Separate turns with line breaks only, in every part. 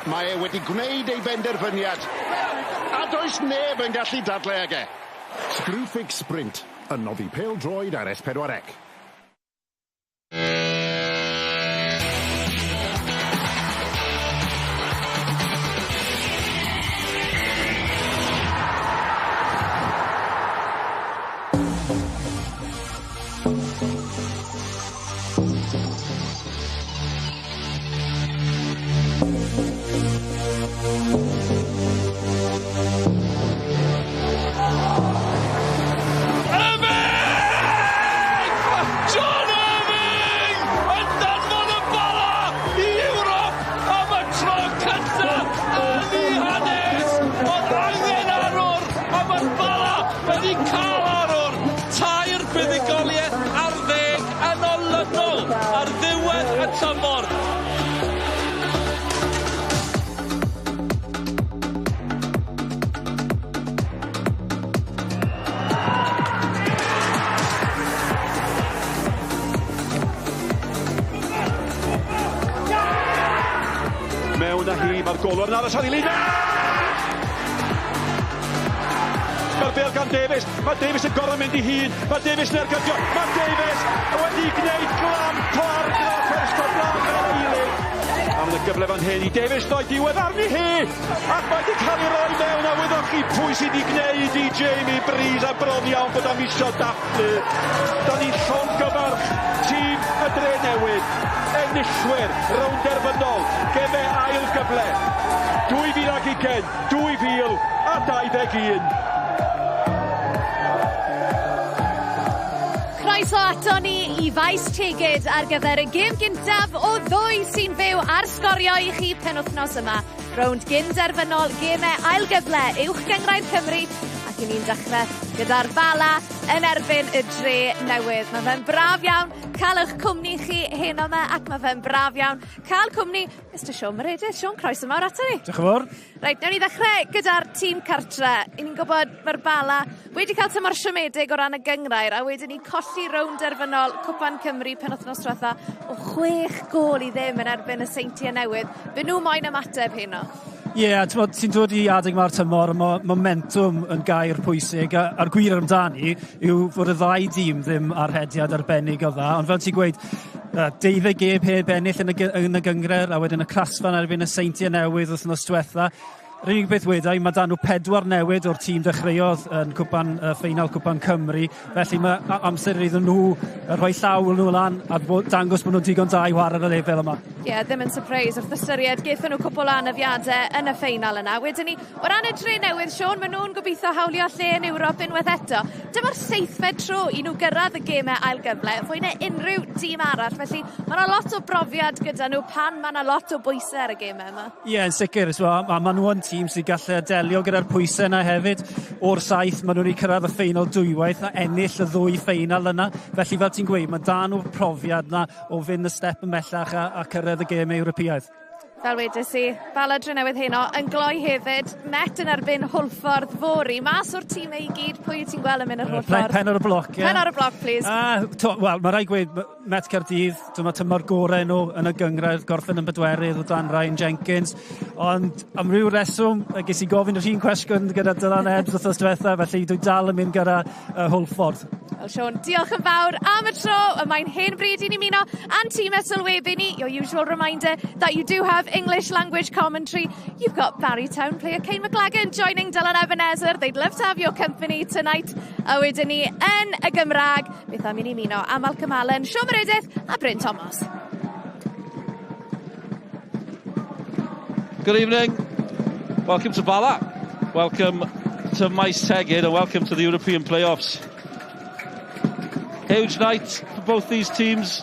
Mae e wedi gwneud ei benderfyniad. A does neb yn gallu dadlau ag e.
Screwfix Sprint, yn noddi pêl-droed ar S4C.
Mewn â hi, mae'r golwr yn aros ar ei lina! Mae'r bêl gan Davies, mae Davies yn gorau mynd i hun, mae Davies yn ergydio, mae Davies wedi gwneud glam clar gyda'r persgol blan fel eilydd. Am y gyfle fan hyn i Davies ddoi diwedd arni hi, ac mae wedi cael ei roi mewn a wyddwch chi pwy sydd wedi gwneud i Jamie Breeze a bron iawn bod am isio dathlu. Da ni'n llon gyfarch, tîm y Dre Newydd, enillwyr, rownd derfynol, gefe ail gyfle, 2020, 2021.
Croeso ato ni i faes tegid ar gyfer y gêm gyntaf o ddwy sy'n fyw ar sgorio i chi penwythnos yma. Rownd gyn-derfynol, gemau ail gyfle, uwch gyngrair Cymru, ac i ni'n dechrau gyda'r Bala yn erbyn y Dre Newydd. Mae fe'n braf iawn cael eich cwmni chi heno yma, ac mae fe'n braf iawn cael cwmni Mr Siôn Meredith. Siôn, croeso mawr ato ni.
Diolch yn fawr.
Reit, newn ni ddechrau gyda'r tîm cartre. I ni'n gwybod mae'r Bala wedi cael tymor siomedig o ran y gyngrair, a wedyn ni colli rownd derfynol Cwpan Cymru penwythnos diwetha o 6 gôl i ddim yn erbyn y Seintiau Newydd. Be nhw moyn ymateb heno?
Ie, ti'n dod i adeg mae'r tymor, mae momentum yn gair pwysig, a'r gwir amdani yw fod y ddau dîm ddim ar hediad arbennig o dda, ond fel ti'n gweud, 12 gêm heb ennill yn y gyngred, a wedyn y crasfan erbyn y Seintiau Newydd wythnos diwetha. Yr unig beth wedai, mae dan nhw 4 newid o'r tîm dechreuodd yn ffeinal Cwpan Cymru, felly mae amser iddyn nhw rhoi llaw nhw lan a dangos bod nhw'n digon da i chwarae ar y lefel yma.
Ie, ddim yn surprise wrth ystyried geithon nhw cwpl o anafiadau yn y ffeinal yna. Wedyn ni, o ran y Dre Newydd, Siôn, maen nhw'n gobeithio hawlio lle yn Ewrop unwaith eto. Dyma'r 7fed tro i nhw gyrraedd y gemau ail gyfle, fwy na unrhyw dîm arall, felly mae yna lot o brofiad gyda nhw pan mae yna lot o bwysau ar y gemau yma.
Ie, yn sicr, mae nhw'n tîm sy'n gallu delio gyda'r pwysau yna hefyd. O'r 7, maen nhw wedi cyrraedd y ffeinal dwywaith a ennill y 2 ffeinal yna. Felly fel ti'n gweud, mae dan nhw'r profiad yna o fynd y step ymellach a cyrraedd y gemau Ewropeaidd.
Fel wedys i, Bala Dre Newydd heno yn gloi hefyd, Met yn erbyn Hwlffordd fori. Mas o'r tîmau i gyd, pwy ti'n gweld yn mynd yr Hwlffordd?
Pen ar y bloc, ie.
Pen ar y bloc, please.
Wel, mae rhaid gweud, Met Caerdydd, dyma tymor gorau nhw yn y gyngrair, gorffen yn bedwerydd o dan Ryan Jenkins, ond am ryw reswm, ges i gofyn yr un cwestiwn gyda Dylan Ebbs wrthos diwetha, felly dwi'n dal yn mynd gyda Hwlffordd.
Wel, Siôn, diolch yn fawr am y tro. Mae'n hen bryd i ni muno a'n tîmau sylwebu ni. Your usual reminder that you do have English language commentary. You've got Bala Town player Kane McLagan joining Dylan Ebenezer. They'd love to have your company tonight. A wedyn ni yn y Gymraeg, beth am i ni muno am Malcolm Allen, Siôn Meredith a Bryn Thomas.
Good evening. Welcome to Bala. Welcome to Maes Tegid and welcome to the European playoffs. Huge night for both these teams.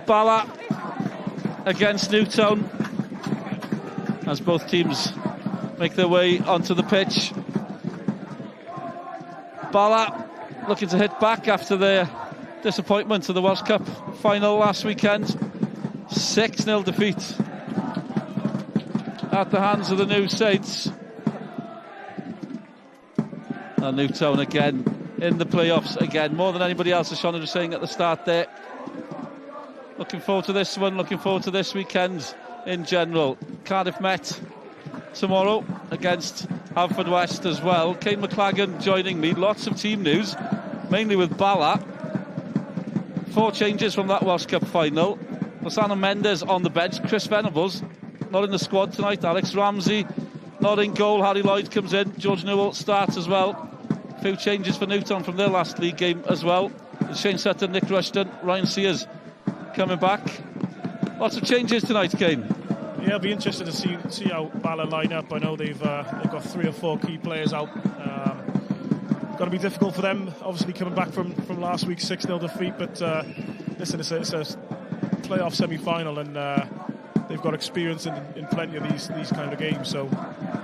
Bala against Newtown as both teams make their way onto the pitch. Bala looking to hit back after their disappointment to the Welsh Cup final last weekend. 6-0 defeat at the hands of the new Saints. And Newtown again in the playoffs again, more than anybody else, as Sean was saying at the start there. Looking forward to this one, looking forward to this weekend. in general. Cardiff Met tomorrow against Haverfordwest as well. Kane McLagan joining me. Lots of team news, mainly with Bala. 4 changes from that Welsh Cup final. Lozano Mendes on the bench. Chris Venables not in the squad tonight. Alex Ramsey not in goal. Harry Lloyd comes in. George Newell starts as well. A few changes for Newtown from their last league game as well. Shane Sutton, Nick Rushton, Ryan Sears coming back. Lots of changes tonight, Kane.
Yeah, it'll be interesting to see how Bala line up. I know they've got 3 or 4 key players out. Going to be difficult for them, obviously coming back from last week's 6-0 defeat. But listen, it's a playoff semi-final, and they've got experience in plenty of these kind of games. So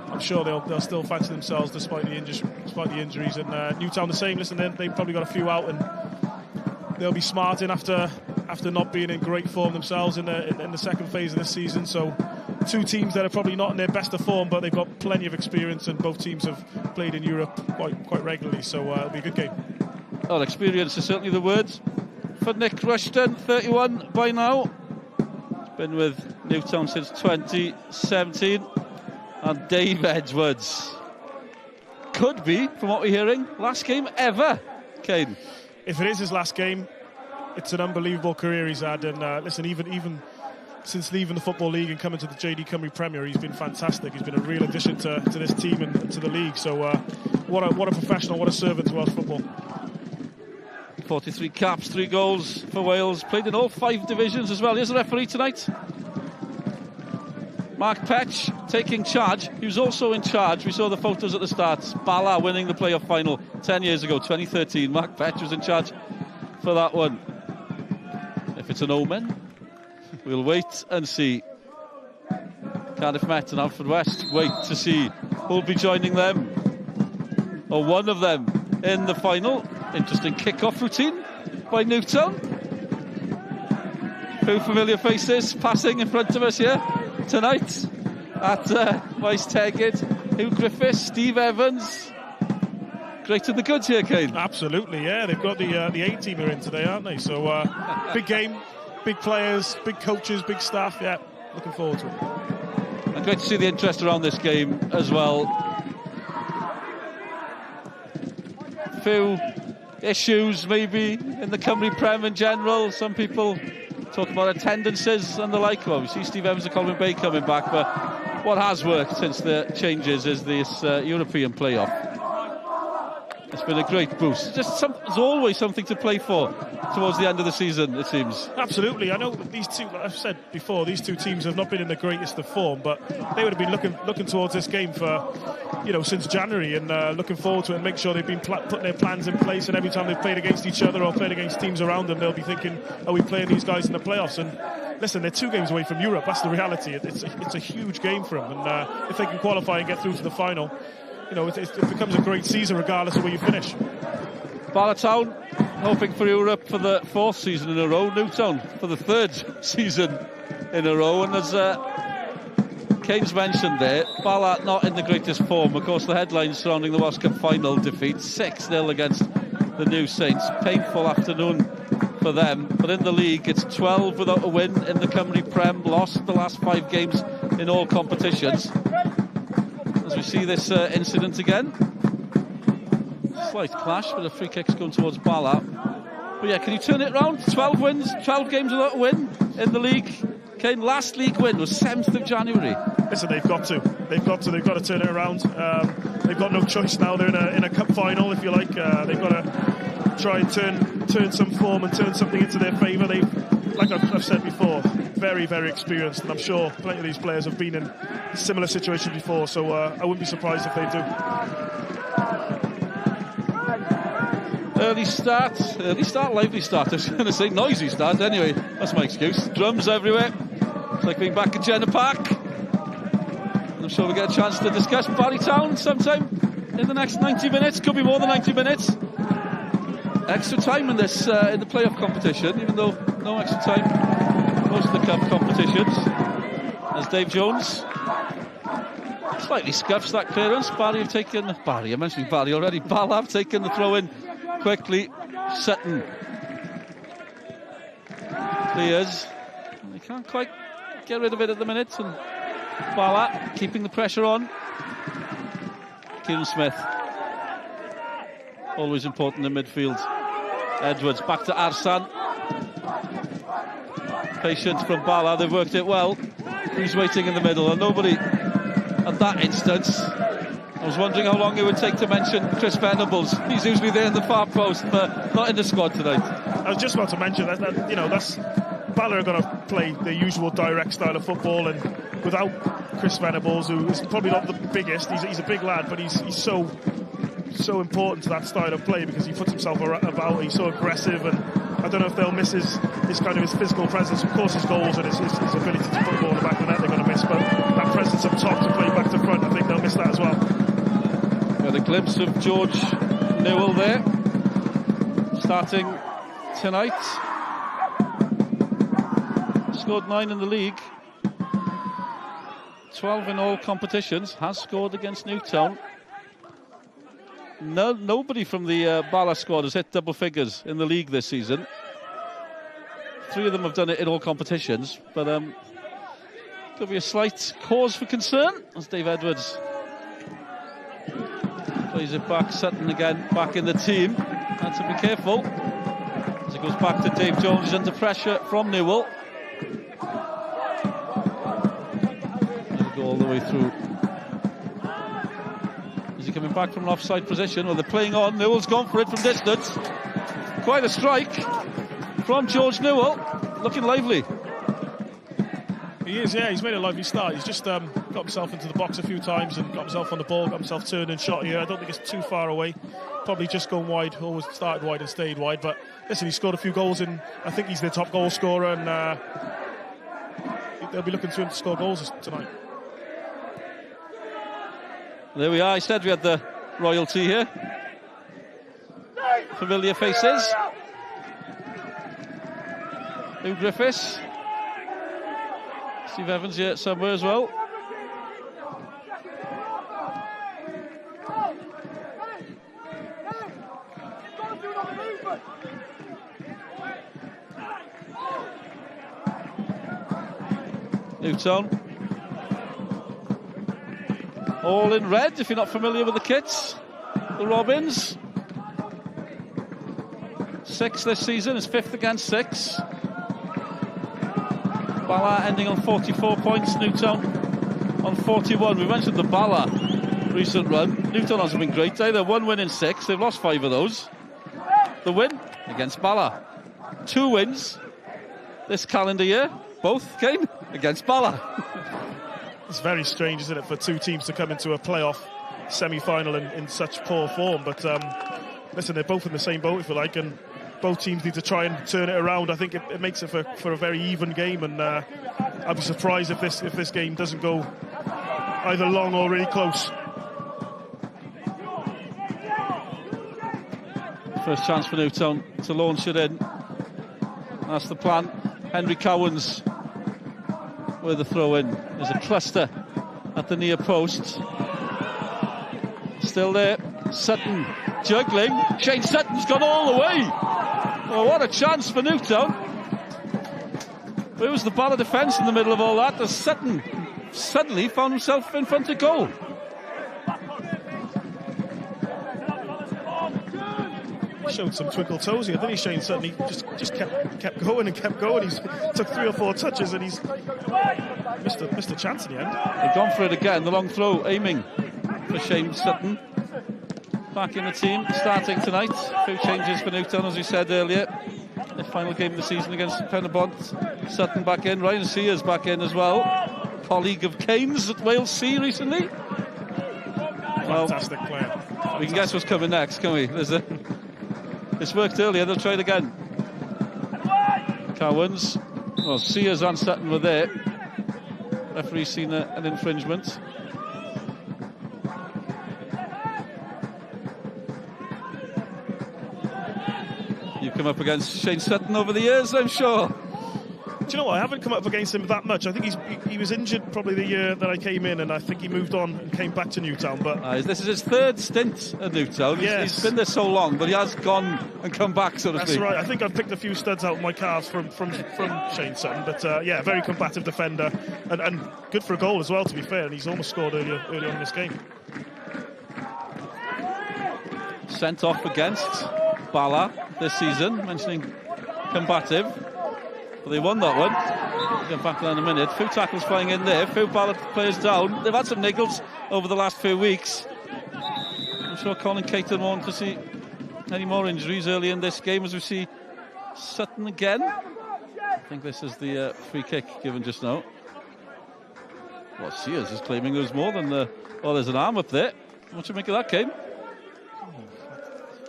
I'm sure they'll still fancy themselves despite the injuries. And Newtown the same. Listen, they've probably got a few out, and they'll be smarting after not being in great form themselves in the second phase of this season. So 2 teams that are probably not in their best of form, but they've got plenty of experience, and both teams have played in Europe quite regularly. So it'll be a good game.
Well, experience is certainly the word for Nick Rushton, 31 by now. He's been with Newtown since 2017. And Dave Edwards could be, from what we're hearing, last game ever, Kane.
If it is his last game, it's an unbelievable career he's had. And listen, even since leaving the Football League and coming to the Cymru Premier, he's been fantastic. He's been a real addition to this team and to the league. So what a professional, what a servant to Welsh football.
43 caps, 3 goals for Wales. Played in all 5 divisions as well. Here's the referee tonight. Mark Petch taking charge. He was also in charge. We saw the photos at the start. Bala winning the playoff final 10 years ago, 2013. Mark Petch was in charge for that one. If it's an omen, we'll wait and see. Cardiff Met and Haverfordwest wait to see who'll be joining them, or one of them, in the final. Interesting kick-off routine by Newtown. Few familiar faces passing in front of us here tonight at Maes Tegid. Hugh Griffiths, Steve Evans. Great in the goods here, Kane.
Absolutely, yeah. They've got the A-team are in today, aren't they? So big game, big players, big coaches, big staff. Yeah, looking forward to it.
And great to see the interest around this game as well. Few issues maybe in the Cymru Premier in general. Some people talk about attendances and the like. Well, we see Steve Evans and Colin Bay coming back, but what has worked since the changes is this European playoff. It's been a great boost. There's always something to play for towards the end of the season, it seems.
Absolutely. I know that these two, like I've said before, these 2 teams have not been in the greatest of form, but they would have been looking towards this game for, since January, and looking forward to it and make sure they've been putting their plans in place. And every time they've played against each other or played against teams around them, they'll be thinking, are we playing these guys in the playoffs? And listen, they're 2 games away from Europe. That's the reality. It's a huge game for them. And if they can qualify and get through to the final, it becomes a great season regardless of where you finish.
Bala Town hoping for Europe for the 4th season in a row. Newtown for the 3rd season in a row. And as Kane's mentioned there, Bala not in the greatest form. Of course, the headlines surrounding the Welsh Cup final defeat, 6-0 against the New Saints. Painful afternoon for them. But in the league, it's 12 without a win in the Cymru Prem. Lost the last 5 games in all competitions. As we see this incident again. Slight clash, but a free kick's going towards Bala. But yeah, can you turn it round? 12 wins, 12 games without a win in the league. Kane, last league win was 7th of January.
Listen, they've got to turn it around. They've got no choice now. They're in a cup final, if you like. They've got to try and turn some form and turn something into their favour. They've, like I've said before, very, very experienced, and I'm sure plenty of these players have been in similar situations before, so I wouldn't be surprised if they do.
Early start, lively start. I was going to say noisy start. Anyway, that's my excuse. Drums everywhere. It's like being back at Jenner Park. And I'm sure we'll get a chance to discuss Bala Town sometime in the next 90 minutes. Could be more than 90 minutes. Extra time in this in the playoff competition, even though no extra time most of the cup competitions. As Dave Jones slightly scuffs that clearance. Barry, I'm mentioning Barry already. Bala have taken the throw in quickly. Sutton clears. They can't quite get rid of it at the minute. And Bala keeping the pressure on. Kieran Smith, always important in midfield. Edwards back to Arsan. Patience from Bala, they've worked it well. He's waiting in the middle, and nobody at that instance. I was wondering how long it would take to mention Chris Venables. He's usually there in the far post, but not in the squad tonight.
I was just about to mention that you know, that's Bala are going to play the usual direct style of football, and without Chris Venables, who is probably not the biggest, he's a big lad, but he's so important to that style of play because he puts himself about, he's so aggressive, and I don't know if they'll miss his physical presence. Of course his goals and his ability to put the ball in the back of the net they're going to miss, but that presence up top to play back to front, I think they'll miss that as well.
Got a glimpse of George Newell there, starting tonight. Scored 9 in the league, 12 in all competitions, has scored against Newtown. Nobody from the Bala squad has hit double figures in the league this season. 3 of them have done it in all competitions, but could be a slight cause for concern as Dave Edwards plays it back. Sutton again back in the team. Had to be careful as it goes back to Dave Jones. He's under pressure from Newell. He'll go all the way through. Is he coming back from an offside position? Well, they're playing on. Newell's gone for it from distance. Quite a strike from George Newell. Looking lively.
He is, yeah, he's made a lively start. He's just got himself into the box a few times and got himself on the ball, got himself turned and shot here. I don't think it's too far away. Probably just gone wide, always started wide and stayed wide. But listen, he scored a few goals, and I think he's their top goal scorer, and they'll be looking to him to score goals tonight.
There we are. I said we had the royalty here. Familiar faces. Hugh Griffiths. Steve Evans here somewhere as well. Newtown. All in red, if you're not familiar with the kits. The Robins. 6th this season, is 5th against 6. Bala ending on 44 points, Newtown on 41. We mentioned the Bala recent run. Newtown hasn't been great either. 1 win in 6, they've lost 5 of those. The win against Bala. 2 wins this calendar year, both came against Bala.
It's very strange, isn't it, for 2 teams to come into a playoff semi-final in such poor form. But listen, they're both in the same boat, if you like, and both teams need to try and turn it around. I think it makes it for a very even game, and I'd be surprised if this game doesn't go either long or really close.
First chance for Newtown to launch it in. That's the plan. Henry Cowans with the throw in. There's a cluster at the near post. Still there. Sutton juggling. Shane Sutton's gone all the way. Oh, what a chance for Newtown. Where was the Bala defence in the middle of all that? As Sutton suddenly found himself in front of goal.
Showed some twinkle toes here, didn't he, Shane Sutton? He just kept going and kept going. He's took 3 or 4 touches and he's missed a chance in the end.
They've gone for it again. The long throw aiming for Shane Sutton. Back in the team, starting tonight. A few changes for Newtown, as we said earlier. The final game of the season against Penabont. Sutton back in. Ryan Sears back in as well. Colleague of Kane's at Wales C recently.
Fantastic player.
We can guess what's coming next, can we? This worked earlier, they'll try it again. Cowans. Well, Sears and Sutton were there. Referee's seen an infringement. You've come up against Shane Sutton over the years, I'm sure.
Do you know what? I haven't come up against him that much. I think he was injured probably the year that I came in, and I think he moved on and came back to Newtown. But
this is his third stint at Newtown.
Yes.
He's been there so long, but he has gone and come back, so to speak.
That's right. I think I've picked a few studs out of my calves from Shane Sutton. But yeah, very combative defender and good for a goal as well, to be fair. And he's almost scored early on in this game.
Sent off against Bala this season, mentioning combative. But they won that one. We'll get back to that in a minute. Few tackles flying in there, few Bala players down. They've had some niggles over the last few weeks. I'm sure Colin Caton wanted to see any more injuries early in this game as we see Sutton again. I think this is the free kick given just now. Well, Sears is claiming there was more than there's an arm up there. What do you make of that, Kane?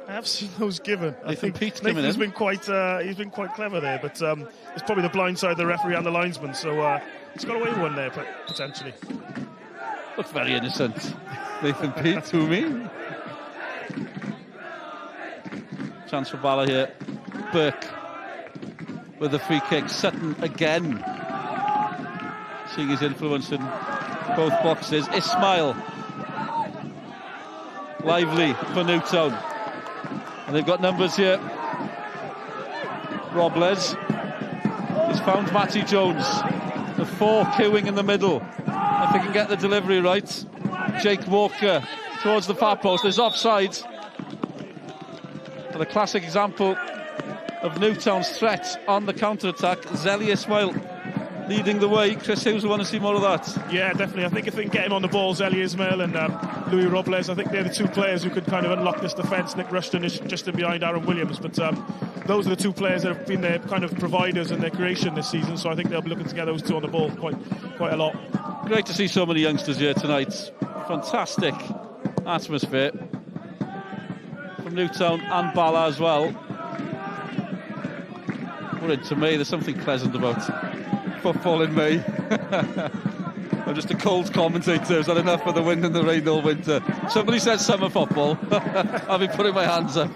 I have seen those given. I think
Nathan's
been quite clever there, but it's probably the blind side of the referee and the linesman, so he's got away with one there, potentially.
Looks very innocent, Nathan Pete, to me. Chance for Bala here. Burke with the free kick. Sutton again, seeing his influence in both boxes. Ismail, lively for Newtown. And they've got numbers here. Robles. He's found Matty Jones. The 4 queuing in the middle. If they can get the delivery right. Jake Walker towards the far post. There's offside. For the classic example of Newtown's threat on the counter-attack. Zeli Ismail leading the way. Chris Hughes will want to see more of that.
Yeah, definitely. I think if they can get him on the ball, Zeli Ismail and Louis Robles, I think they're the two players who could kind of unlock this defence. Nick Rushton is just in behind Aaron Williams, but those are the two players that have been their kind of providers in their creation this season, so I think they'll be looking to get those two on the ball quite a lot.
Great to see so many youngsters here tonight. Fantastic atmosphere from Newtown and Bala as well. We're into May. There's something pleasant about football in May. I'm just a cold commentator. Is that enough for the wind and the rain all winter? Somebody said summer football. I'll be putting my hands up.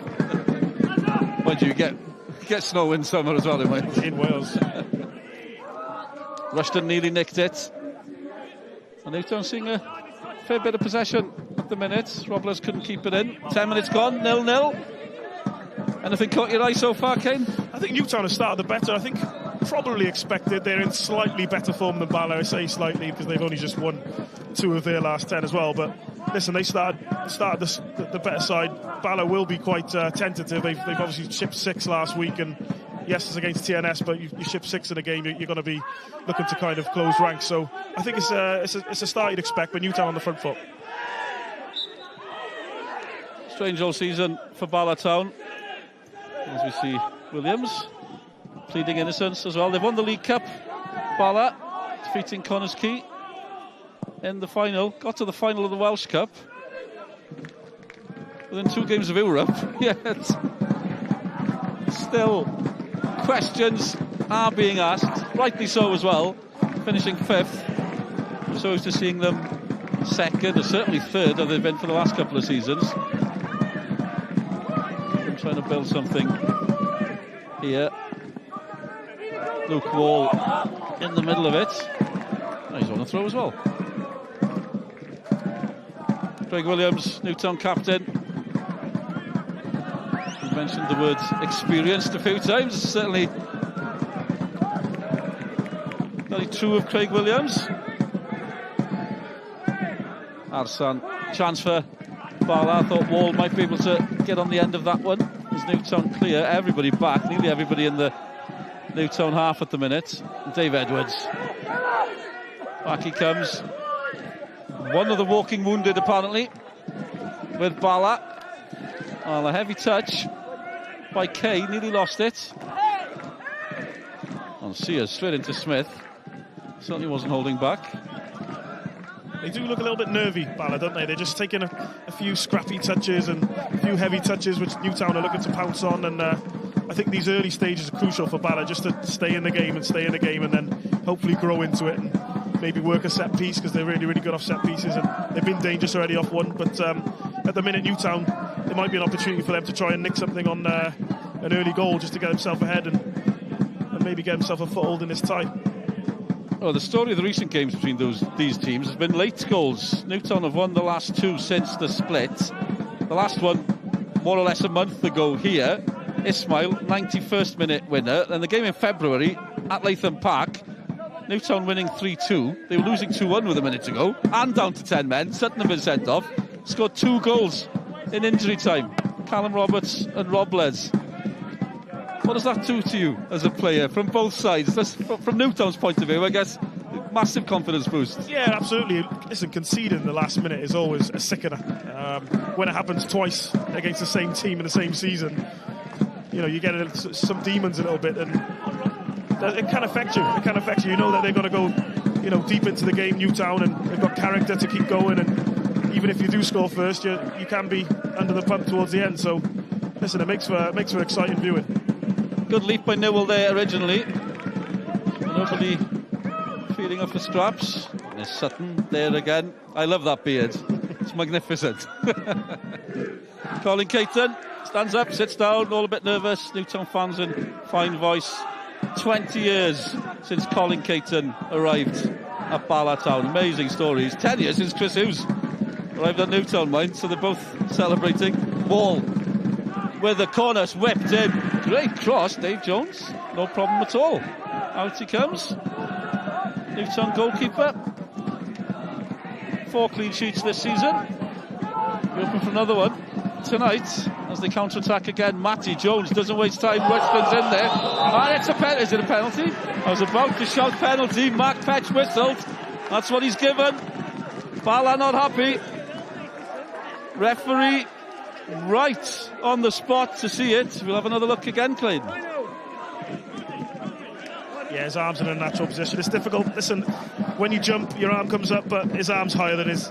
Mind you, get snow in summer as well in
Wales.
Rushton nearly nicked it. And Newtown seeing a fair bit of possession at the minute. Robles couldn't keep it in. 10 minutes gone, 0-0. Anything caught your eye so far, Kane?
I think Newtown have started the better. I think probably expected. They're in slightly better form than Bala. I say slightly because they've only just won 2 of their last 10 as well. But listen, they started the better side. Bala will be quite tentative. They've obviously shipped 6 last week, and yes, it's against TNS, but you ship 6 in a game, you're going to be looking to kind of close ranks. So I think it's a start you'd expect, but Newtown on the front foot.
Strange all season for Bala Town, as we see Williams pleading innocence as well. They've won the League Cup, Bala, defeating Connors Key in the final. Got to the final of the Welsh Cup within 2 games of Europe. Yet still questions are being asked, rightly so as well, finishing 5th. So as to seeing them 2nd, or certainly 3rd, as they've been for the last couple of seasons. I'm trying to build something here. Luke Wall in the middle of it. Oh, he's on the throw as well. Craig Williams, Newtown captain. You mentioned the word experienced a few times. It's certainly very true of Craig Williams. Arsan, chance for Bala. I thought Wall might be able to get on the end of that one. As Newtown clear, everybody back, nearly everybody in the Newtown half at the minute. Dave Edwards. Back he comes. One of the walking wounded, apparently, with Bala. Oh, a heavy touch by Kay, nearly lost it. And Sears straight into Smith. Certainly wasn't holding back.
They do look a little bit nervy, Bala, don't they? They're just taking a few scrappy touches and a few heavy touches, which Newtown are looking to pounce on. And I think these early stages are crucial for Bala, just to stay in the game, and then hopefully grow into it and maybe work a set piece, because they're really, really good off set pieces, and they've been dangerous already off one. But at the minute, Newtown, there might be an opportunity for them to try and nick something on an early goal just to get himself ahead and maybe get himself a foothold in this tie.
Well, the story of the recent games between these teams has been late goals. Newtown have won the last 2 since the split. The last one, more or less a month ago here. Ismail, 91st minute winner. And the game in February at Latham Park, Newtown winning 3-2. They were losing 2-1 with a minute to go, and down to 10 men. Sutton have been sent off. Scored 2 goals in injury time. Callum Roberts and Rob Les. What does that do to you as a player from both sides? That's, from Newtown's point of view, I guess, massive confidence boost.
Yeah, absolutely. Listen, conceding the last minute is always a sickener. When it happens twice against the same team in the same season, you know, you get some demons a little bit, and it can affect you. It can affect you. You know that they're going to go, you know, deep into the game, Newtown, and they've got character to keep going. And even if you do score first, you can be under the pump towards the end. So, listen, it makes for exciting viewing.
Good leap by Newell there originally. Nobody feeding off the scraps. There's Sutton there again. I love that beard. It's magnificent. Colin Caton stands up, sits down, all a bit nervous. Newtown fans in fine voice. 20 years since Colin Caton arrived at Bala Town. Amazing stories. 10 years since Chris Hughes arrived at Newtown, mind. So they're both celebrating. Wall with the corners whipped in. Great cross, Dave Jones. No problem at all. Out he comes. Newtown goalkeeper. 4 clean sheets this season. We're open for another one tonight as they counter-attack again. Matty Jones doesn't waste time. Weston's in there. And it's a penalty. Is it a penalty? I was about to shout penalty. Mark Petch whistled. That's what he's given. Bala not happy. Referee right on the spot to see it. We'll have another look again, Clayton.
Yeah, his arm's in a natural position. It's difficult. Listen, when you jump, your arm comes up, but his arm's higher than his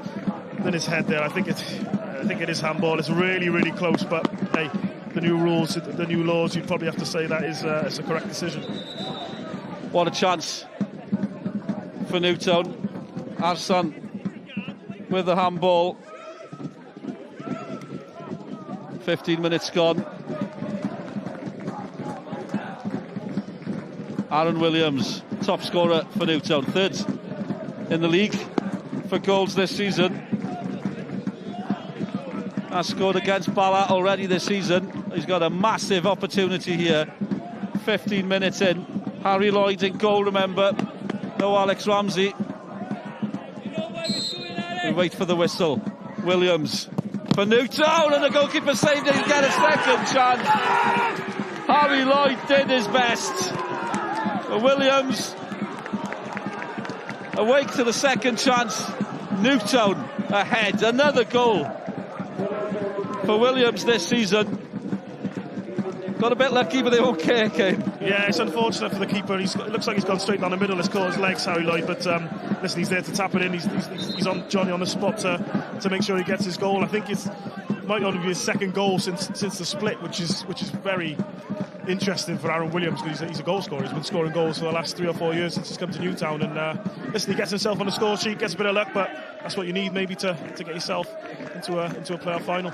head there. I think it is handball. It's really, really close, but hey, the new rules, the new laws, you'd probably have to say that it's a correct decision.
What a chance for Newtown. Arsan with the handball. 15 minutes gone. Aaron Williams, top scorer for Newtown, 3rd in the league for goals this season. Has scored against Bala already this season. He's got a massive opportunity here. 15 minutes in. Harry Lloyd in goal, remember. No Alex Ramsey. We wait for the whistle. Williams for Newtown, and the goalkeeper saved it. He'll get a second chance. Harry Lloyd did his best. For Williams, awake to the second chance. Newtown ahead. Another goal for Williams this season. Got a bit lucky, but they won't care, Kane.
Yeah, it's unfortunate for the keeper. It looks like he's gone straight down the middle. It's caught his legs, Harry Lloyd. But listen, he's there to tap it in. He's on Johnny on the spot to make sure he gets his goal. I think it might only be his 2nd goal since the split, which is very interesting for Aaron Williams, because he's a goal scorer. He's been scoring goals for the last 3 or 4 years since he's come to Newtown. And listen, he gets himself on the score sheet, gets a bit of luck, but that's what you need maybe to get yourself into a playoff final.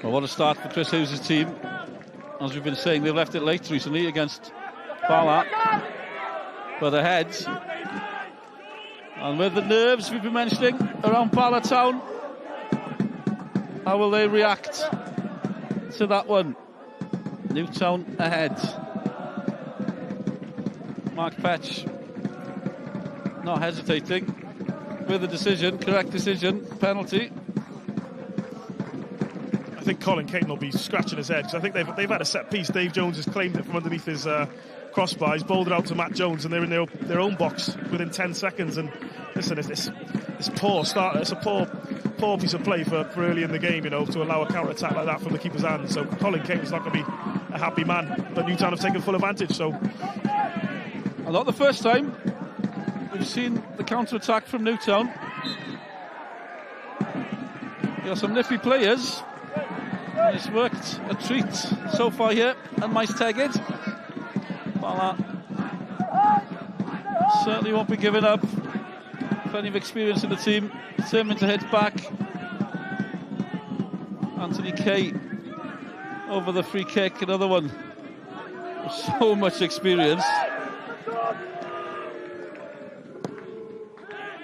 Well, what a start for Chris Hughes' team. As we've been saying, they've left it late recently against Bala. But ahead. And with the nerves we've been mentioning around Bala Town, how will they react to that one? Newtown ahead. Mark Petch not hesitating with the decision, correct decision, penalty.
I think Colin Caton will be scratching his head, because I think they've had a set piece. Dave Jones has claimed it from underneath his crossbar. He's bowled it out to Matt Jones, and they're in their own box within 10 seconds. And listen, it's poor start. It's a poor piece of play for early in the game, you know, to allow a counter attack like that from the keeper's hand. So Colin Caton's not going to be a happy man. But Newtown have taken full advantage. So,
and not the first time we've seen the counter attack from Newtown. There are some nifty players. And it's worked a treat so far here at Maestegid. Bala certainly won't be giving up. Plenty of experience in the team, determined to hit back. Anthony Kay over the free kick, another one So much experience.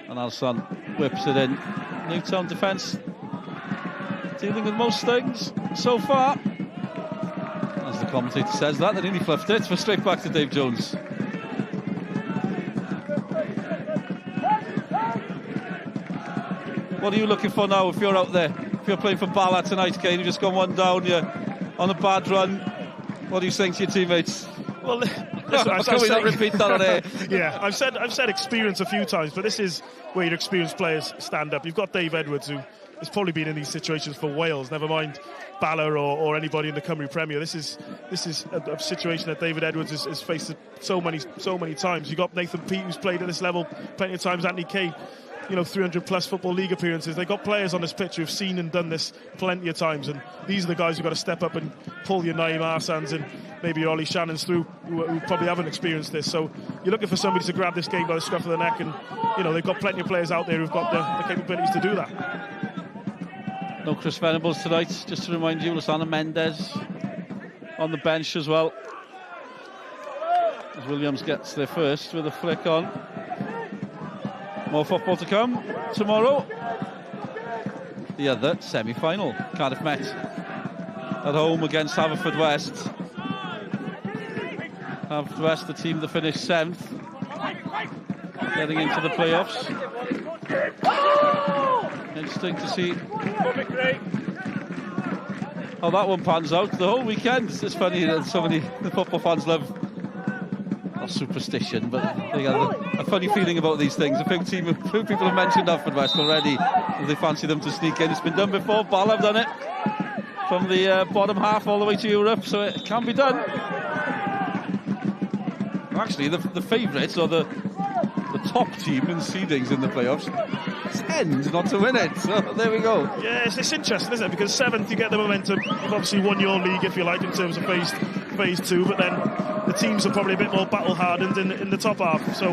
And Alsan whips it in. Newtown defence dealing with most things so far. As the commentator says that, they nearly fluffed it. We're straight back to Dave Jones. What are you looking for now if you're out there? If you're playing for Bala tonight, Kane, you've just gone one down, you're on a bad run. What are you saying to your teammates?
Well, listen,
can we not repeat that on air?
Yeah, I've said experience a few times, but this is where your experienced players stand up. You've got Dave Edwards, who has probably been in these situations for Wales, never mind Bala or anybody in the Cymru Premier. This is a situation that David Edwards has faced so many times. You've got Nathan Peat, who's played at this level plenty of times. Anthony Kane, 300 plus football league appearances. They've got players on this pitch who've seen and done this plenty of times, and these are the guys who've got to step up and pull your Naeem Arsans and maybe your Ollie Shannons through, who probably haven't experienced this. So you're looking for somebody to grab this game by the scruff of the neck, and they've got plenty of players out there who've got the capabilities to do that.
No Chris Venables tonight, just to remind you. Lasana Mendes on the bench as well, as Williams gets there first with a flick on. More football to come tomorrow. The other semi-final. Cardiff Met at home against Haverfordwest. Haverfordwest, the team that finished 7th, getting into the playoffs. Interesting to see how that one pans out. The whole weekend, it's funny that so many the football fans love, not superstition, but they have a funny feeling about these things. A few people have mentioned Haverfordwest already, they fancy them to sneak in. It's been done before. Bala have done it from the bottom half all the way to Europe, so it can be done. Actually, the favourites, or the top team in seedings in the playoffs, tend not to win it, so there we go.
Yeah, it's interesting, isn't it? Because 7th, you get the momentum. You've obviously won your league, if you like, in terms of phase 2, but then the teams are probably a bit more battle hardened in the top half. So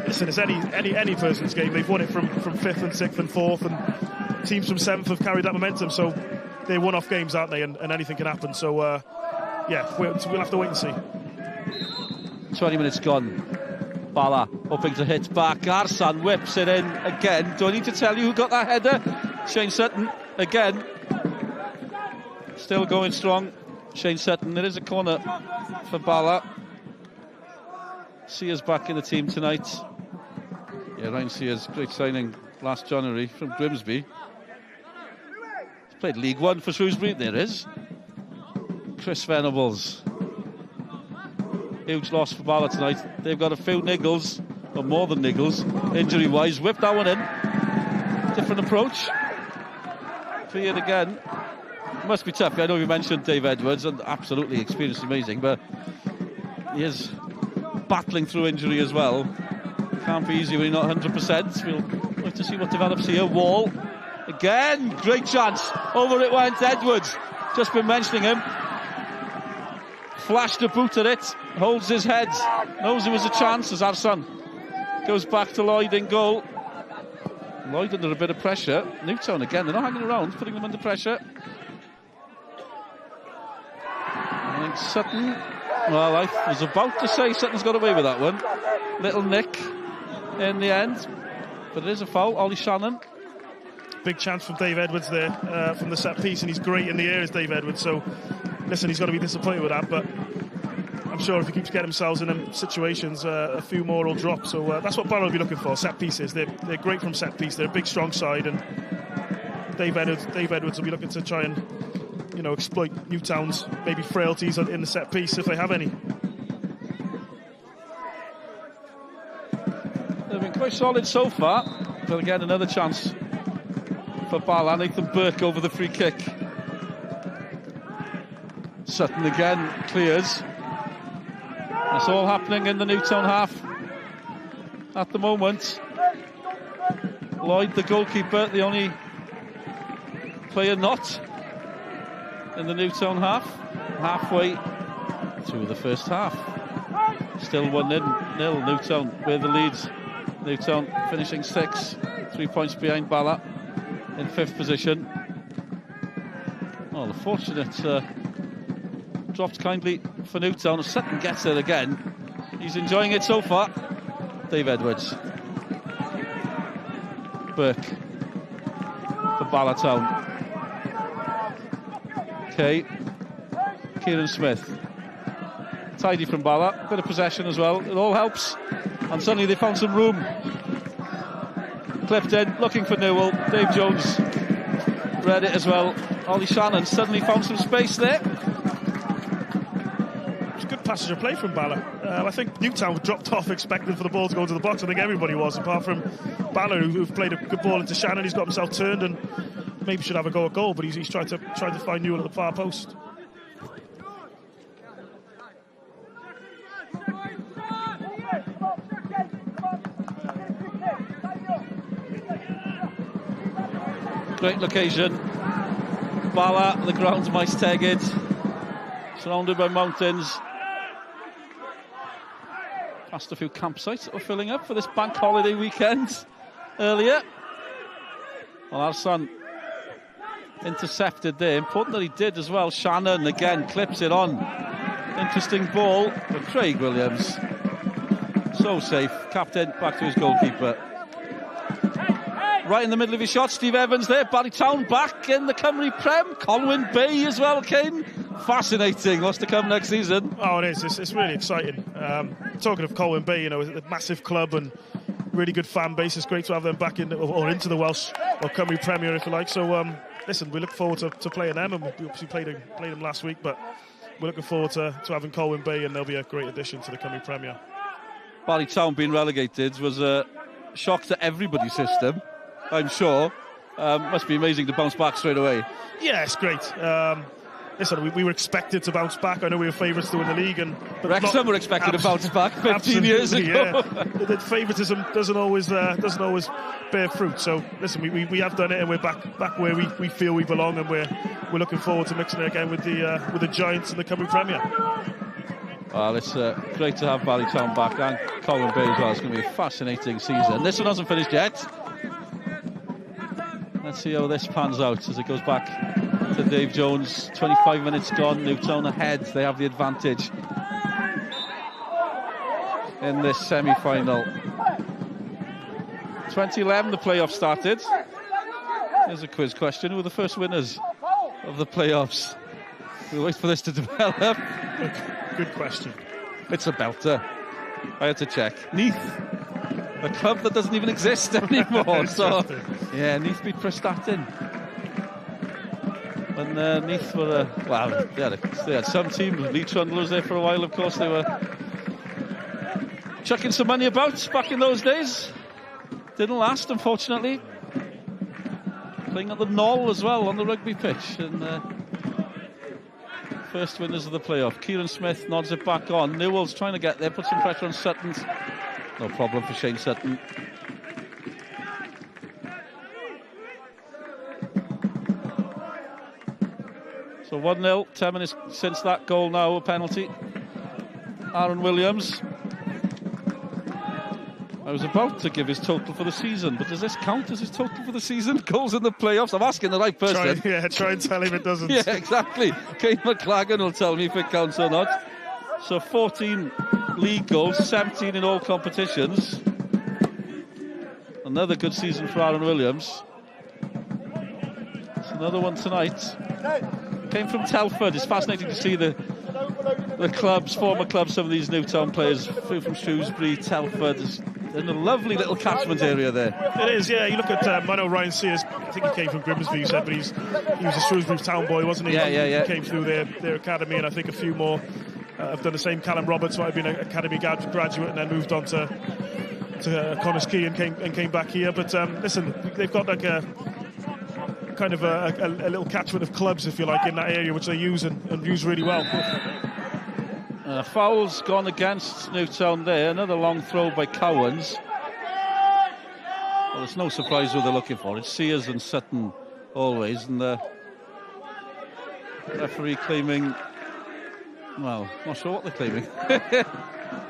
listen, it's any person's game. They've won it from 5th and 6th and 4th, and teams from 7th have carried that momentum, so they're one-off games, aren't they, and anything can happen. So we'll have to wait and see.
20 minutes gone. Bala hoping to hit back. Arsan whips it in again. Do I need to tell you who got that header? Shane Sutton again. Still going strong, Shane Sutton. There is a corner for Bala. Sears back in the team tonight. Yeah, Ryan Sears, great signing last January from Grimsby. He's played League One for Shrewsbury. There is Chris Venables. Huge loss for Bala tonight. They've got a few niggles, or more than niggles, injury-wise. Whipped that one in. Different approach. Cleared again. Must be tough. I know you mentioned Dave Edwards, and absolutely experience amazing, but he is battling through injury as well. Can't be easy when you're not 100%. We'll have to see what develops here. Wall. Again. Great chance. Over it went. Edwards. Just been mentioning him. Flashed a boot at it, holds his head, knows there was a chance as Arsan goes back to Lloyd in goal. Lloyd under a bit of pressure. Newtown again, they're not hanging around, putting them under pressure. I think Sutton, well, I was about to say Sutton's got away with that one. Little nick in the end, but it is a foul. Ollie Shannon.
Big chance from Dave Edwards there from the set piece, and he's great in the air as Dave Edwards, so listen, he's got to be disappointed with that, but I'm sure if he keeps getting himself in them situations, a few more will drop. So that's what Bala will be looking for, set pieces. They're great from set piece. They're a big, strong side, and Dave Edwards will be looking to try and exploit Newtown's maybe frailties in the set piece if they have any.
They've been quite solid so far, but again another chance for Bala. Nathan Burke over the free kick. Sutton again clears. It's all happening in the Newtown half at the moment. Lloyd, the goalkeeper, the only player not in the Newtown half. Halfway through the first half. Still 1-0 Newtown with the leads. Newtown finishing 6th, 3 points behind Bala in 5th position. Oh, the fortunate dropped kindly for Newtown. Sutton gets it again. He's enjoying it so far. Dave Edwards. Burke for Bala Town. Okay. Kieran Smith. Tidy from Bala. Bit of possession as well. It all helps. And suddenly they found some room. Clipped in, looking for Newell. Dave Jones read it as well. Ollie Shannon suddenly found some space there.
It's a good passage of play from Bala. I think Newtown dropped off expecting for the ball to go into the box. I think everybody was, apart from Bala, who've played a good ball into Shannon. He's got himself turned and maybe should have a go at goal, but he's tried to find Newell at the far post.
Great location. Bala, the ground's Maes-Tegid, surrounded by mountains. Past a few campsites that were filling up for this bank holiday weekend earlier. Well, Arsan intercepted there. Important that he did as well. Shannon again clips it on. Interesting ball, but Craig Williams, so safe. Captain back to his goalkeeper. Right in the middle of his shot, Steve Evans there. Bala Town back in the Cymru Prem. Colwyn Bay as well, Kane. Fascinating. What's to come next season?
Oh, it is. It's really exciting. Talking of Colwyn Bay, you know, it's a massive club and really good fan base. It's great to have them back in or into the Welsh or Cymru Premier, if you like. So, listen, we look forward to playing them, and we obviously played them last week, but we're looking forward to having Colwyn Bay, and they'll be a great addition to the Cymru Premier.
Bala Town being relegated was a shock to everybody's system, I'm sure. Must be amazing to bounce back straight away.
Yeah, it's great. Listen, we were expected to bounce back. I know we were favourites to win the league, but
Wrexham were expected to bounce back 15 years ago.
Yeah. The favouritism doesn't always bear fruit. So listen, we have done it, and we're back where we feel we belong, and we're looking forward to mixing it again with the Giants and the Cymru Premier.
Well, it's great to have Bala Town back and Colwyn Bay as well. It's going to be a fascinating season. This one hasn't finished yet. Let's see how this pans out as it goes back to Dave Jones. 25 minutes gone, Newtown ahead. They have the advantage in this semi-final. 2011 the playoffs started. Here's a quiz question. Who were the first winners of the playoffs? We'll wait for this to develop.
Good question.
It's a belter. I had to check. Neath, a club that doesn't even exist anymore. So, yeah, Neath beat Prestatyn. And Neath were, they had some teams. Lee Trundle was there for a while, of course. They were chucking some money about back in those days. Didn't last, unfortunately. Playing at the Knoll as well on the rugby pitch. And first winners of the playoff. Kieran Smith nods it back on. Newell's trying to get there, put some pressure on Sutton. No problem for Shane Sutton. So 1-0, 10 minutes since that goal now, a penalty. Aaron Williams. I was about to give his total for the season, but does this count as his total for the season? Goals in the playoffs? I'm asking the right person.
Try and tell him it doesn't.
Yeah, exactly. Kate McLagan will tell me if it counts or not. So 14 league goals, 17 in all competitions. Another good season for Aaron Williams. It's another one tonight. Came from Telford. It's fascinating to see the clubs, former clubs, some of these Newtown players flew from Shrewsbury, Telford. In a lovely little catchment area there.
It is, yeah. You look at, I know Ryan Sears, I think he came from Grimsby, you said, but he was a Shrewsbury town boy, wasn't he?
Yeah.
He came through their academy, and I think a few more have done the same. Callum Roberts might have been an academy graduate and then moved on to Connors Quay and came back here. But listen, they've got like a kind of a little catchment of clubs, if you like, in that area, which they use and use really well.
Foul's gone against Newtown there. Another long throw by Cowans. Well, it's no surprise who they're looking for. It's Sears and Sutton always, and the referee claiming, well, not sure what they're claiming.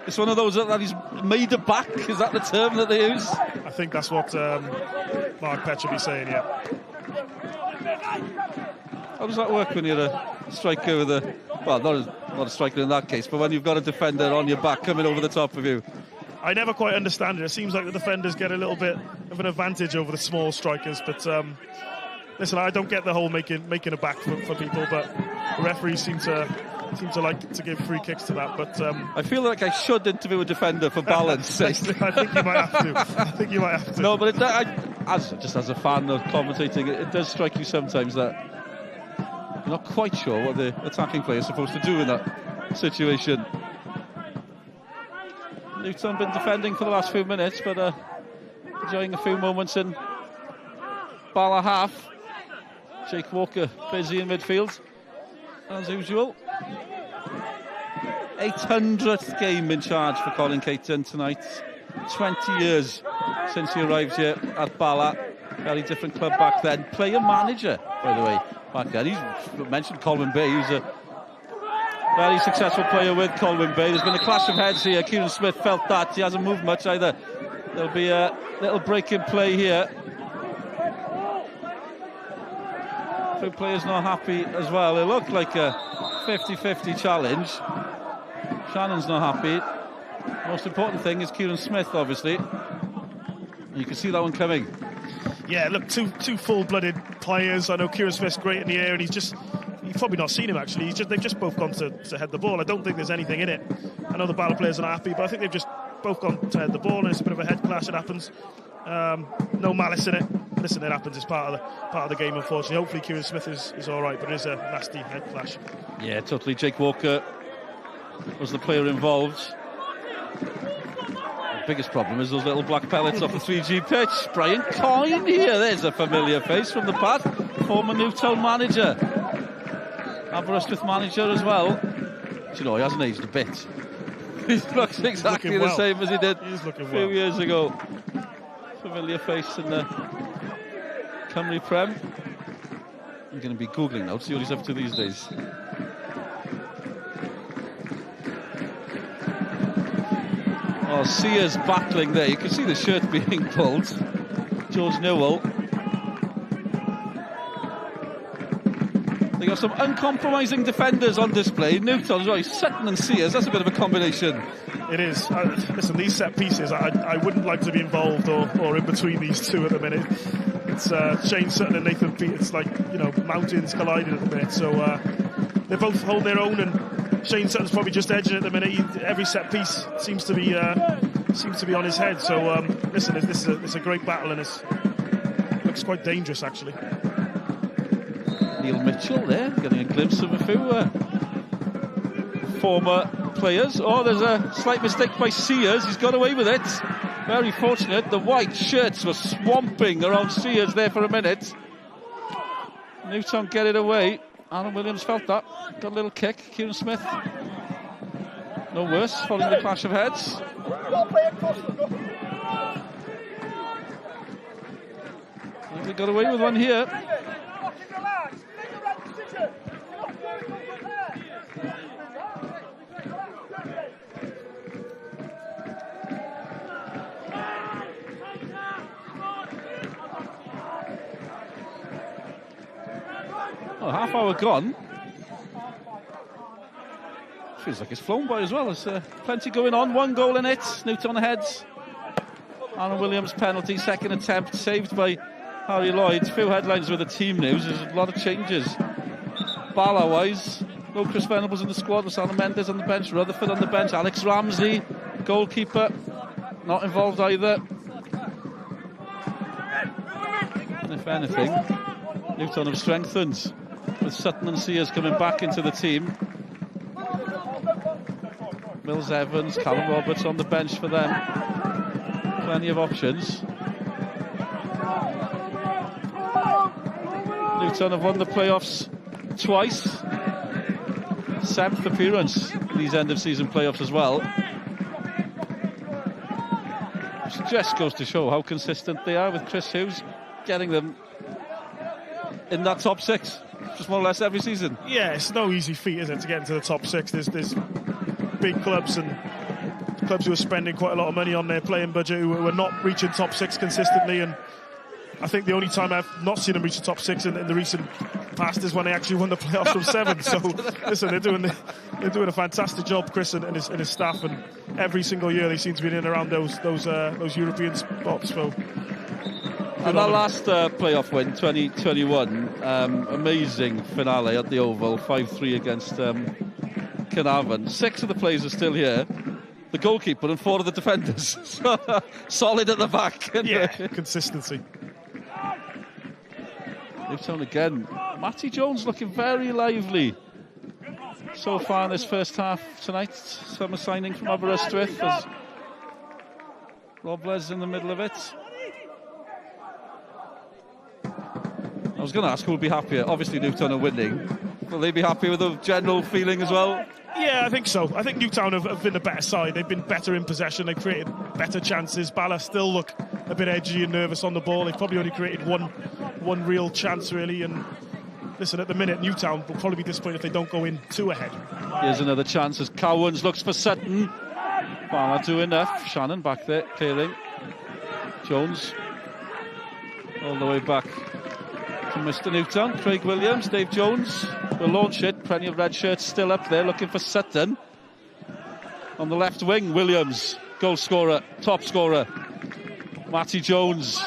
It's one of those that he's made a back. Is that the term that they use?
I think that's what Mark Petch will be saying, yeah.
How does that work when you're a striker with a, well, not not a striker in that case, but when you've got a defender on your back coming over the top of you.
I never quite understand it. It seems like the defenders get a little bit of an advantage over the small strikers, but listen, I don't get the whole making a back for people, but the referees seem to like to give free kicks to that. But
I feel like I should interview a defender for balance sake.
I think you might have to.
No, but just as a fan of commentating, it does strike you sometimes that you're not quite sure what the attacking player is supposed to do in that situation. Newtown been defending for the last few minutes, but enjoying a few moments in Bala half. Jake Walker busy in midfield, as usual. 800th game in charge for Colin Caton tonight. 20 years since he arrived here at Bala. Very different club back then. Player manager, by the way, back then. He's mentioned Colwyn Bay. He was a very successful player with Colwyn Bay. There's been a clash of heads here. Kieran Smith felt that. He hasn't moved much either. There'll be a little break in play here. A few players not happy as well. It looked like a 50-50 challenge. Shannon's not happy. Most important thing is Kieran Smith, obviously. You can see that one coming.
Yeah, look, two full-blooded players. I know Kieran Smith's great in the air, and you've probably not seen him actually. They've just both gone to head the ball. I don't think there's anything in it. I know the Bala players are not happy, but I think they've just both gone to head the ball, and it's a bit of a head clash. It happens. No malice in it. Listen, it happens. It's part of the game, unfortunately. Hopefully Kieran Smith is all right, but it is a nasty head clash.
Yeah, totally. Jake Walker was the player involved. The biggest problem is those little black pellets off the 3G pitch. Brian Coyne here. There's a familiar face from the past. Former Newtown manager. Aberystwyth manager as well. Do you know, he hasn't aged a bit. He looks exactly the same as he did a few years ago. Familiar face in the Cymru Prem. I'm going to be Googling now to see what he's up to these days. Oh, Sears battling there. You can see the shirt being pulled. George Newell. They got some uncompromising defenders on display. Newtown as well. Sutton and Sears, that's a bit of a combination.
It is. Listen, these set pieces, I wouldn't like to be involved or in between these two at the minute. It's Shane Sutton and Nathan Pete. It's like, mountains colliding at the minute. So they both hold their own, and Shane Sutton's probably just edging at the minute. Every set piece seems to be on his head. So listen, it's a great battle, and it looks quite dangerous actually.
Neil Mitchell there, getting a glimpse of a few former players. Oh, there's a slight mistake by Sears. He's got away with it. Very fortunate. The white shirts were swamping around Sears there for a minute. Newtown get it away. Aaron Williams felt that. Got a little kick. Kieran Smith, no worse, following the clash of heads. They got away with one here. Oh, half hour gone. Feels like it's flown by as well. There's plenty going on. 1 goal in it. Newtown ahead. Aaron Williams penalty. Second attempt saved by Harry Lloyd. Few headlines with the team news. There's a lot of changes. Bala wise, no Chris Venables in the squad. Rosana Mendes on the bench. Rutherford on the bench. Alex Ramsey, goalkeeper, not involved either. And if anything, Newtown have strengthened, with Sutton and Sears coming back into the team. Mills Evans, Callum Roberts on the bench for them. Plenty of options. Newtown have won the playoffs twice. 7th appearance in these end of season playoffs as well. Which just goes to show how consistent they are, with Chris Hughes getting them in that top 6 just more or less every season.
Yeah, it's no easy feat, is it, to get into the top 6. There's big clubs and clubs who are spending quite a lot of money on their playing budget who are not reaching top 6 consistently, and I think the only time I've not seen them reach the top 6 in the recent past is when they actually won the playoffs from 7. So listen, They're doing a fantastic job, Chris and his staff, and every single year they seem to be in and around those European spots. So,
and that last playoff win, 2021, amazing finale at the Oval, 5-3 against Caernarfon. 6 of the players are still here. The goalkeeper and 4 of the defenders. Solid at the back.
Yeah, consistency.
Newtown again. Matty Jones looking very lively so far in this first half tonight. Summer signing from Aberystwyth as Robles in the middle of it. I was going to ask who would be happier. Obviously Newtown are winning. Will they be happy with the general feeling as well?
Yeah, I think so. I think Newtown have been the better side. They've been better in possession. They've created better chances. Bala still look a bit edgy and nervous on the ball. They've probably only created one real chance, really. And listen, at the minute, Newtown will probably be disappointed if they don't go in 2 ahead.
Here's another chance as Cowans looks for Sutton. Bala do enough. Shannon back there, clearing. Jones all the way back to Mr. Newtown. Craig Williams, Dave Jones will launch it. Plenty of red shirts still up there looking for Sutton. On the left wing, Williams, goal scorer, top scorer. Matty Jones.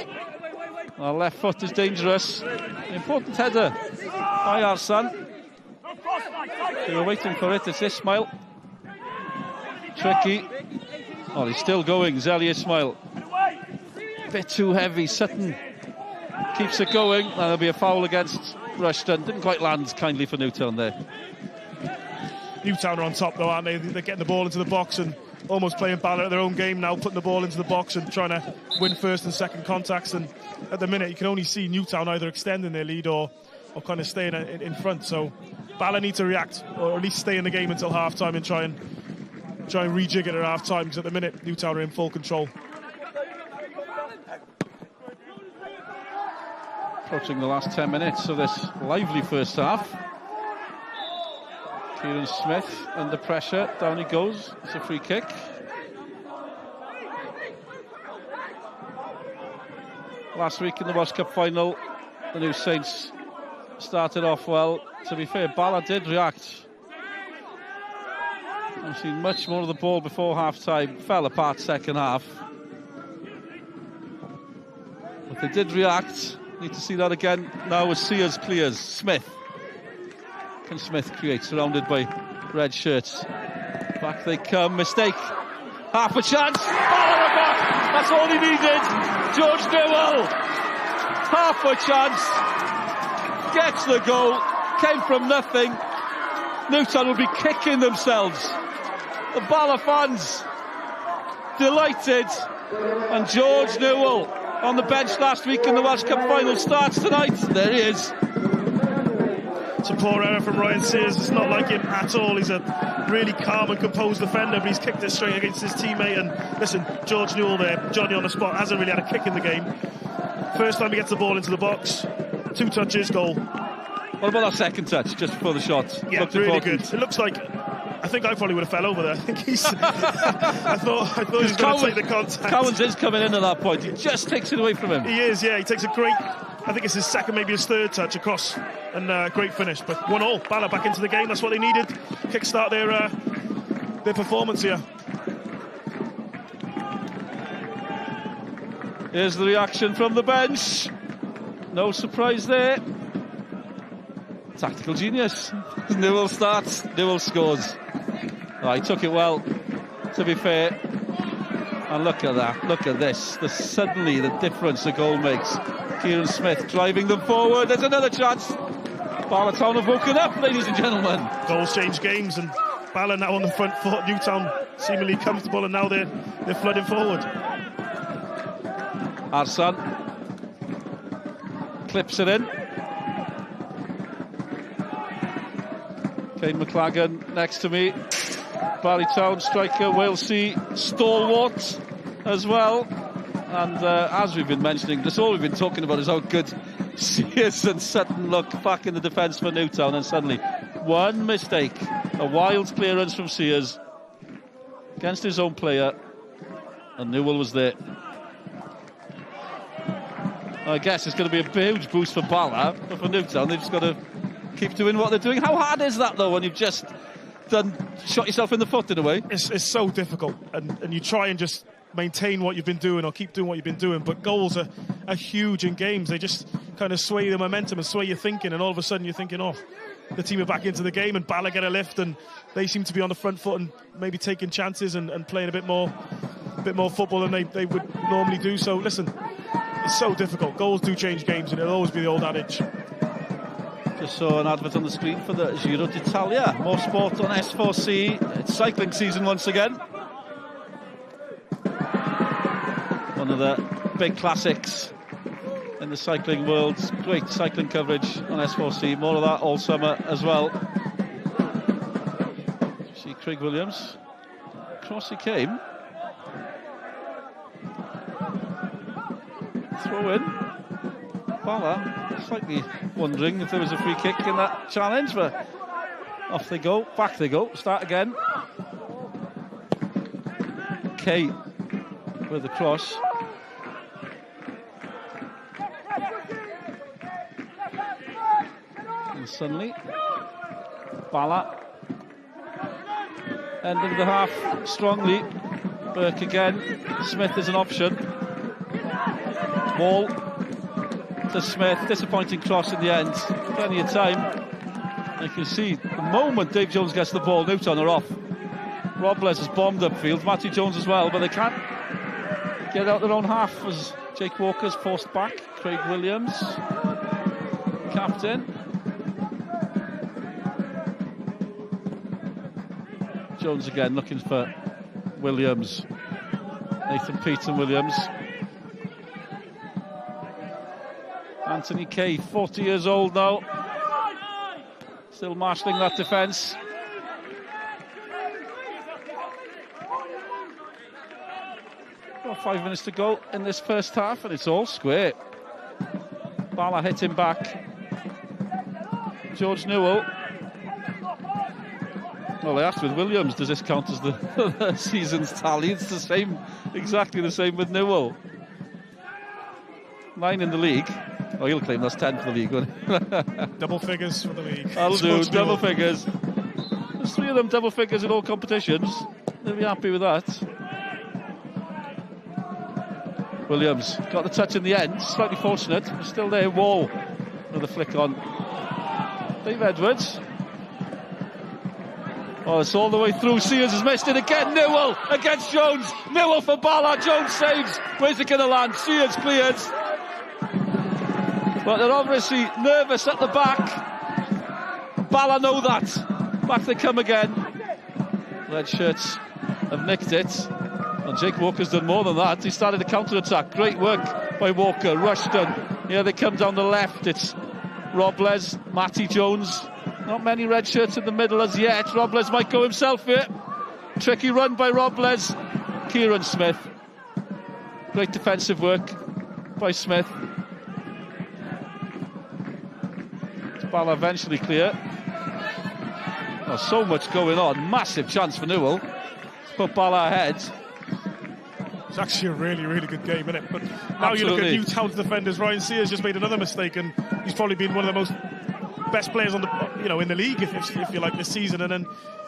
Our left foot is dangerous. Important header by Arsan. They were waiting for it. It's Ismail. Tricky. Oh, he's still going. Zeli Ismail. Bit too heavy. Sutton keeps it going. And there'll be a foul against Rushton. Didn't quite land kindly for Newtown there.
Newtown are on top though, aren't they? They're getting the ball into the box and almost playing Bala at their own game now, putting the ball into the box and trying to win first and second contacts. And at the minute you can only see Newtown either extending their lead or kind of staying in front. So Bala need to react, or at least stay in the game until half time and try and rejig it at half time, because at the minute Newtown are in full control.
Approaching the last 10 minutes of this lively first half. Kieran Smith under pressure, down he goes. It's a free kick. Last week in the Welsh Cup final, the New Saints started off well. To be fair, Bala did react. I've seen much more of the ball before half-time. Fell apart second half. But they did react. Need to see that again now as Sears clears. Smith. Can Smith create, surrounded by red shirts. Back they come, mistake. Half a chance. Bala back. That's all he needed. George Newell. Half a chance. Gets the goal. Came from nothing. Newtown will be kicking themselves. The Bala fans delighted. And George Newell on the bench last week in the Welsh Cup final starts tonight. There he is.
It's a poor error from Ryan Sears. It's not like him at all. He's a really calm and composed defender, but he's kicked it straight against his teammate. And listen, George Newell there, Johnny on the spot, hasn't really had a kick in the game. First time he gets the ball into the box, 2 touches, goal.
What about that second touch, just before the shot?
Yeah,
looked
really
important.
good. It looks like, I think I probably would have fell over there. I think he's. I thought he was going to take the contact.
Cowans is coming in at that point. He just takes it away from him.
He is, yeah. He takes a great, I think it's his second, maybe his third touch across, and great finish. But 1-1, Bala back into the game. That's what they needed. Kickstart their performance here.
Here's the reaction from the bench. No surprise there. Tactical genius. Newell starts, Newell scores. Oh, he took it well, to be fair. And look at that, look at this. Suddenly the difference the goal makes. Kieran Smith driving them forward. There's another chance. Bala Town have woken up, ladies and gentlemen.
Goals change games, and Bala now on the front foot. Newtown seemingly comfortable, and now they're flooding forward.
Arsan clips it in. Kane McLagan next to me. Bala Town striker, Walesy, stalwart as well. And as we've been mentioning, that's all we've been talking about is how good Sears and Sutton look back in the defence for Newtown. And suddenly, one mistake, a wild clearance from Sears against his own player, and Newell was there. I guess it's going to be a huge boost for Bala, but for Newtown, they've just got to keep doing what they're doing. How hard is that, though, when you've just shot yourself in the foot in a way.
It's so difficult, and you try and just maintain what you've been doing or keep doing what you've been doing, but goals are huge in games. They just kind of sway the momentum and sway your thinking, and all of a sudden you're thinking, oh, the team are back into the game, and Bala get a lift, and they seem to be on the front foot and maybe taking chances and playing a bit more football than they would normally do. So listen, it's so difficult. Goals do change games, and it'll always be the old adage.
Just saw an advert on the screen for the Giro d'Italia. More sport on S4C. It's cycling season once again. One of the big classics in the cycling world. Great cycling coverage on S4C. More of that all summer as well. See Craig Williams. Across he came. Throw in. Bala slightly wondering if there was a free kick in that challenge, but off they go, back they go, start again. Kay with the cross. And suddenly Bala ending the half strongly. Burke again. Smith is an option. Ball to Smith, disappointing cross in the end. Plenty of time. You can see the moment Dave Jones gets the ball, Newtown are off. Robles has bombed upfield, Matthew Jones as well, but they can't get out their own half as Jake Walker's forced back. Craig Williams, captain. Jones again looking for Williams. Nathan Peter Williams. Anthony Kay, 40 years old now. Still marshalling that defence. About 5 minutes to go in this first half, and it's all square. Bala hit him back. George Newell. Well, I asked with Williams, does this count as the season's tally? It's the same, exactly the same with Newell. 9 in the league. Oh, he'll claim that's 10 for the league, won't he?
Double figures for the league.
That'll do, double figures. There's 3 of them double figures in all competitions. They'll be happy with that. Williams got the touch in the end, slightly fortunate, but still there. Wall, another flick on Dave Edwards. Oh, it's all the way through. Sears has missed it again. Newell against Jones. Newell for Bala. Jones saves. Where's it going to land? Sears clears. But they're obviously nervous at the back. Bala know that. Back they come again. Red shirts have nicked it. And Jake Walker's done more than that. He started a counter-attack. Great work by Walker. Rushton. Here they come down the left. It's Robles, Matty Jones. Not many red shirts in the middle as yet. Robles might go himself here. Tricky run by Robles. Kieran Smith. Great defensive work by Smith. Bala eventually clear. Oh, so much going on. Massive chance for Newell to put Bala ahead.
It's actually a really, really good game, isn't it? But now you look at Newtown's defenders. Ryan Sears just made another mistake, and he's probably been one of the most best players on the, in the league, if you like, this season. And then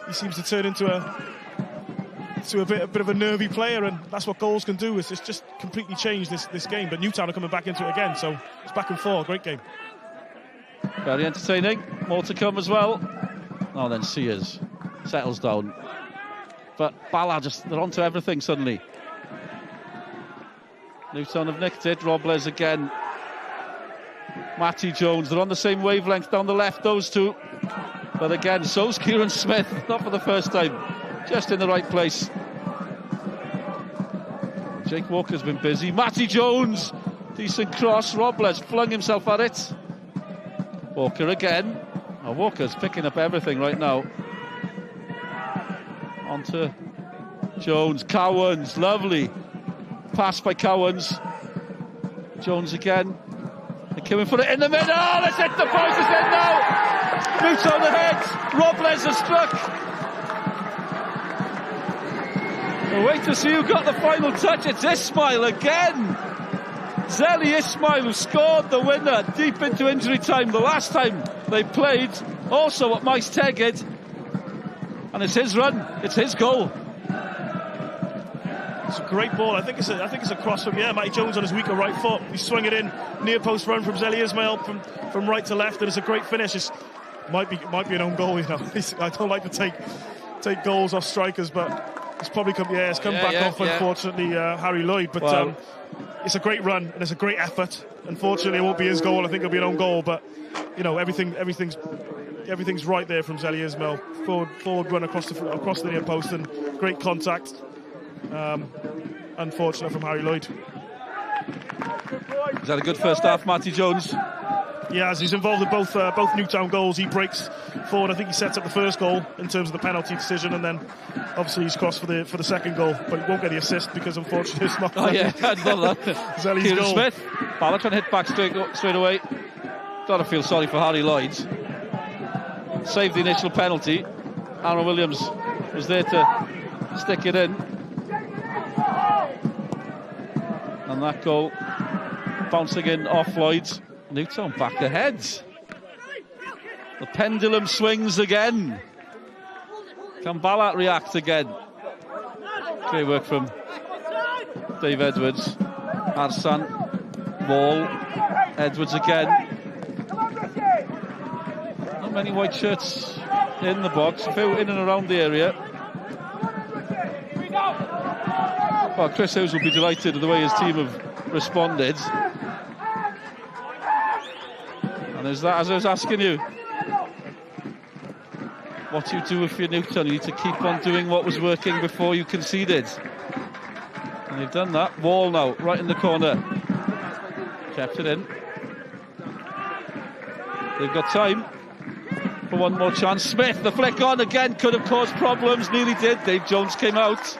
he seems to turn into a bit of a nervy player, and that's what goals can do. It's just completely changed this game. But Newtown are coming back into it again, so it's back and forth. Great game.
Very entertaining. More to come as well. Oh, then Sears settles down. But Bala they're onto everything suddenly. Newtown have nicked it. Robles again. Matty Jones, they're on the same wavelength down the left, those two. But again, so's Kieran Smith. Not for the first time. Just in the right place. Jake Walker's been busy. Matty Jones. Decent cross. Robles flung himself at it. Walker again. Oh, Walker's picking up everything right now. Onto Jones. Cowans, lovely pass by Cowans. Jones again. They're coming for it in the middle. Let's hit the post. It's in now. Newtown ahead. Robles has struck. We'll wait to see who got the final touch. It's Ismail again. Zeli Ismail, who scored the winner deep into injury time the last time they played, also at Maes Tegid. And it's his run, it's his goal.
It's a great ball. I think it's a cross from Matty Jones on his weaker right foot. He swung it in, near post run from Zeli Ismail from right to left, and it's a great finish. It might be an own goal, you know. I don't like to take goals off strikers, but it's probably come back off. Unfortunately, Harry Lloyd. But it's a great run and it's a great effort. Unfortunately, it won't be his goal. I think it'll be an own goal, but you know, everything's right there from Zeli Ismail. Forward run across the near post and great contact. Unfortunate from Harry Lloyd.
He's had a good first half, Matty Jones.
Yeah, he's involved in both Newtown goals. He breaks forward. I think he sets up the first goal in terms of the penalty decision, and then obviously he's crossed for the second goal, but he won't get the assist because unfortunately it's not.
Oh yeah, I love that.
Zeli's goal.
Smith, Bala trying to hit back straight away. Gotta feel sorry for Harry Lloyd. Saved the initial penalty. Aaron Williams was there to stick it in. And that goal bouncing in off Lloyd. Newtown back ahead. The pendulum swings again. Can Bala react again? Great work from Dave Edwards. Arsan, ball. Edwards again. Not many white shirts in the box. A few in and around the area. Well, Chris Hughes will be delighted with the way his team have responded. And as I was asking you, what do you do if you're Newtown? You need to keep on doing what was working before you conceded. And they've done that. Wall now, right in the corner. Kept it in. They've got time for one more chance. Smith, the flick on again, could have caused problems, nearly did. Dave Jones came out.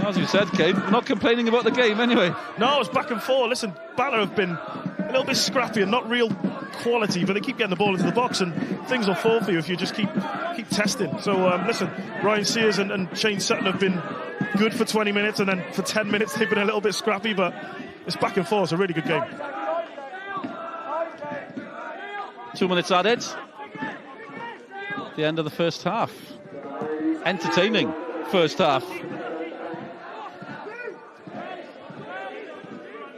As you said, Kane, we're not complaining about the game anyway.
No, it's back and forth. Listen, Bala have been a little bit scrappy and not real quality, but they keep getting the ball into the box and things will fall for you if you just keep testing. So listen, Ryan Sears and Shane Sutton have been good for 20 minutes, and then for 10 minutes they've been a little bit scrappy, but it's back and forth. It's a really good game.
2 minutes added. The end of the first half. Entertaining first half.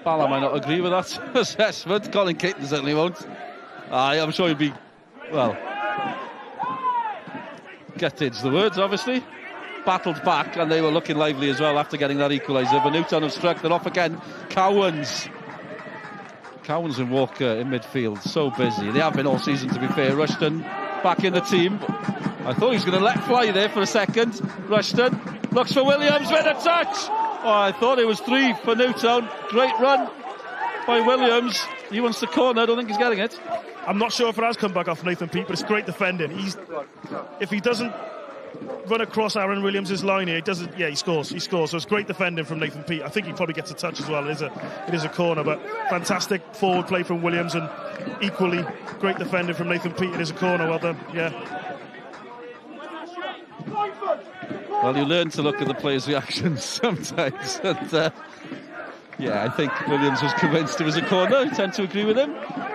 Bala might not agree with that assessment. Colin Caton certainly won't. I'm sure he'll be, well, gutted's the words, obviously. Battled back, and they were looking lively as well after getting that equaliser. But Newtown have struck. They're off again. Cowans and Walker in midfield, so busy. They have been all season, to be fair. Rushton back in the team. I thought he was going to let fly there for a second. Rushton looks for Williams with a touch. Oh, I thought it was 3 for Newtown. Great run by Williams. He wants the corner. I don't think he's getting it.
I'm not sure if it has come back off Nathan Peake, but it's great defending. If he doesn't run across Aaron Williams' line here, he scores. He scores. So it's great defending from Nathan Peake. I think he probably gets a touch as well. It is a corner, but fantastic forward play from Williams, and equally great defending from Nathan Peake. It is a corner. Well done. Yeah.
Well, you learn to look at the players' reactions sometimes. And, I think Williams was convinced it was a corner. I tend to agree with him.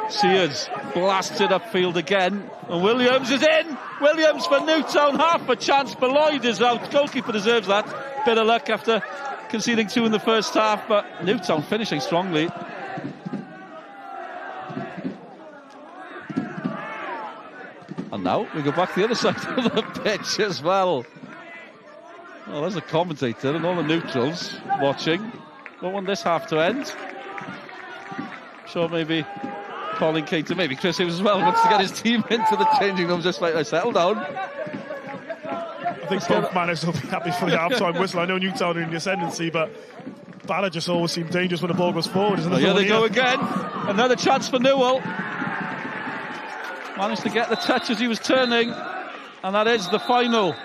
Sears blasts it upfield again. And Williams is in. Williams for Newtown. Half a chance, but Lloyd is out. Goalkeeper deserves that. Bit of luck after conceding 2 in the first half, but Newtown finishing strongly. And now we go back to the other side of the pitch as well. Well, there's a commentator and all the neutrals watching. Don't want this half to end. Sure, maybe Colin Caton, maybe Chris Hughes as well, wants to get his team into the changing room just like they settle down.
I think both managers will be happy for the half-time whistle. I know Newtown are in the ascendancy, but Bala just always seems dangerous when the ball goes forward.
Here they go again. Another chance for Newell. Managed to get the touch as he was turning, and that is the final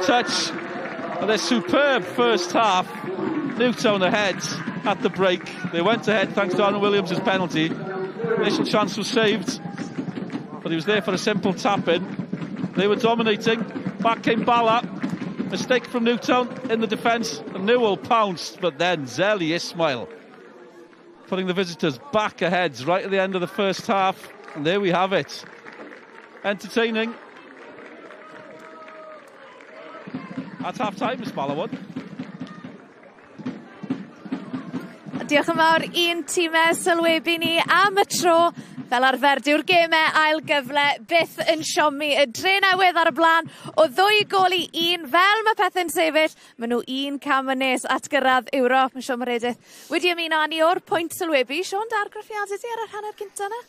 touch of their superb first half. Newtown ahead at the break. They went ahead thanks to Aaron Williams' penalty. Initial chance was saved, but he was there for a simple tap-in. They were dominating. Back came Bala. Mistake from Newtown in the defence, and Newell pounced, but then Zeli Ismail putting the visitors back ahead right at the end of the first half. And there we have it. Entertaining. at half-time, Miss Bala won.
Diolch yn fawr un tîmau sylwebu ni am y tro. Fel arfer, dyw'r gemau ail gyfle byth yn siomi y dre newydd ar y blaen. O 2 gol i 1, fel mae pethau'n sefyll, maen nhw 1 cam yn nes at gyrraedd Ewrop. Mae Siôn Meredith wedi ymuno â ni o'r pwynt sylwebu. Siôn, dargraffiadau ti ar yr hanner cynta yna?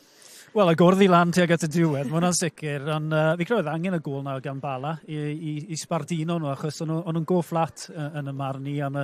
Wel, y gwrdd i lan tuag at y diwedd, mae hwnna'n sicr, ond fi credu angen y gol na gan Bala i sbardino nhw, achos o'n nhw'n go flat yn y marn ni am y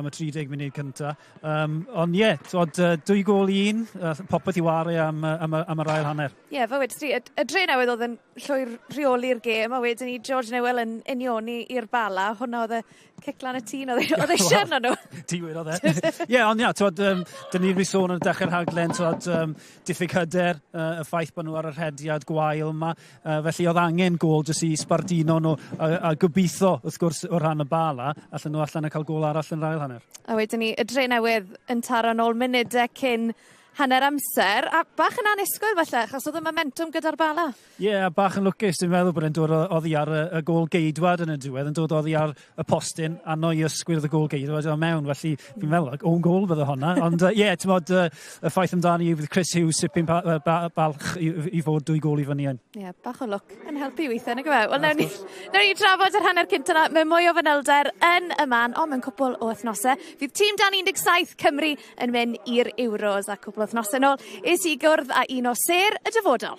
30 munud cynta. Ond ie, 2 gol i 1, popeth i wario am yr ail hanner.
Ie, fe wedi ti, y dre newydd oedd yn llwyr rheoli'r gêm, a wedyn ni George Newell yn unioni i'r Bala, hwnna oedd y ciclan y tîn, oedd eisiau arno nhw.
Tiwyr oedd e. Ie, ond ia, dyn ni'n rhi sôn yn y dechrau'r rhaglen, diffyg hyder, y ffaith bod nhw ar yr hediad gwael yma, felly oedd angen gol jyst i sbardino nhw a gobeithio wrth gwrs o'r rhan y Bala allan nhw allan a cael gol arall yn yr ail hanner.
A wedyn ni y dre newydd yn taro nôl munudau cyn hanner amser, a bach yn anusgoel falle, achos oedd y momentum gyda'r Bala.
Ie, bach yn lwcus, dwi'n meddwl bod e'n dod oddi ar y gol geidwad yn y diwedd, yn dod oddi ar y postyn, a no i ysgwyrdd y gol geidwad o mewn, felly fi'n meddwl, own gol bydde honna. Ond ie, ti'n modd, y ffaith amdani fydd Chris Hughes sipyn balch i fod 2 gol i fyny yn.
Ie, bach o lwc yn helpu weithio, nag yw e? Wel, newn ni drafod yr hanner cyntaf yna, mae mwy o fanylder yn y man, ond mewn cwpl o wythnosau. Fydd tîm dan 17 Cymru yn mynd i'r Euros a cwpl o wythnosau nôl. Is i gwrdd a un o ser y dyfodol.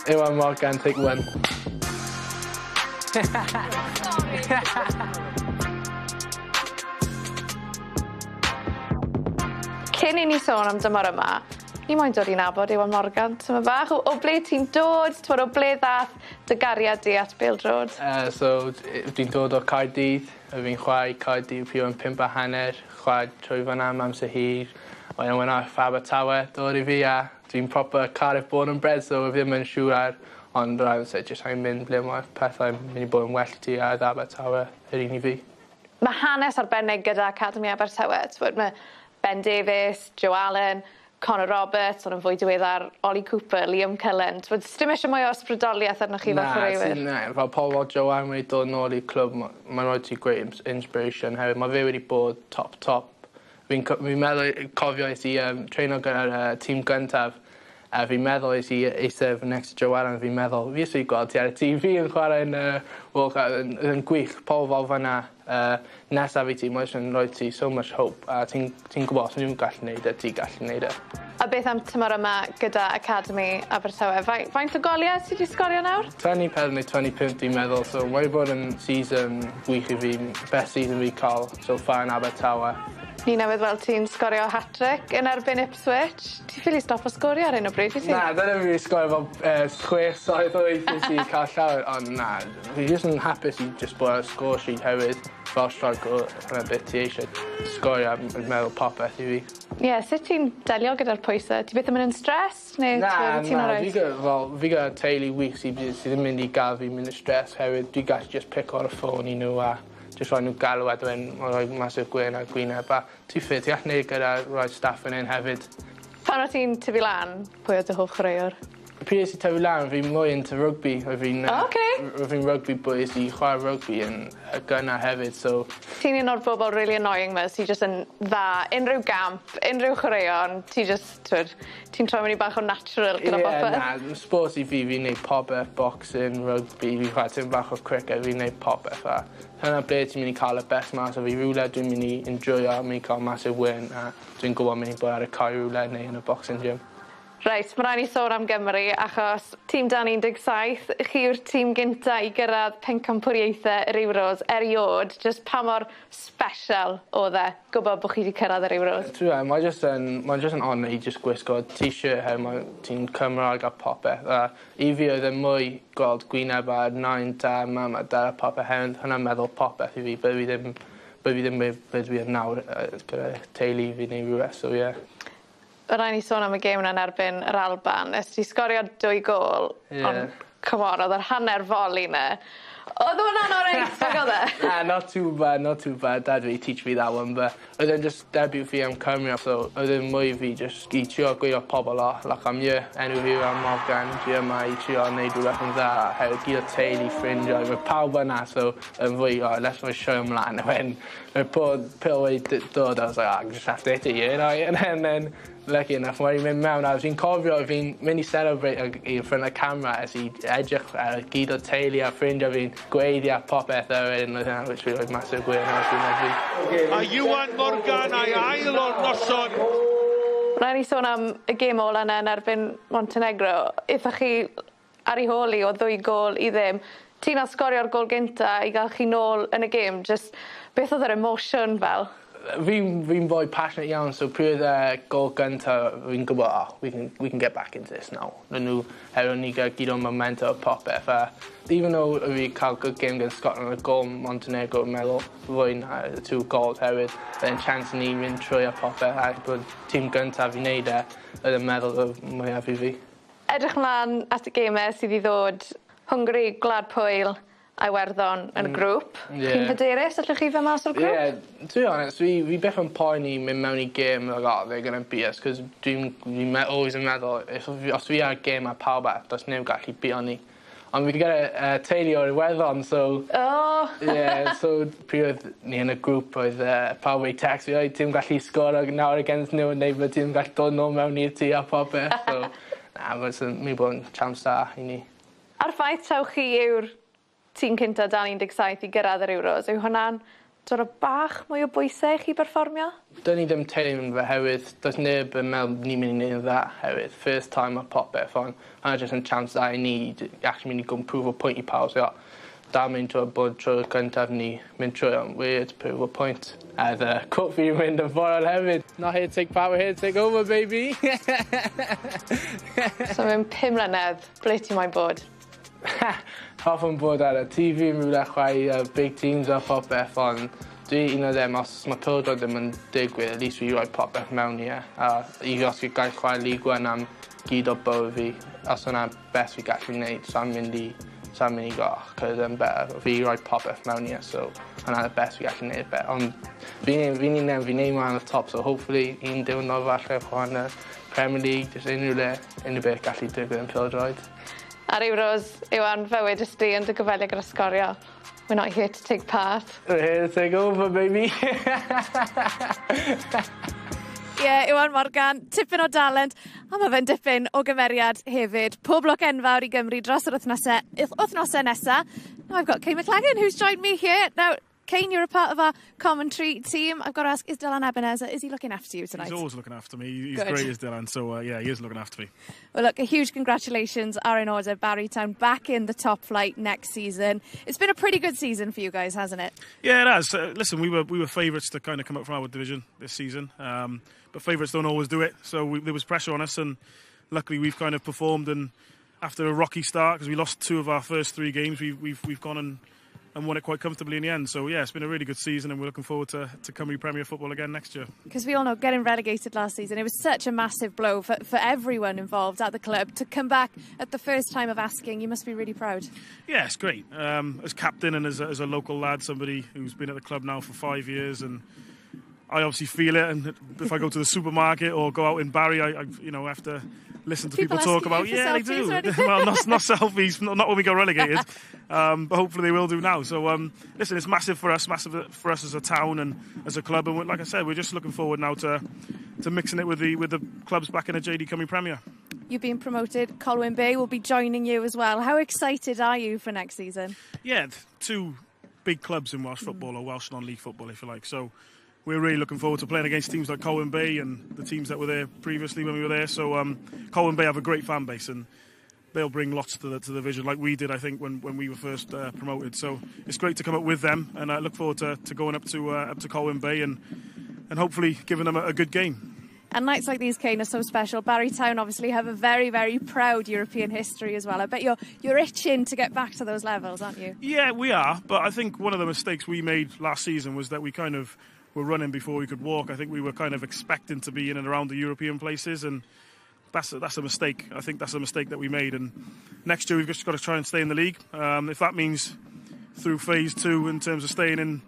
Ewan Morgan, take 1.
Cyn i ni sôn am dymor yma, ni moyn dod i nabod Ewan Morgan. Tyma bach, o ble ti'n dod? O ble ddath dy gariad di at Bêl-droed?
So, fi'n dod o Caerdydd. Fi'n chwarae Caerdydd pryd o'n 5:30, chwarae trwy fan'na am amser hir. Wedyn wna Abertawe dod i fi a dwi'n proper Cardiff born and bred, so fi ddim yn siŵr ar, ond rhaid yn jyst ha'n mynd ble mae pethau'n mynd i bod yn well ti a Abertawe yr un i fi.
Mae hanes arbennig gyda Academi Abertawe. Mae Ben Davies, Joe Allen, Conor Roberts, ond yn fwy diweddar, Ollie Cooper, Liam Cullen. Sdim eisiau mwy o ysbrydoliaeth arnoch chi fel chwaraewyr?
Na, fel pobl Joe Allen wedi dod nôl i'r clwb, mae'n rhoi ti great inspiration hefyd. Mae fe wedi bod top. Fi'n meddwl, cofio i treino gyda'r tîm gyntaf, a fi'n meddwl i eistedd next to Joe Allen, fi'n meddwl, fi eisiau gweld ti ar y TV yn chwarae yn World Cup, yn gwych, pobl fel fan'na, nesaf i ti, mae'n rhoi ti so much hope, a ti'n gwybod, os ni'n gallu neud e, ti gallu neud e.
A beth am tymor yma gyda Academi Abertawe? Faint o goliau sydd wedi sgorio nawr?
24 neu 25 dwi'n meddwl, so wedi bod yn season gwych i fi, best season fi cael so far yn Abertawe.
Ni newydd weld ti'n sgorio hat-trick yn erbyn Ipswich. Ti'n ffili stop o sgorio ar un o bryd, wyt ti?
Na, dyna fi sgorio fel 6-7 oed i cael llawer, ond na, fi jyst yn hapus i just bod ar y score sheet hefyd, fel striker yn y bit ti eisiau sgorio yn meddwl popeth i fi.
Ie, sut ti'n delio gyda'r pwysau? Ti beth yn mynd yn stres?
Na, fi gyda teulu wych sydd ddim mynd i gael fi mynd yn stres hefyd. Dwi'n gallu just pick o'r ffôn i nhw a just rhoi nhw galw a dwi'n rhoi masif gwyn a gwyneb. A ti'n ffit, ti'n gallu gyda rhoi staff yn un hefyd.
Pan o ti'n tyfu lan, pwy o dy hoff chwaraewr?
Pryd ys i tyfu lan, fi'n mwy into rugby. Fi'n rugby boys i chwarae rugby yn gynna hefyd, so...
Ti'n un o'r bobl really annoying ma, sy'n just yn dda, unrhyw gamp, unrhyw chwaraeon, ti'n troi mewn i bach o natural gyda bopeth?
Na, sports i fi'n neud popeth, boxing, rugby, fi'n chwarae tym bach o cricket, fi'n neud popeth. A hynna ble ti'n mynd i cael y best mas o fi rhywle, dwi'n mynd i enjoyo, mynd i cael massive win, a dwi'n gwybod mynd i bod ar y cae rhywle neu yn y boxing gym.
Reit, mae rhaid ni sôn am Gymru, achos tîm dan 17, chi yw'r tîm gynta i gyrraedd pencampwriaethau yr Euros eriod. Just pa mor special oedd e, gwybod bod chi wedi cyrraedd yr Euros?
Mae'n just yn honour i just gwisgo t-shirt hefyd, ti'n Cymraeg a popeth. I fi oedd e mwy gweld gwyneb a nain da, mam a dad a popeth hefyd, hwnna'n meddwl popeth i fi, byd fi ddim byd fi yn nawr gyda teulu fi neu rhywbeth, so ie.
Rhaid ni sôn am y gêm yna'n erbyn yr Alban. Nes ti sgorio 2 gol, ond come on, oedd yr hanner foli yna. Oedd hwnna'n alright, fe oedd e?
Not too bad. Dad really teach me that one, but oedd e'n just debut fi am Cymru, so oedd e'n mwy fi just i trio gweithio pobl o. Like am ie, enw fi am Morgan, dwi yma i trio neud rhywbeth yn dda, hefyd gyda teulu, ffrindiau, mae pawb yna, so yn fwy, let's go show ymlaen. When poor Pill dod, I was like, I just have to hit it, you know, and then lucky enough, when i'n mynd mewn, a fi'n cofio, fi'n mynd i celebrate in front of the camera as i edrych ar gyd o teulu a ffrindiau fi'n gweiddi a popeth o wedyn, which was massive gwir nawr sy'n edrych.
A Iwan Morgan a'i ail o'r noson.
Rhaid ni sôn am y gêm ola yna yn erbyn Montenegro. Eithaf chi ar ei holi o 2 gol i ddim. Ti'n sgorio'r gol gynta i gael chi nôl yn y gêm. Just beth oedd yr emotion fel?
Fi'n boi passionate iawn, so pryd gol gynta, fi'n gwybod, we can get back into this now. Nhw, hefyd ni gael gyd o'n momento o popeth. Even though fi cael good game gan Scotland, y gol Montenegro, meddwl fwy'n 2 gols hefyd, byddai'n chance ni mynd trwy a popeth, a bod tîm gynta fi'n neud oedd yn meddwl mwyaf i fi.
Edrych mlaen at y gemau sydd i ddod, Hwngari, Gwlad Pwyl a Iwerddon yn y grŵp. Chi'n hyderus, allwch chi fe mas o'r grŵp?
Yeah, to be honest, fi beth yn poeni mynd mewn I gêm, like, oh, they're going to beat us, because dwi'n always yn meddwl, os fi ar gêm a pawb at, does neb gallu beat ni. Ond fi gyda teulu o'r Iwerddon, so...
Oh!
Yeah, so pryd ni yn y grŵp oedd pawb ei text fi, ti'n gallu sgoro nawr against nhw, neu bod ti'n gallu dod nôl mewn i'r tŷ a popeth, so... Na, mi bod yn chance da I ni.
Ar ffaith taw chi yw'r tîm cynta dan 17 I gyrraedd yr Euros, yw hwnna'n dod o bach mwy o bwysau chi berfformio?
Do'n ni ddim teulu yn fy herwydd, does neb yn meddwl ni'n mynd I neud dda herwydd. First time a popeth, ond hwnna jyst yn chance da I ni, actually mynd I gwmprwf o pwynt I pawb, so da mynd trwy'r bod trwy'r gyntaf ni, mynd trwy o'n weird, prwf o pwynt. A cwp fi'n mynd yn ffordd hefyd. Not here to take power, here to take over, baby!
So mewn 5 mlynedd, ble ti moyn bod?
Hoff yn bod ar y TV yn rhywle chwai big teams a popeth, ond dwi un o them, os mae pildro ddim yn digwydd, at least fi roi popeth mewn I. A I fi os fi gael chwai League One am gyd o bywyd fi, os hwnna best fi gallu gwneud, sa'n mynd I goch, cos yn better. Fi roi popeth mewn I, so hwnna'n y best fi gallu gwneud. Ond fi'n neud ma'n y top, so hopefully un diwrnod falle chwan y Premier League, just unrhyw beth gallu digwydd yn pildroed.
Ar Euros, Iwan, fywyd ysdi yn dy gyfeliad gyda sgorio. We're not here to take part.
We're here to take over, baby.
Iwan Morgan, tipyn o dalent, a mae fe'n dipyn o gymeriad hefyd. Pob lwc enfawr I Gymru dros yr wythnosau nesa. Now I've got Kane McLagan, who's joined me here. Now, Kane, you're a part of our commentary team. I've got to ask, is Dylan Ebenezer, is he looking after you tonight?
He's always looking after me. He's
Good.
great as Dylan, so yeah, he is looking after me.
Well, look, a huge congratulations are in order. Bala Town back in the top flight next season. It's been a pretty good season for you guys, hasn't it?
Yeah, it has. Listen, we were favourites to kind of come up from our division this season, but favourites don't always do it, so there was pressure on us, and luckily we've kind of performed, and after a rocky start, because we lost 2 of our first 3 games, we've gone and won it quite comfortably in the end. So yeah, it's been a really good season, and we're looking forward to Cymru Premier football again next year.
Because we all know getting relegated last season, it was such a massive blow for everyone involved at the club. To come back at the first time of asking, you must be really proud.
Yeah, it's great. As captain and as a local lad, somebody who's been at the club now for 5 years, and I obviously feel it. And if I go to the supermarket or go out in Barry, I have to listen to people talk about. Yeah, they do. Well, not selfies, not when we got relegated, but hopefully they will do now. So listen, it's massive for us as a town and as a club. And like I said, we're just looking forward now to mixing it with the clubs back in the JD Cymru Premier.
You've been promoted. Colwyn Bay will be joining you as well. How excited are you for next season?
Yeah, 2 big clubs in Welsh football, or Welsh non-league football, if you like. So we're really looking forward to playing against teams like Colwyn Bay and the teams that were there previously when we were there. So Colwyn Bay have a great fan base, and they'll bring lots to the division, like we did, I think, when we were first promoted. So it's great to come up with them, and I look forward to going up to Colwyn Bay and hopefully giving them a good game.
And nights like these, Kane, are so special. Bala Town obviously have a very, very proud European history as well. I bet you're itching to get back to those levels, aren't you? Yeah,
we are. But I think one of the mistakes we made last season was that we kind of were running before we could walk. I think we were kind of expecting to be in and around the European places, and that's a mistake. I think that's a mistake that we made. And next year we've just got to try and stay in the league. If that means through phase 2 in terms of staying in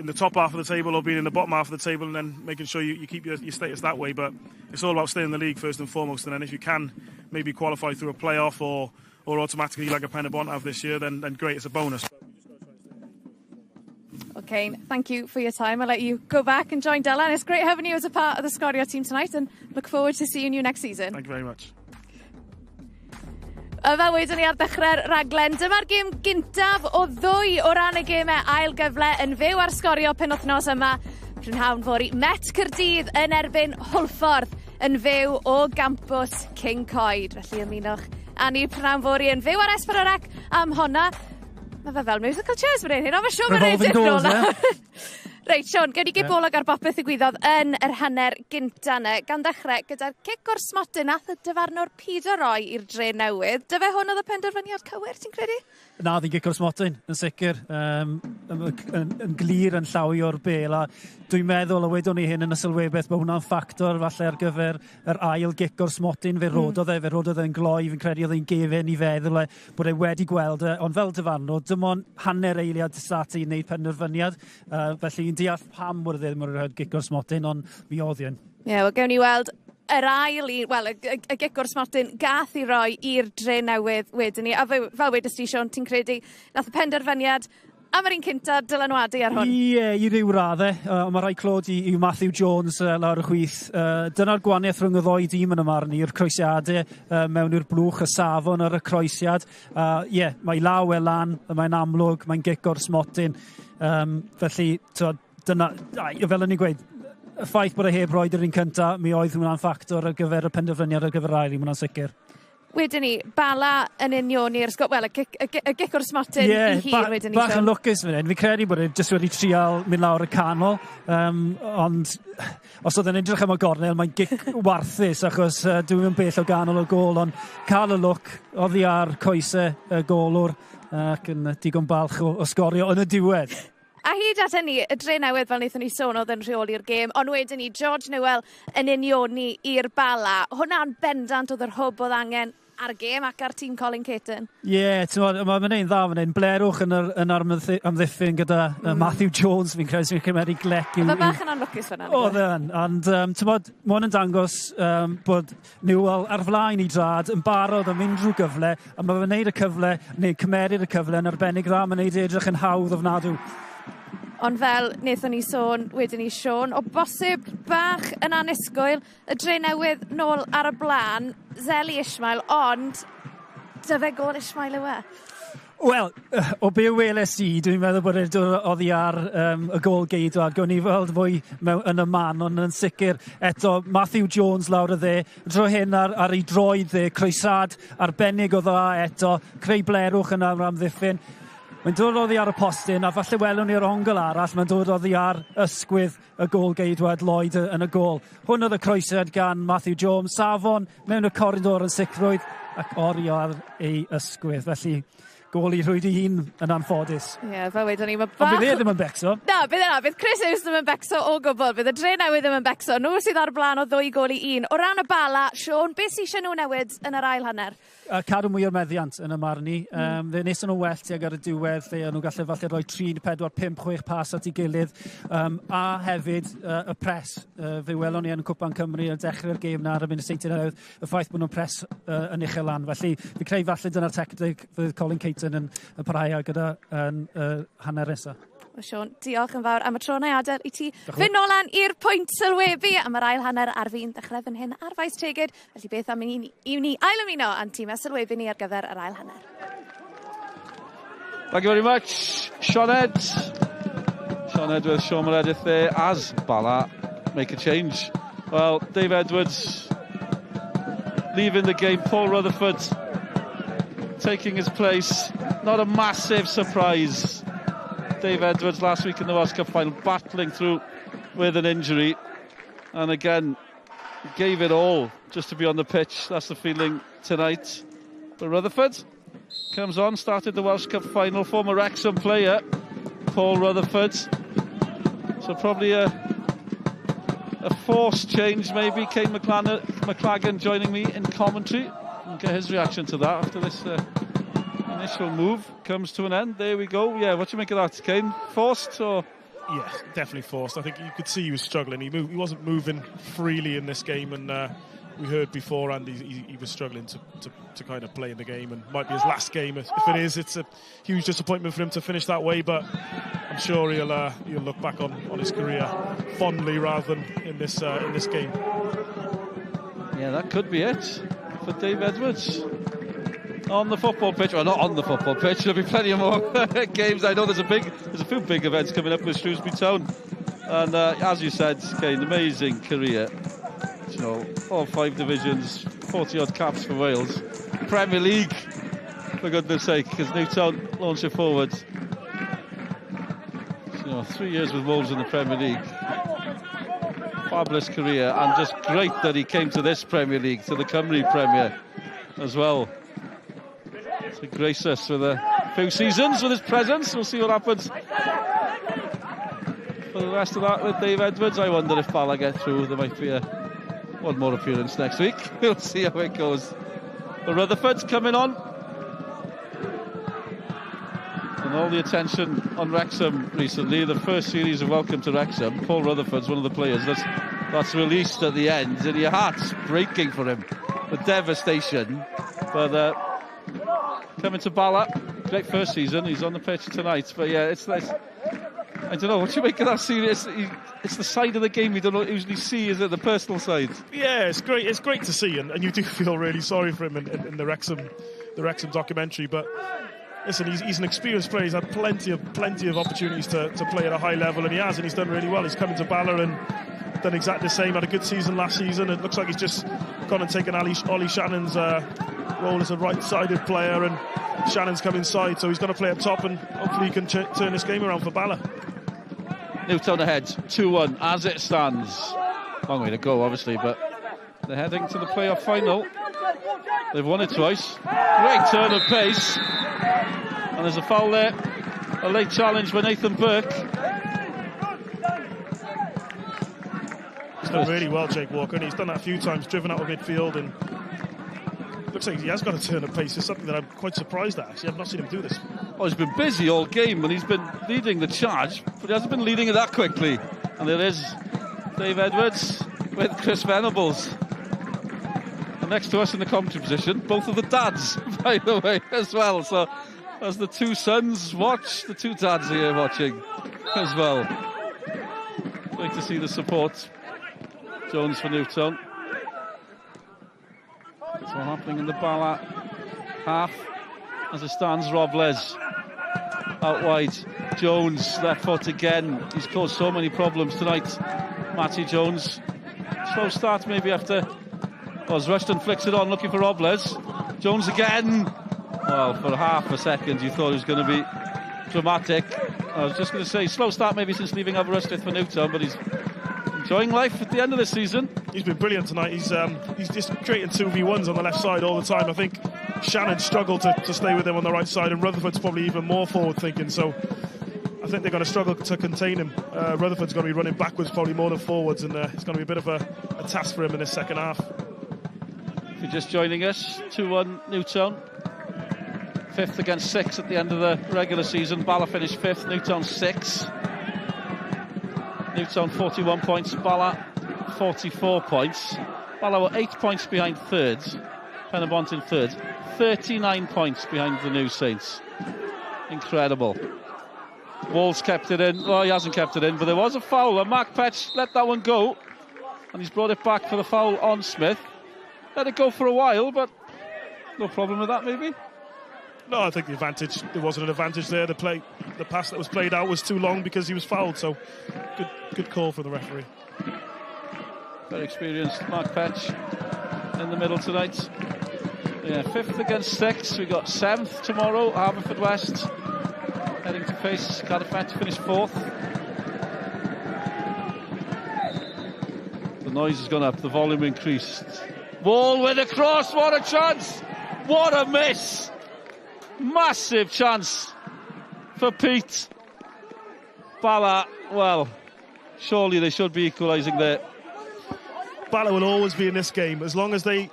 the top half of the table or being in the bottom half of the table, and then making sure you keep your status that way. But it's all about staying in the league first and foremost, and then if you can maybe qualify through a playoff or automatically like a Penybont have this year, then great, it's a bonus.
Okay, thank you for your time. I'll let you go back and join Dylan. It's great having you as a part of the Scorio team tonight, and look forward to seeing you next season.
Thank you very much.
Fel wedyn ni ar dechrau'r raglen, dyma'r gêm gyntaf o 2 o ran y gemau ail gyfle yn fyw ar Sgorio penwythnos yma. Prynhawn fori Met Caerdydd yn erbyn Hwlffordd yn fyw o gampws King Coed. Felly ymunwch Annie Prynhawn fori yn fyw ar Esbyrorec am honna. Mae fe fel musical chairs fan hyn, ond mae siŵr mae'n rhaid i'n Reit, Sean, gen i gybolog ar bopeth ddigwyddodd yn yr hanner gynta yna, gan ddechrau gyda'r cic o'r smotyn nath y dyfarnwr Peter Roy i'r dre newydd. Dyfe hwn oedd y penderfyniad cywir, ti'n credu?
Na, ddi'n gic o'r smotyn, yn sicr. Yn glir yn llawi o'r bel, a dwi'n meddwl, a wedwn ni hyn yn y sylwebeth, mae hwnna'n ffactor falle ar gyfer yr ail gic o'r smotyn. Fe rododd e'n gloi, fi'n credu oedd e'n gefen i feddwl bod e wedi gweld ond fel dyfarnwr, dim ond hanner eiliad stati i wneud penderfyniad, felly deall pam bod e ddim yn rhaid gic o'r smotyn, ond mi oedd yn.
Ie, wel, gewn ni weld yr ail y gic o'r smotyn gath i roi i'r dre newydd wedyn ni. A fel wedys ti, Sean, ti'n credu nath y penderfyniad am yr un cynta dylanwadu ar hwn?
Ie, i ryw raddau. Mae rhaid clod i Matthew Jones lawr y chwith. Dyna'r gwahaniaeth rhwng y ddoi dîm yn y marn i'r croesiadau mewn i'r blwch y safon ar y croesiad. Ie, mae law e lan, mae'n amlwg, mae'n gic o'r smotyn. Felly, dyna, fel yn ei gweud, y ffaith bod e heb roed yr un cynta, mi oedd hwnna'n ffactor ar gyfer y penderfyniad ar gyfer ail, hwnna'n sicr.
Wedyn ni, Bala yn union i'r sgwp, wel, y gic o'r smotyn i hir wedyn ni.
Bach yn lwcus fan hyn. Fi credu bod e jyst wedi trial mynd lawr y canol, ond os oedd e'n edrych am y gornel, mae'n gic warthus, achos dwi'n mynd bell o ganol o gol, ond cael y lwc, oddi ar coesau y golwr, ac yn digon balch o sgorio yn y diwedd.
A hyd at hynny, y dre newydd fel wnaethon ni sôn oedd yn rheoli'r gêm, ond wedyn ni, George Newell yn unioni i'r Bala. Hwna'n bendant oedd yr hwb oedd angen ar gêm ac ar tîm Colin Caton.
Ie, mae'n ein dda fan hyn. Blerwch yn ar amddiffyn gyda Matthew Jones, fi'n credu sy'n cymeru glec.
Mae bach yn anlwcus fan hyn.
Oedd yn, ond mae'n yn dangos bod Newell ar flaen i drad yn barod am unrhyw gyfle, a mae'n gwneud y cyfle, neu cymeryd y cyfle yn arbennig dda, mae'n gwneud edrych yn hawdd ofnadw.
Ond fel wnaethon ni sôn wedyn ni, Sean, o bosib bach yn annisgwyl y dre newydd nôl ar y blaen, Zeli Ishmael, ond dyfe gol Ishmael yw e?
Wel, o be weles i, dwi'n meddwl bod oddi ar y gol geidwad. Gwn ni weld fwy yn y man, ond yn sicr eto Matthew Jones lawr y dde, dro hyn ar ei droed dde, croesad arbennig o dda eto, creu blerwch yn amddiffyn. Mae'n dod oddi ar y postyn, a falle welwn ni'r ongl arall, mae'n dod oddi ar ysgwydd y gol geidwad Lloyd yn y gol. Hwn oedd y croesad gan Matthew Jones, safon mewn y coridor yn sicrwydd ac orio ar ei ysgwydd. Felly, gol i rhwyd i hun yn anffodus.
Ie, fel wedyn ni, mae bach...
Ond bydd e ddim yn becso.
Na, bydd Chris Hughes ddim yn becso o gwbl. Bydd y dre newydd ddim yn becso. Nhw sydd ar blaen o 2 gol i 1. O ran y Bala, Sean, beth sy'n eisiau nhw newid yn yr ail hanner?
Cadw mwy o'r meddiant yn y marn ni. Fe nesyn nhw well tuag ar y diwedd, lle nhw gallu falle rhoi 3, 4, 5, 6 pas at ei gilydd. A hefyd y pres. Fe welon ni yn Cwpan Cymru yn dechrau'r gêm na ar y Minnesota newydd. Y ffaith bod nhw'n pres yn uchel lan. Felly, fi creu falle dyna'r tactig fydd Colin Caton yn parhau gyda hanner nesaf.
Sean, diolch yn fawr am y tro na adael i ti. Fynd nôl lan i'r pwynt sylwebu am yr ail hanner ar fi'n dechrau fan hyn ar faes tegid. Felly beth am i ni ail ymuno a'n tîmau sylwebu ni ar gyfer yr ail hanner.
Thank you very much, Sean Ed. Sean Ed with Sean Meredith there as Bala make a change. Well, Dave Edwards leaving the game. Paul Rutherford taking his place. Not a massive surprise. Dave Edwards last week in the Welsh Cup final, battling through with an injury, and again gave it all just to be on the pitch. That's the feeling tonight. But Rutherford comes on, started the Welsh Cup final, former Wrexham player Paul Rutherford. So probably a forced change maybe. Kane McLagan joining me in commentary. We'll get his reaction to that after this Initial move comes to an end. There we go. Yeah, what do you make of that, Kane? Forced or?
Yeah, definitely forced. I think you could see he was struggling. He wasn't moving freely in this game, and we heard beforehand he was struggling to kind of play in the game, and might be his last game. If it is, it's a huge disappointment for him to finish that way, but I'm sure he'll look back on his career fondly rather than in this game.
Yeah, that could be it for Dave Edwards. On the football pitch, well, not on the football pitch. There'll be plenty of more games. I know there's a few big events coming up with Shrewsbury Town, and as you said, Kane, amazing career. You know, all 5 divisions, 40-odd caps for Wales, Premier League, for goodness' sake, because Newtown launched it forward. You know, 3 years with Wolves in the Premier League. Fabulous career, and just great that he came to this Premier League, to the Cymru Premier as well. To grace us with a few seasons with his presence. We'll see what happens for the rest of that with Dave Edwards. I wonder if Bala get through. There might be one more appearance next week. We'll see how it goes. The Rutherford's coming on, and all the attention on Wrexham recently. The first series of Welcome to Wrexham. Paul Rutherford's one of the players that's released at the end, and your heart's breaking for him. The devastation, but. Coming to Bala, great first season. He's on the pitch tonight, but yeah, it's I don't know. What do you make of that series? It's the side of the game we don't usually see, is it? The personal side.
Yeah, it's great. It's great to see, and you do feel really sorry for him in the Wrexham documentary. But listen, he's an experienced player. He's had plenty of opportunities to play at a high level, and he's done really well. He's come into Bala and done exactly the same. Had a good season last season. It looks like he's just gone and taken Ollie Shannon's role as a right-sided player, and Shannon's come inside, so he's going to play up top, and hopefully he can turn this game around for Bala.
Newtown ahead, 2-1 as it stands. Long way to go, obviously, but they're heading to the playoff final. They've won it twice. Great turn of pace, and there's a foul there. A late challenge by Nathan Burke.
He's done really well, Jake Walker, and he's done that a few times, driven out of midfield, and looks like he has got a turn of pace. It's something that I'm quite surprised at, actually. I've not seen him do this.
Oh, he's been busy all game, and he's been leading the charge, but he hasn't been leading it that quickly. And there is Dave Edwards with Chris Venables. And next to us in the commentary position, both of the dads, by the way, as well. So as the two sons watch, the two dads here watching as well. Great to see the support. Jones for Newtown. What's happening in the Bala half as it stands? Rob Les out wide. Jones left foot again. He's caused so many problems tonight, Matty Jones. Slow start maybe after as Rushton flicks it on looking for Rob Les. Jones again. Well, for half a second you thought it was going to be dramatic. I was just going to say slow start maybe since leaving Aberystwyth for Newtown, but he's enjoying life at the end of the season.
He's been brilliant tonight. He's just creating 2v1s on the left side all the time. I think Shannon struggled to stay with him on the right side, and Rutherford's probably even more forward thinking, so I think they're going to struggle to contain him. Rutherford's going to be running backwards probably more than forwards, and it's going to be a bit of a task for him in the second half.
If you're just joining us, 2-1 Newtown. 5th against 6th at the end of the regular season. Bala finished 5th, Newtown 6th. Newtown 41 points, Bala 44 points. Bala were 8 points behind 3rd, Penabont in 3rd, 39 points behind the New Saints. Incredible. Walls kept it in. Well, he hasn't kept it in, but there was a foul, and Mark Petch let that one go, and he's brought it back for the foul on Smith. Let it go for a while, but no problem with that maybe.
No, I think there wasn't an advantage there. The pass that was played out was too long because he was fouled, so good call for the referee.
Very experienced Mark Petch in the middle tonight. Yeah, 5th against 6th. We got 7th tomorrow, Haverfordwest heading to face Cardiff to finish 4th. The noise has gone up, the volume increased. Wall with a cross, what a chance! What a miss! Massive chance for Pete. Bala, well, surely they should be equalising there.
Bala will always be in this game. As long as they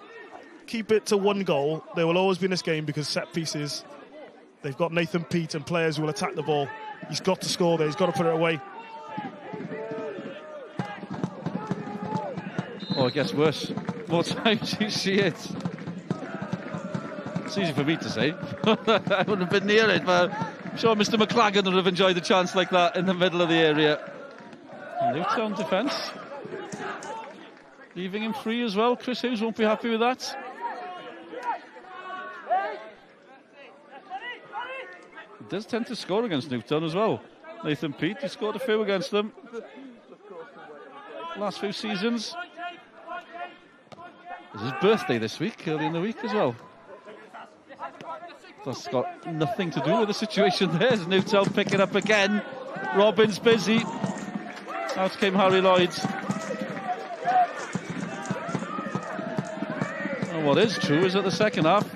keep it to one goal, they will always be in this game because set pieces They've got Nathan Peat and players who will attack the ball. He's got to score there. He's got to put it away.
Oh, it gets worse. More times you see it. It's easy for me to say. I wouldn't have been near it, but I'm sure Mr. McLagan would have enjoyed a chance like that in the middle of the area. Newtown defence. Leaving him free as well. Chris Hughes won't be happy with that. He does tend to score against Newtown as well. Nathan Peat, he scored a few against them last few seasons. It's his birthday this week, early in the week as well. That's got nothing to do with the situation there. As Newtown pick it up again. Robin's busy. Out came Harry Lloyd. And what is true is that the second half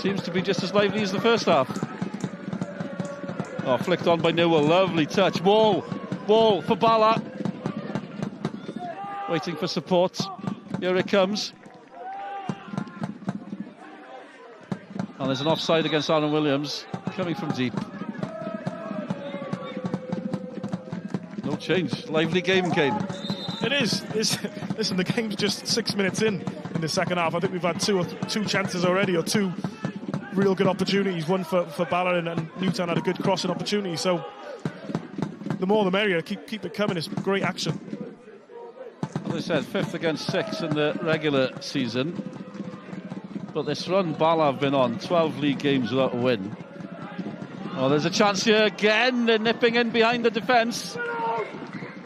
seems to be just as lively as the first half. Oh, flicked on by Newell. Lovely touch. Ball for Bala. Waiting for support. Here it comes. And there's an offside against Aaron Williams coming from deep. No change. Lively game, Kane.
It is. Listen, the game's just 6 minutes in the second half. I think we've had two chances already, or two real good opportunities. One for Bala, and Newtown had a good crossing opportunity. So the more the merrier. Keep it coming. It's great action.
As I said, 5th against 6th in the regular season. But this run Bala have been on, 12 league games without a win. Oh, there's a chance here again. They're nipping in behind the defence.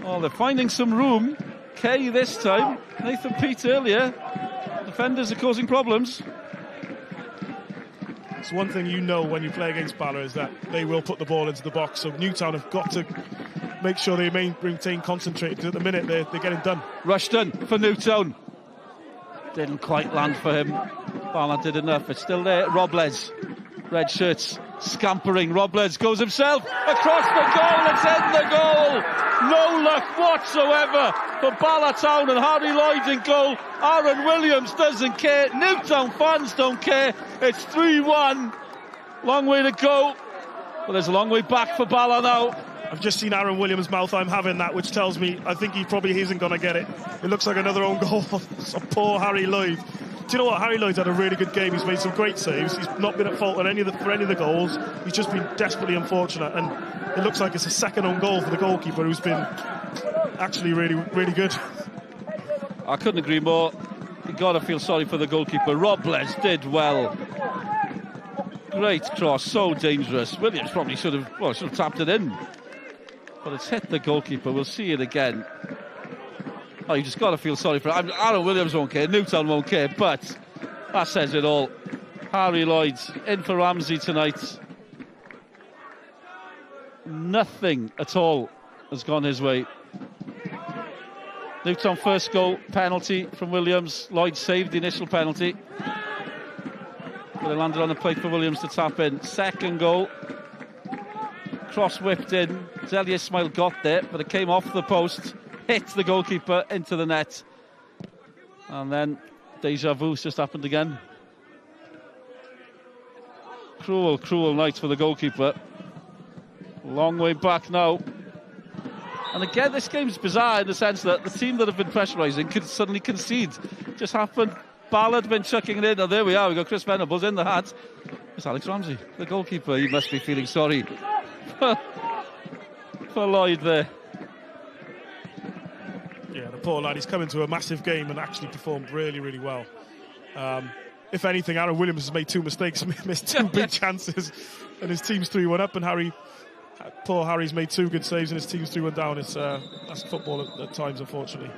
Oh, they're finding some room. Kay this time. Nathan Peat earlier. Defenders are causing problems.
It's one thing you know when you play against Bala is that they will put the ball into the box. So Newtown have got to make sure they maintain concentrated. At the minute, they're getting done.
Rushton for Newtown. Didn't quite land for him. Bala did enough. It's still there. Robles, red shirts, scampering. Robles goes himself across the goal. It's in the goal. No luck whatsoever for Bala Town, and Harry Lloyd in goal. Aaron Williams doesn't care. Newtown fans don't care. It's 3-1. Long way to go. But there's a long way back for Bala now.
I've just seen Aaron Williams' mouth. I'm having that, which tells me I think he probably isn't going to get it. It looks like another own goal for poor Harry Lloyd. Do you know what? Harry Lloyd's had a really good game. He's made some great saves. He's not been at fault for any of the goals. He's just been desperately unfortunate, and it looks like it's a second own goal for the goalkeeper, who's been actually really, really good.
I couldn't agree more. You got to feel sorry for the goalkeeper. Robles did well. Great cross, so dangerous. Williams probably should have tapped it in, but it's hit the goalkeeper. We'll see it again. Oh, you just got to feel sorry for it. Aaron Williams won't care, Newtown won't care, but that says it all. Harry Lloyd in for Ramsey tonight. Nothing at all has gone his way. Newtown first goal, penalty from Williams. Lloyd saved the initial penalty, but it landed on a plate for Williams to tap in. Second goal, cross whipped in. Zelia Ismail got there, but it came off the post, hit the goalkeeper into the net, and then deja vu's just happened again. Cruel night for the goalkeeper. Long way back now. And again, this game's bizarre in the sense that the team that have been pressurising could suddenly concede. Just happened. Ballard been chucking it in. Oh, there we are. We've got Chris Venables in the hat. It's Alex Ramsey, the goalkeeper. He must be feeling sorry for Lloyd there.
Yeah, the poor lad. He's come into a massive game and actually performed really, really well. If anything, Aaron Williams has made two mistakes, missed two big chances, and his team's 3-1 up, and poor Harry's made two good saves and his team's 3-1 down. That's football at times, unfortunately.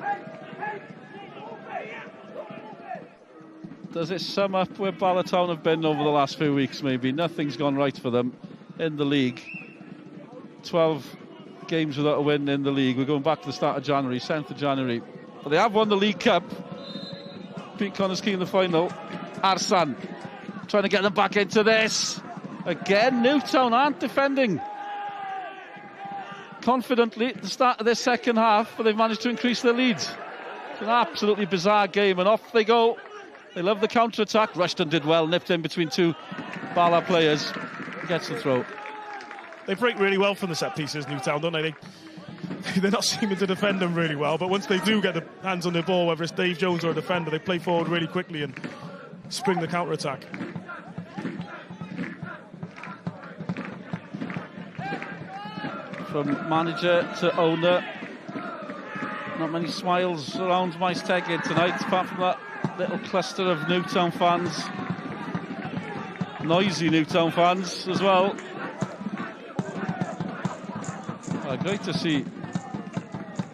Does it sum up where Bala Town have been over the last few weeks, maybe? Nothing's gone right for them in the league. 12 games without a win in the league. We're going back to the start of January, 7th of January. But they have won the League Cup. Pete Connors key in the final. Arsan trying to get them back into this. Again, Newtown aren't defending confidently at the start of this second half, but they've managed to increase their lead. It's an absolutely bizarre game, and off they go. They love the counter-attack. Rushton did well, nipped in between two Bala players. gets the throw.
They break really well from the set pieces, Newtown, don't they? They're not seeming to defend them really well, but once they do get the hands on the ball, whether it's Dave Jones or a defender, they play forward really quickly and spring the counter-attack.
From manager to owner, not many smiles around Maestegid tonight, apart from that little cluster of Newtown fans. Noisy Newtown fans as well. Great to see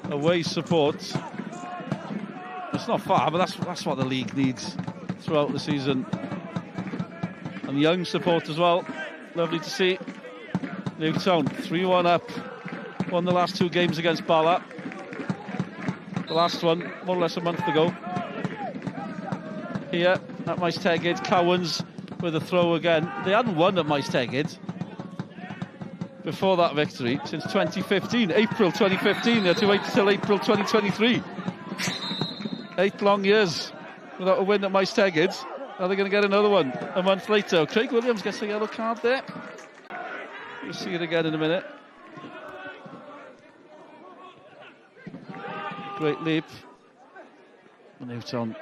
away support. It's not far, but that's what the league needs throughout the season. And young support as well. Lovely to see. Newtown 3-1 up. Won the last 2 games against Bala. The last one more or less a month ago. Here at Maestegid, Cowans with a throw again. They hadn't won at Maestegid before that victory since 2015, April 2015. They had to wait until April 2023. 8 long years without a win at Maestegid. Now they're going to get another one a month later. Craig Williams gets a yellow card there. We'll see it again in a minute. Great leap. Newtown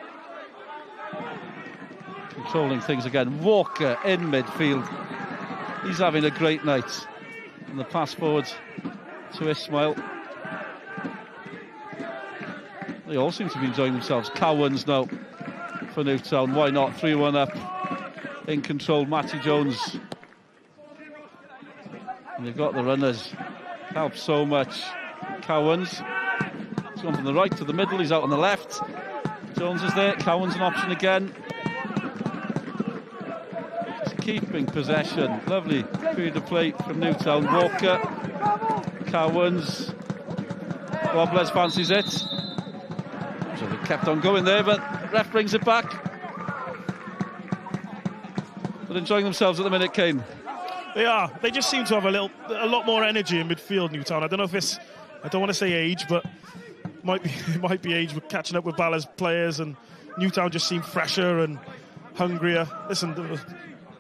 controlling things again. Walker in midfield. He's having a great night. And the pass forward to Ismail. They all seem to be enjoying themselves. Cowans now for Newtown. Why not? 3-1 up. In control, Matty Jones. And they've got the runners. Helps so much. Cowans. He's gone from the right to the middle. He's out on the left. Jones is there. Cowans an option again. Keeping possession. Lovely period of play from Newtown. Walker, Cowans, Robles fancies it. So they kept on going there, but ref brings it back. But enjoying themselves at the minute, Kane.
They are. They just seem to have a lot more energy in midfield, Newtown. I don't know if it's, I don't want to say age, but it might be age with catching up with Bala's players, and Newtown just seem fresher and hungrier. Listen, the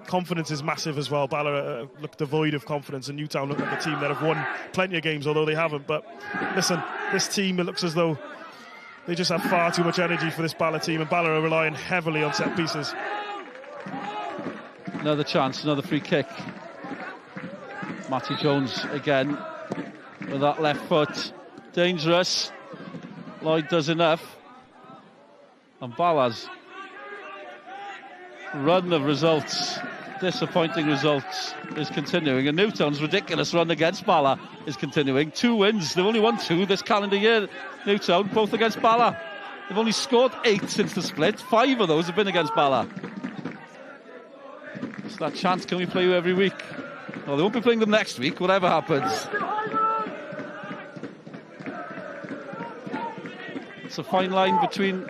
confidence is massive as well. Bala look devoid of confidence, and Newtown look like a team that have won plenty of games, although they haven't. But listen, this team, it looks as though they just have far too much energy for this Bala team, and Bala are relying heavily on set pieces.
Another chance, another free kick. Matty Jones again with that left foot. Dangerous. Lloyd does enough. And Bala's run of results, disappointing results, is continuing, and Newtown's ridiculous run against Bala is continuing. 2 wins. They've only won 2 this calendar year, Newtown, both against Bala. They've only scored 8 since the split. 5 of those have been against Bala. It's that chance, can we play you every week? Well, they won't be playing them next week, whatever happens. It's a fine line between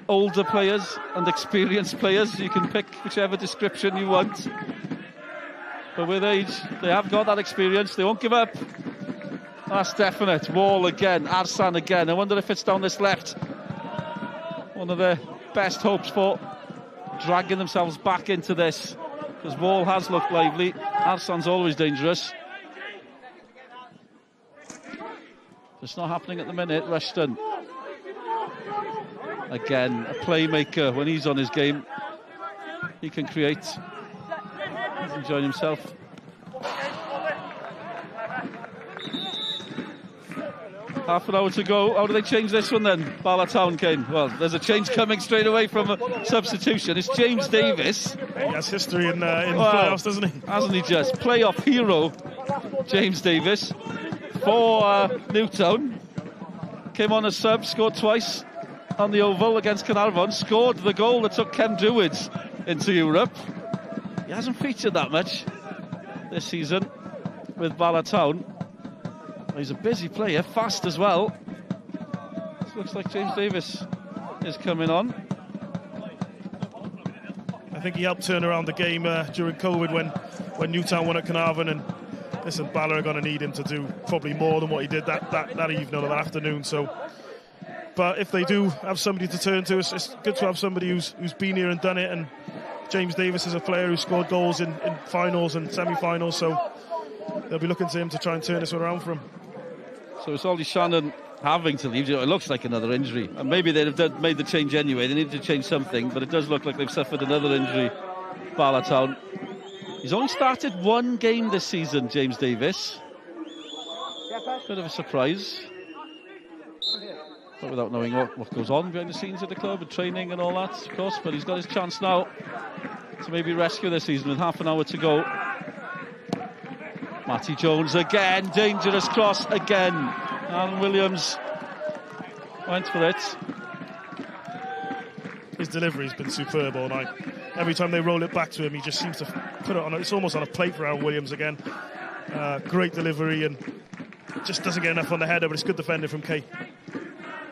older players and experienced players. You can pick whichever description you want. But with age, they have got that experience. They won't give up. That's definite. Wall again, Arsan again. I wonder if it's down this left. One of their best hopes for dragging themselves back into this, because Wall has looked lively. Arsan's always dangerous. It's not happening at the minute. Rushton. Again, a playmaker. When he's on his game, he can create. He's enjoying himself. Half an hour to go. How do they change this one then? Bala Town, Kane. Well, there's a change coming straight away from a substitution. It's James Davis.
He has history in playoffs, doesn't he?
Hasn't he just? Playoff hero, James Davis, for Newtown. Came on as sub, scored twice on the Oval against Carnarvon. Scored the goal that took Ken Druids into Europe. He hasn't featured that much this season with Bala Town. He's a busy player, fast as well. This looks like James Davis is coming on.
I think he helped turn around the game during COVID when Newtown won at Carnarvon, and listen, Bala are going to need him to do probably more than what he did that evening or that afternoon. So, but if they do have somebody to turn to, it's good to have somebody who's been here and done it, and James Davis is a player who scored goals in finals and semi-finals, so they'll be looking to him to try and turn this one around for him.
So it's Ollie Shannon having to leave. It looks like another injury, and maybe they'd have made the change anyway. They needed to change something, but it does look like they've suffered another injury. Bala Town. He's only started one game this season, James Davis. Bit of a surprise. But without knowing what goes on behind the scenes at the club and training and all that, of course. But he's got his chance now to maybe rescue this season with half an hour to go. Matty Jones again, dangerous cross again. Alan Williams went for it.
His delivery's been superb all night. Every time they roll it back to him, he just seems to put it on. It's almost on a plate for Alan Williams again. Great delivery, and just doesn't get enough on the header, but it's good defending from Kay.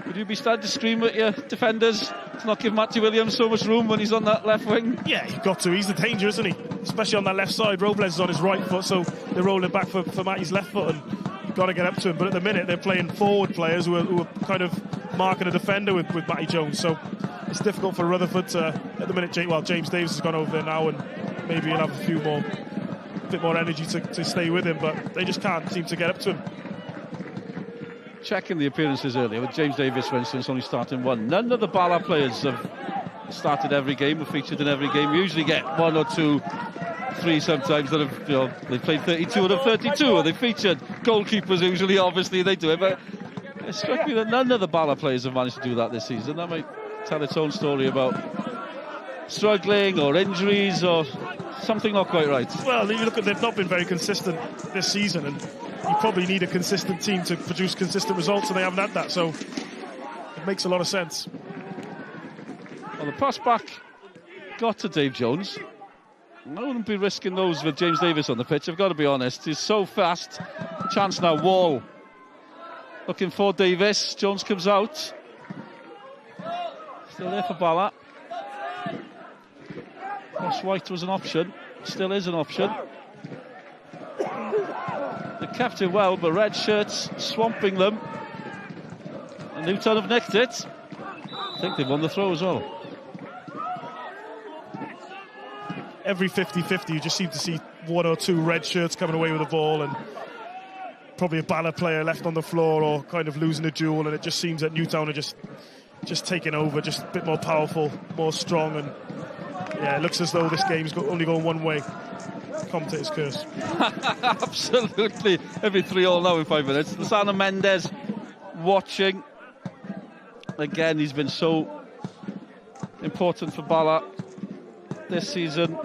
Would you be starting to scream at your defenders to not give Matty Williams so much room when he's on that left wing?
Yeah, you've got to. He's the danger, isn't he? Especially on that left side. Robles is on his right foot, so they're rolling back for Matty's left foot, and you've got to get up to him. But at the minute, they're playing forward players who are kind of marking a defender with Matty Jones, so it's difficult for Rutherford to, at the minute, James Davis has gone over there now, and maybe he'll have a bit more energy to stay with him, but they just can't seem to get up to him.
Checking the appearances earlier, with James Davis, for instance, only starting one. None of the Bala players have started every game or featured in every game. We usually get 1 or 2, 3 sometimes that have, they've played 32 out of 32, or they've featured goalkeepers usually, obviously they do it, but it struck me that none of the Bala players have managed to do that this season. That might tell its own story about struggling or injuries or something not quite right.
Well, you look at, they've not been very consistent this season, and you probably need a consistent team to produce consistent results, and they haven't had that, so it makes a lot of sense.
Well, the pass back got to Dave Jones. I wouldn't be risking those with James Davis on the pitch, I've got to be honest. He's so fast. Chance now, Wall looking for Davis. Jones comes out. Still there for Bala. Ross White was an option, still is an option. They kept it well, but red shirts swamping them. And Newtown have nicked it. I think they've won the throw as well.
Every 50-50, you just seem to see 1 or 2 red shirts coming away with the ball, and probably a Bala player left on the floor or kind of losing a duel, and it just seems that Newtown are just taking over, just a bit more powerful, more strong, and yeah, it looks as though this game's only going one way. Commentator's curse.
Absolutely. Every 3-3 now in 5 minutes. Lozano Mendes watching. Again, he's been so important for Bala this season.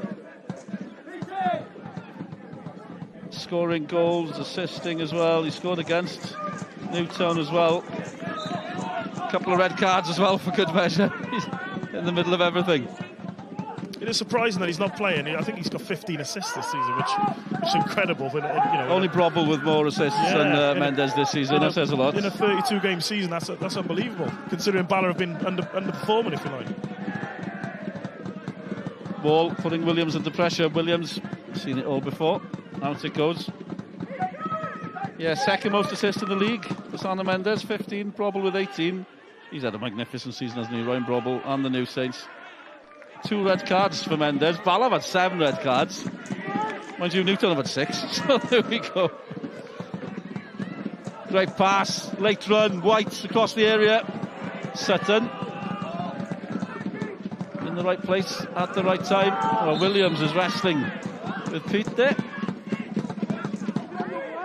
Scoring goals, assisting as well. He scored against Newtown as well. A couple of red cards as well for good measure. He's in the middle of everything.
It is surprising that he's not playing. I think he's got 15 assists this season, which is incredible. But,
only Brobble with more assists than Mendes this season. That says a lot.
In a 32-game season, that's unbelievable, considering Bala have been underperforming, if you like.
Ball putting Williams under pressure. Williams, seen it all before. Out it goes. Yeah, second most assists in the league for Lozano Mendes, 15. Brobble with 18. He's had a magnificent season, hasn't he? Ryan Brobble and the New Saints. 2 red cards for Mendes. Bala have had 7 red cards. Mind you, Newtown have had 6. So there we go. Great pass, late run, White across the area. Sutton in the right place at the right time. Well, Williams is wrestling with Pete there.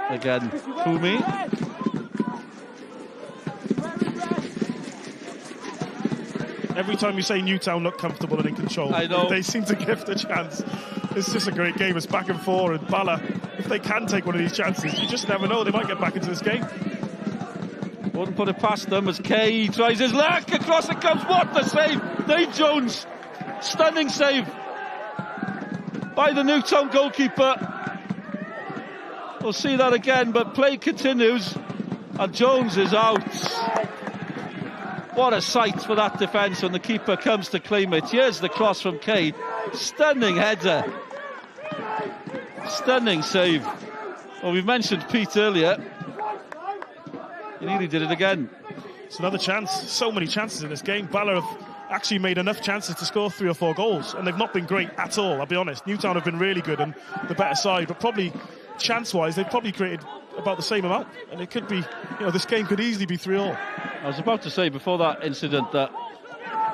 Again, Kumi.
Every time you say Newtown look comfortable and in control,
I know.
They seem to give the chance. It's just a great game. It's back and forth, and Bala, if they can take one of these chances, you just never know. They might get back into this game.
Wouldn't put it past them as Kay tries his luck. Across it comes. What the save! Dave Jones. Stunning save by the Newtown goalkeeper. We'll see that again, but play continues, and Jones is out. What a sight for that defence when the keeper comes to claim it. Here's the cross from Kay. Stunning header. Stunning save. Well, we mentioned Pete earlier. He nearly did it again.
It's another chance. So many chances in this game. Bala have actually made enough chances to score 3 or 4 goals, and they've not been great at all, I'll be honest. Newtown have been really good and the better side, but probably chance-wise, they've probably created about the same amount, and it could be, this game could easily be 3-3.
I was about to say before that incident that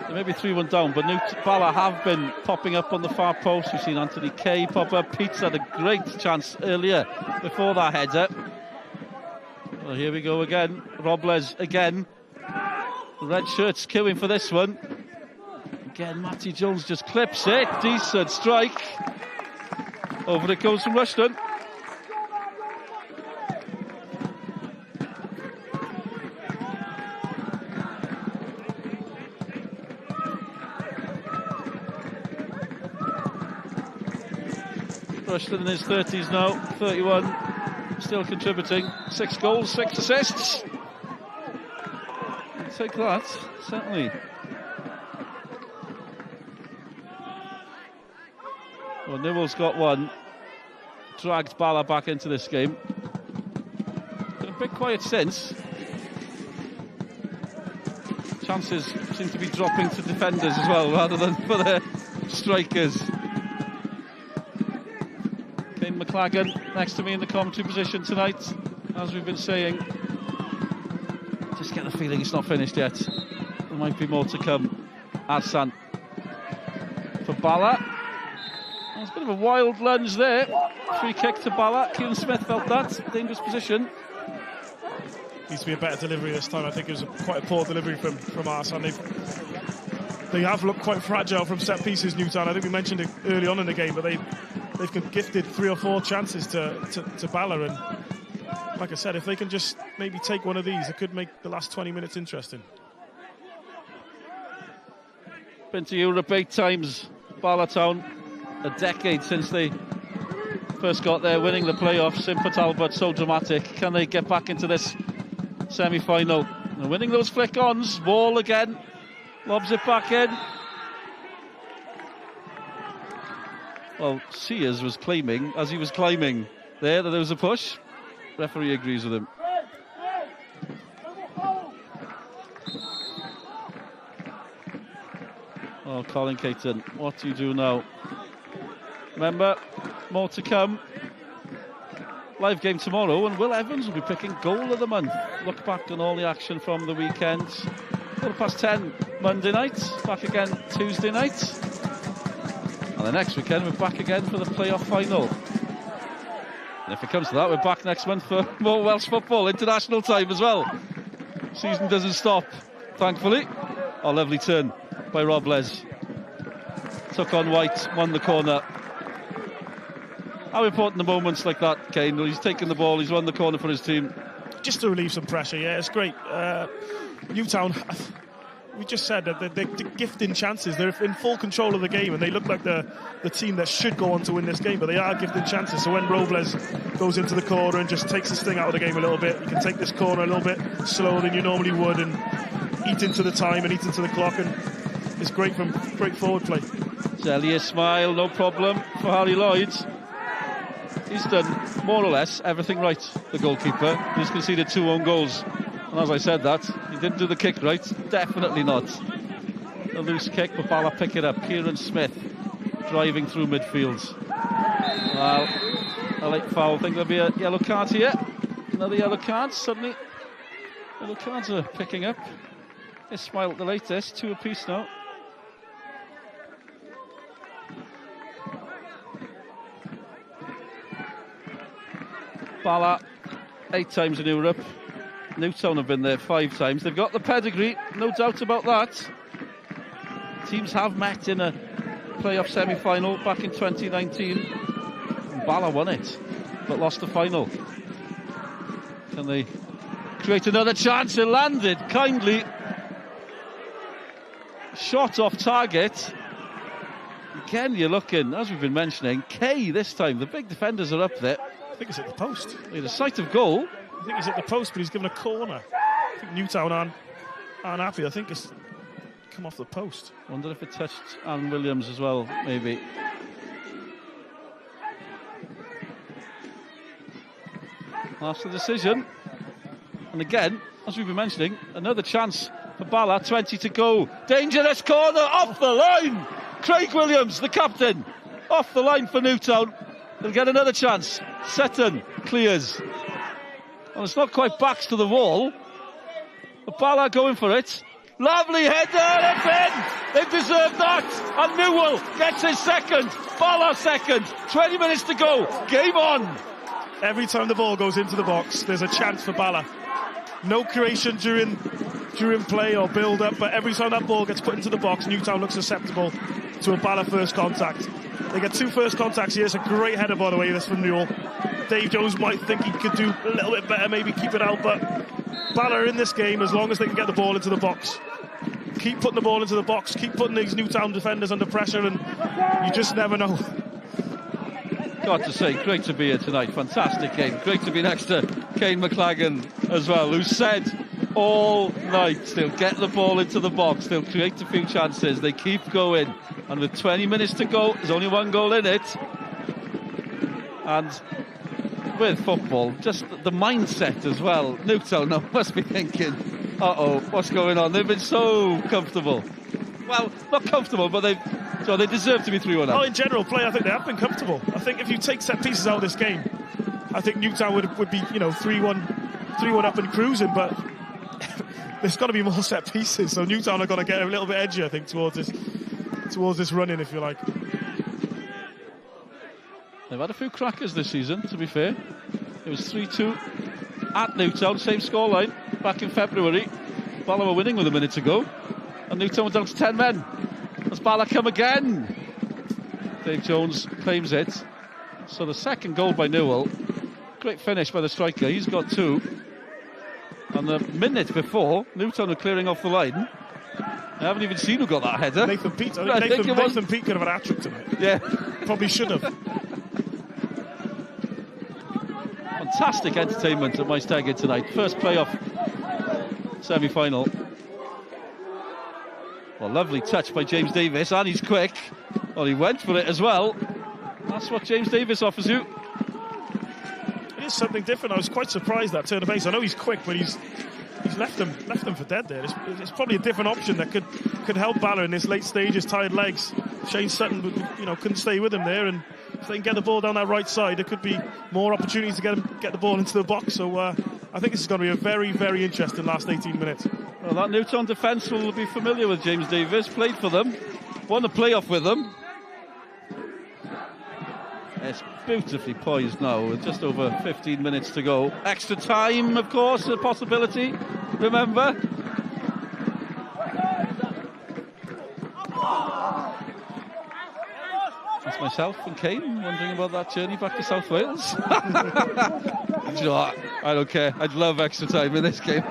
they may be 3-1 down, but Bala have been popping up on the far post. We've seen Anthony Kay pop up. Pete's had a great chance earlier before that header. Well, here we go again. Robles again. The red shirt's queuing for this one. Again, Matty Jones just clips it. Decent strike. Over it goes from Rushton. Rushton in his 30s now, 31, still contributing. 6 goals, 6 assists. I'll take that, certainly. Well, Newell's got one. Dragged Bala back into this game. Been a bit quiet since. Chances seem to be dropping to defenders as well, rather than for their strikers. McLagan next to me in the commentary position tonight, as we've been saying. Just get the feeling it's not finished yet. There might be more to come. Arsan for Bala. There's a bit of a wild lunge there. Free kick to Bala. Kieran Smith felt that. Dangerous position.
Needs to be a better delivery this time. I think it was quite a poor delivery from Arsan. They have looked quite fragile from set pieces, Newtown. I think we mentioned it early on in the game, but they've gifted 3 or 4 chances to Bala, and like I said, if they can just maybe take one of these, it could make the last 20 minutes interesting.
Been to Europe 8 times, Bala Town. A decade since they first got there, winning the playoffs. In Port Albert, so dramatic. Can they get back into this semi-final? They're winning those flick-ons. Wall again, lobs it back in. Well, Sears was claiming, as he was climbing there, that there was a push. Referee agrees with him. Oh, Colin Caton, what do you do now? Remember, more to come. Live game tomorrow, and Will Evans will be picking goal of the month. Look back on all the action from the weekend. 10:15 Monday night, back again Tuesday night. And the next weekend we're back again for the playoff final. And if it comes to that, we're back next month for more Welsh football, international time as well. Season doesn't stop, thankfully. Oh, lovely turn by Robles. Took on White, won the corner. How important are moments like that, Kane? He's taken the ball, he's won the corner for his team.
Just to relieve some pressure, yeah, it's great. Newtown, we just said that they're gifting chances. They're in full control of the game, and they look like the team that should go on to win this game, but they are gifting chances. So when Robles goes into the corner and just takes the sting out of the game a little bit, you can take this corner a little bit slower than you normally would and eat into the time and eat into the clock, and it's great forward play.
Zellier smile, no problem for Harry Lloyd. He's done more or less everything right, the goalkeeper. He's conceded 2 own goals. And as I said that, he didn't do the kick right. Definitely not. A loose kick, but Bala pick it up. Kieran Smith driving through midfield. Well, a late foul. I think there'll be a yellow card here. Another yellow card. Suddenly, yellow cards are picking up. Ismail at the latest. 2 apiece now. Bala 8 times in Europe. Newtown have been there 5 times. They've got the pedigree, no doubt about that. Teams have met in a playoff semi-final back in 2019. And Bala won it, but lost the final. Can they create another chance? It landed kindly. Shot off target. Again, you're looking, as we've been mentioning, Kay this time. The big defenders are up there.
I think it's at the post.
He had a sight of goal.
I think he's at the post, but he's given a corner. I think Newtown aren't happy. I think it's come off the post.
Wonder if it touched Alan Williams as well, maybe. That's the decision. And again, as we've been mentioning, another chance for Bala, 20 to go. Dangerous corner, off the line. Craig Williams, the captain, off the line for Newtown. They'll get another chance. Sutton clears. Well, it's not quite backs to the wall. But Bala going for it. Lovely header, it's in! They deserve that! And Newell gets his second. Bala second. 20 minutes to go. Game on.
Every time the ball goes into the box, there's a chance for Bala. No creation during play or build-up, but every time that ball gets put into the box, Newtown looks susceptible to a Bala first contact. They get 2 first contacts here. It's a great header, by the way, this from Newell. Dave Jones might think he could do a little bit better, maybe keep it out, but Bala are in this game as long as they can get the ball into the box. Keep putting the ball into the box, keep putting these Newtown defenders under pressure, and you just never know.
Got to say, great to be here tonight. Fantastic game. Great to be next to Kane McLagan as well, who said all night they'll get the ball into the box, they'll create a few chances, they keep going, and with 20 minutes to go, there's only 1 goal in it. And with football, just the mindset as well. Newtown now must be thinking, uh-oh, what's going on? They've been so comfortable. Well, not comfortable, but they deserve to be 3-1 up.
Oh, in general play, I think they have been comfortable. I think if you take set pieces out of this game, I think Newtown would be, 3-1 up and cruising, but there's got to be more set pieces. So Newtown are going to get a little bit edgy, I think, towards this run-in, if you like.
They've had a few crackers this season, to be fair. It was 3-2 at Newtown, same scoreline, back in February. Bala were winning with a minute to go, and Newtown were down to 10 men. Has Bala come again? Dave Jones claims it. So the second goal by Newell. Great finish by the striker, he's got 2. And the minute before, Newtown were clearing off the line. I haven't even seen who got that header.
Nathan Peake. Nathan Peake could have had a hat-trick tonight.
Yeah.
Probably should have.
Fantastic entertainment at Maesteg tonight. First playoff semi-final. Well, lovely touch by James Davis, and he's quick. Well, he went for it as well. That's what James Davis offers you.
It is something different. I was quite surprised that turn of pace. I know he's quick, but he's left them for dead there. It's probably a different option that could help Bala in this late stages, tired legs. Shane Sutton, couldn't stay with him there, and if they can get the ball down that right side, there could be more opportunities to get the ball into the box. So I think this is going to be a very, very interesting last 18 minutes.
Well, that Newtown defence will be familiar with James Davis. Played for them, won the playoff with them. It's beautifully poised now with just over 15 minutes to go. Extra time, of course, a possibility. Remember. That's myself and Kane wondering about that journey back to South Wales. Do you know what? I don't care. I'd love extra time in this game.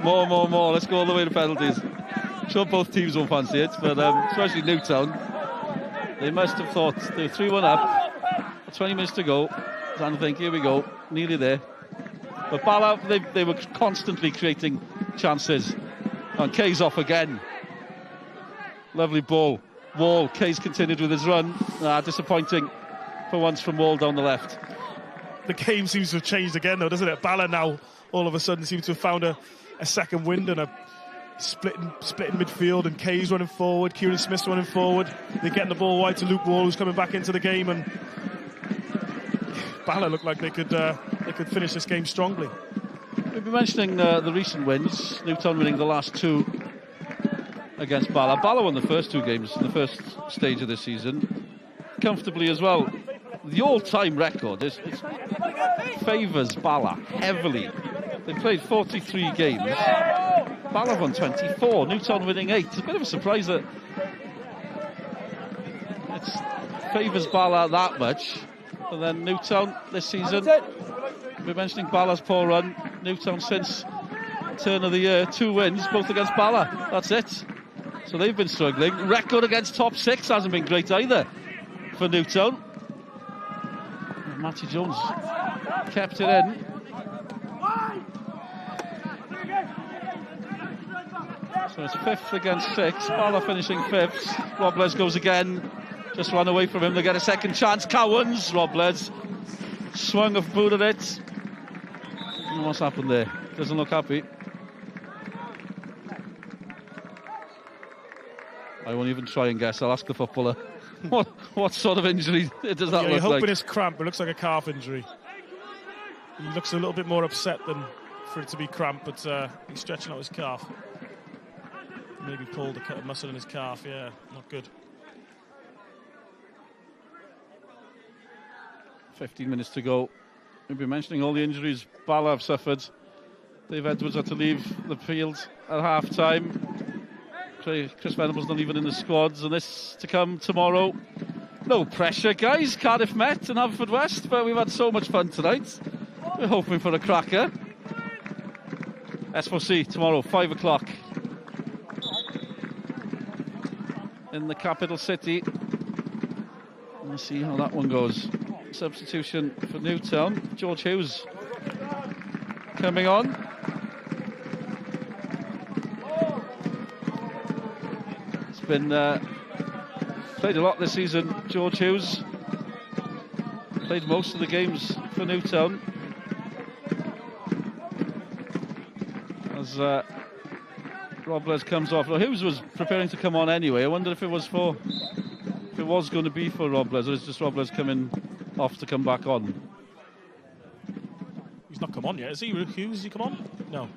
more. Let's go all the way to penalties. I'm sure both teams won't fancy it, but especially Newtown. They must have thought they were 3-1 up. 20 minutes to go, and I think, here we go, nearly there. But Bala, they were constantly creating chances. And Kay's off again. Lovely ball. Wall, Kay's continued with his run. Disappointing for once from Wall down the left.
The game seems to have changed again, though, doesn't it? Bala now, all of a sudden, seems to have found a second wind and a split in midfield, and Kay's running forward, Kieran Smith's running forward. They're getting the ball wide to Luke Wall, who's coming back into the game, and Bala looked like they could finish this game strongly.
We've been mentioning the recent wins. Newtown winning the last 2 against Bala. Bala won the first 2 games in the first stage of this season comfortably as well. The all-time record favours Bala heavily. They've played 43 games. Bala won 24. Newtown winning 8. It's a bit of a surprise that it favours Bala that much. And then Newtown this season, we're mentioning Bala's poor run. Newtown since turn of the year, 2 wins, both against Bala. That's it. So they've been struggling. Record against top 6 hasn't been great either for Newtown. Matty Jones kept it in. So it's 5th against 6. Bala finishing 5th. Robles goes again. Just run away from him. They get a second chance. Cowans. Robles swung a boot at it. And what's happened there? Doesn't look happy. I won't even try and guess. I'll ask the footballer. What sort of injury does that look
you're hoping
like?
it's cramp. It looks like a calf injury. He looks a little bit more upset than for it to be cramp, but he's stretching out his calf. Maybe pulled a muscle in his calf. Yeah, not good.
15 minutes to go. We've been mentioning all the injuries Bala have suffered. Dave Edwards had to leave the field at half-time. Chris Venables not even in the squads, and this to come tomorrow. No pressure, guys. Cardiff Met and Haverfordwest, but we've had so much fun tonight. We're hoping for a cracker. S4C tomorrow, 5 o'clock. In the capital city. Let's see how that one goes. Substitution for Newtown. George Hughes coming on. It's been played a lot this season. George Hughes played most of the games for Newtown. As Robles comes off. Well, Hughes was preparing to come on anyway. I wonder if it was going to be for Robles, or is just Robles coming off to come back on?
He's not come on yet, is he? Hughes, has he come on? No.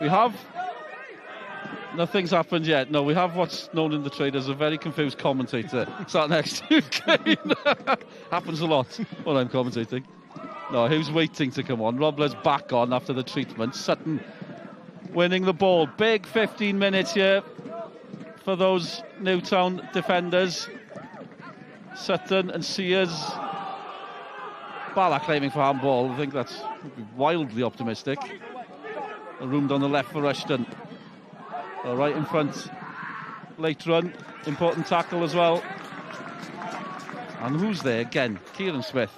We have. Nothing's happened yet. No, we have what's known in the trade as a very confused commentator sat next to Kane. Happens a lot when I'm commentating. No, who's waiting to come on? Robles back on after the treatment. Sutton winning the ball. Big 15 minutes here for those Newtown defenders. Sutton and Sears. Bala claiming for handball. I think that's wildly optimistic. A room down the left for Rushton. Right in front. Late run. Important tackle as well. And who's there again? Kieran Smith.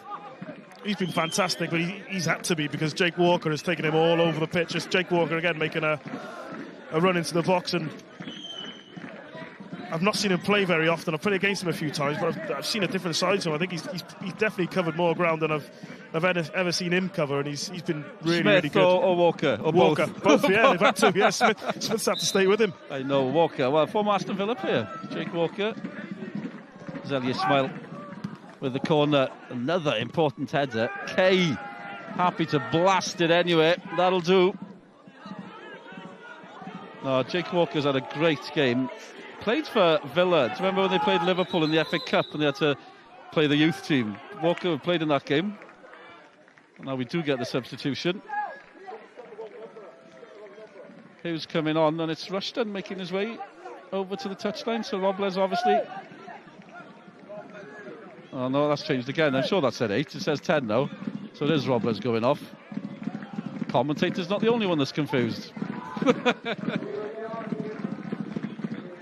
He's been fantastic, but he's had to be because Jake Walker has taken him all over the pitch. Just Jake Walker again making a run into the box, and I've not seen him play very often. I've played against him a few times, but I've seen a different side to him. I think he's definitely covered more ground than I've ever seen him cover, and he's been really,
Smith
really good.
Or Walker? Or
Walker.
Both?
Yeah, they've had to. Yeah, Smith's had to stay with him.
I know, Walker. Well, former Aston Villa player, Jake Walker. Zelia Ismail with the corner. Another important header. Kay happy to blast it anyway. That'll do. No, Jake Walker's had a great game. Played for Villa. Do you remember when they played Liverpool in the FA Cup and they had to play the youth team? Walker played in that game. Now we do get the substitution. Who's coming on, and it's Rushton making his way over to the touchline. So Robles obviously. Oh no, that's changed again. I'm sure that said 8. It says 10 now. So it is Robles going off. Commentator's not the only one that's confused.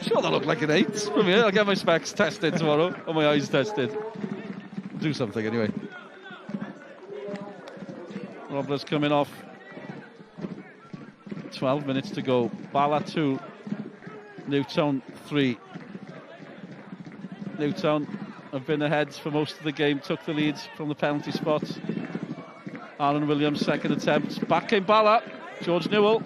Sure, that looked like an 8 from here. I'll get my specs tested tomorrow, or my eyes tested. Do something anyway. Robles coming off. 12 minutes to go. Bala 2, Newtown 3. Newtown have been ahead for most of the game, took the lead from the penalty spot. Aaron Williams, second attempt. Back came Bala. George Newell.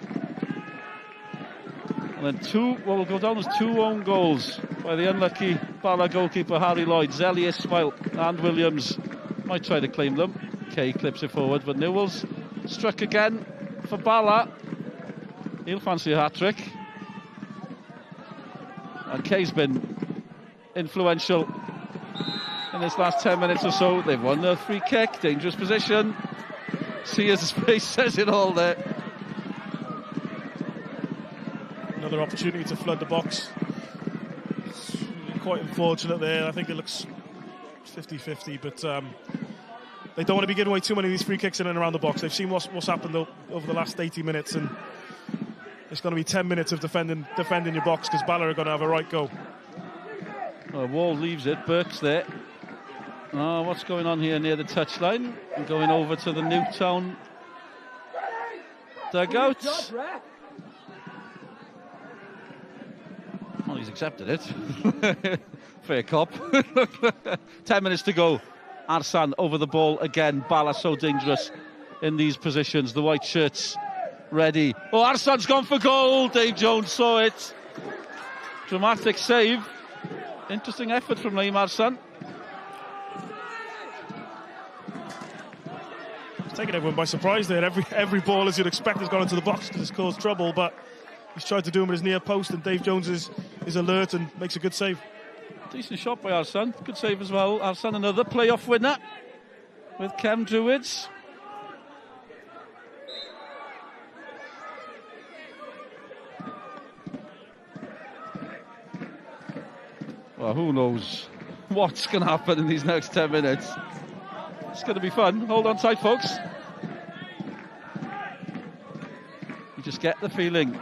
And then what will go down as 2 own goals by the unlucky Bala goalkeeper Harry Lloyd. Zelia Ismail and Williams might try to claim them. Kay clips it forward, but Newell's struck again for Bala. He'll fancy a hat-trick. And Kay's been influential in this last 10 minutes or so. They've won their free kick, dangerous position. Sears' face says it all there.
Another opportunity to flood the box. It's quite unfortunate there. I think it looks 50-50, but they don't want to be giving away too many of these free kicks in and around the box. They've seen what's happened over the last 80 minutes, and it's going to be 10 minutes of defending your box because Bala are going to have a right go.
Wall leaves it. Burke's there. Oh, what's going on here near the touchline? And going over to the Newtown dugout. Well, he's accepted it. Fair cop. 10 minutes to go. Arsan over the ball again. Bala so dangerous in these positions. The white shirts ready. Oh, Arsan's gone for goal. Dave Jones saw it. Dramatic save. Interesting effort from Liam Arsan.
He's taken everyone by surprise there. Every ball, as you'd expect, has gone into the box because it's caused trouble, but he's tried to do him at his near post, and Dave Jones is alert and makes a good save.
Decent shot by Arsan. Good save as well. Arsan, another playoff winner with Cem Druids. Well, who knows what's going to happen in these next 10 minutes. It's going to be fun. Hold on tight, folks. You just get the feeling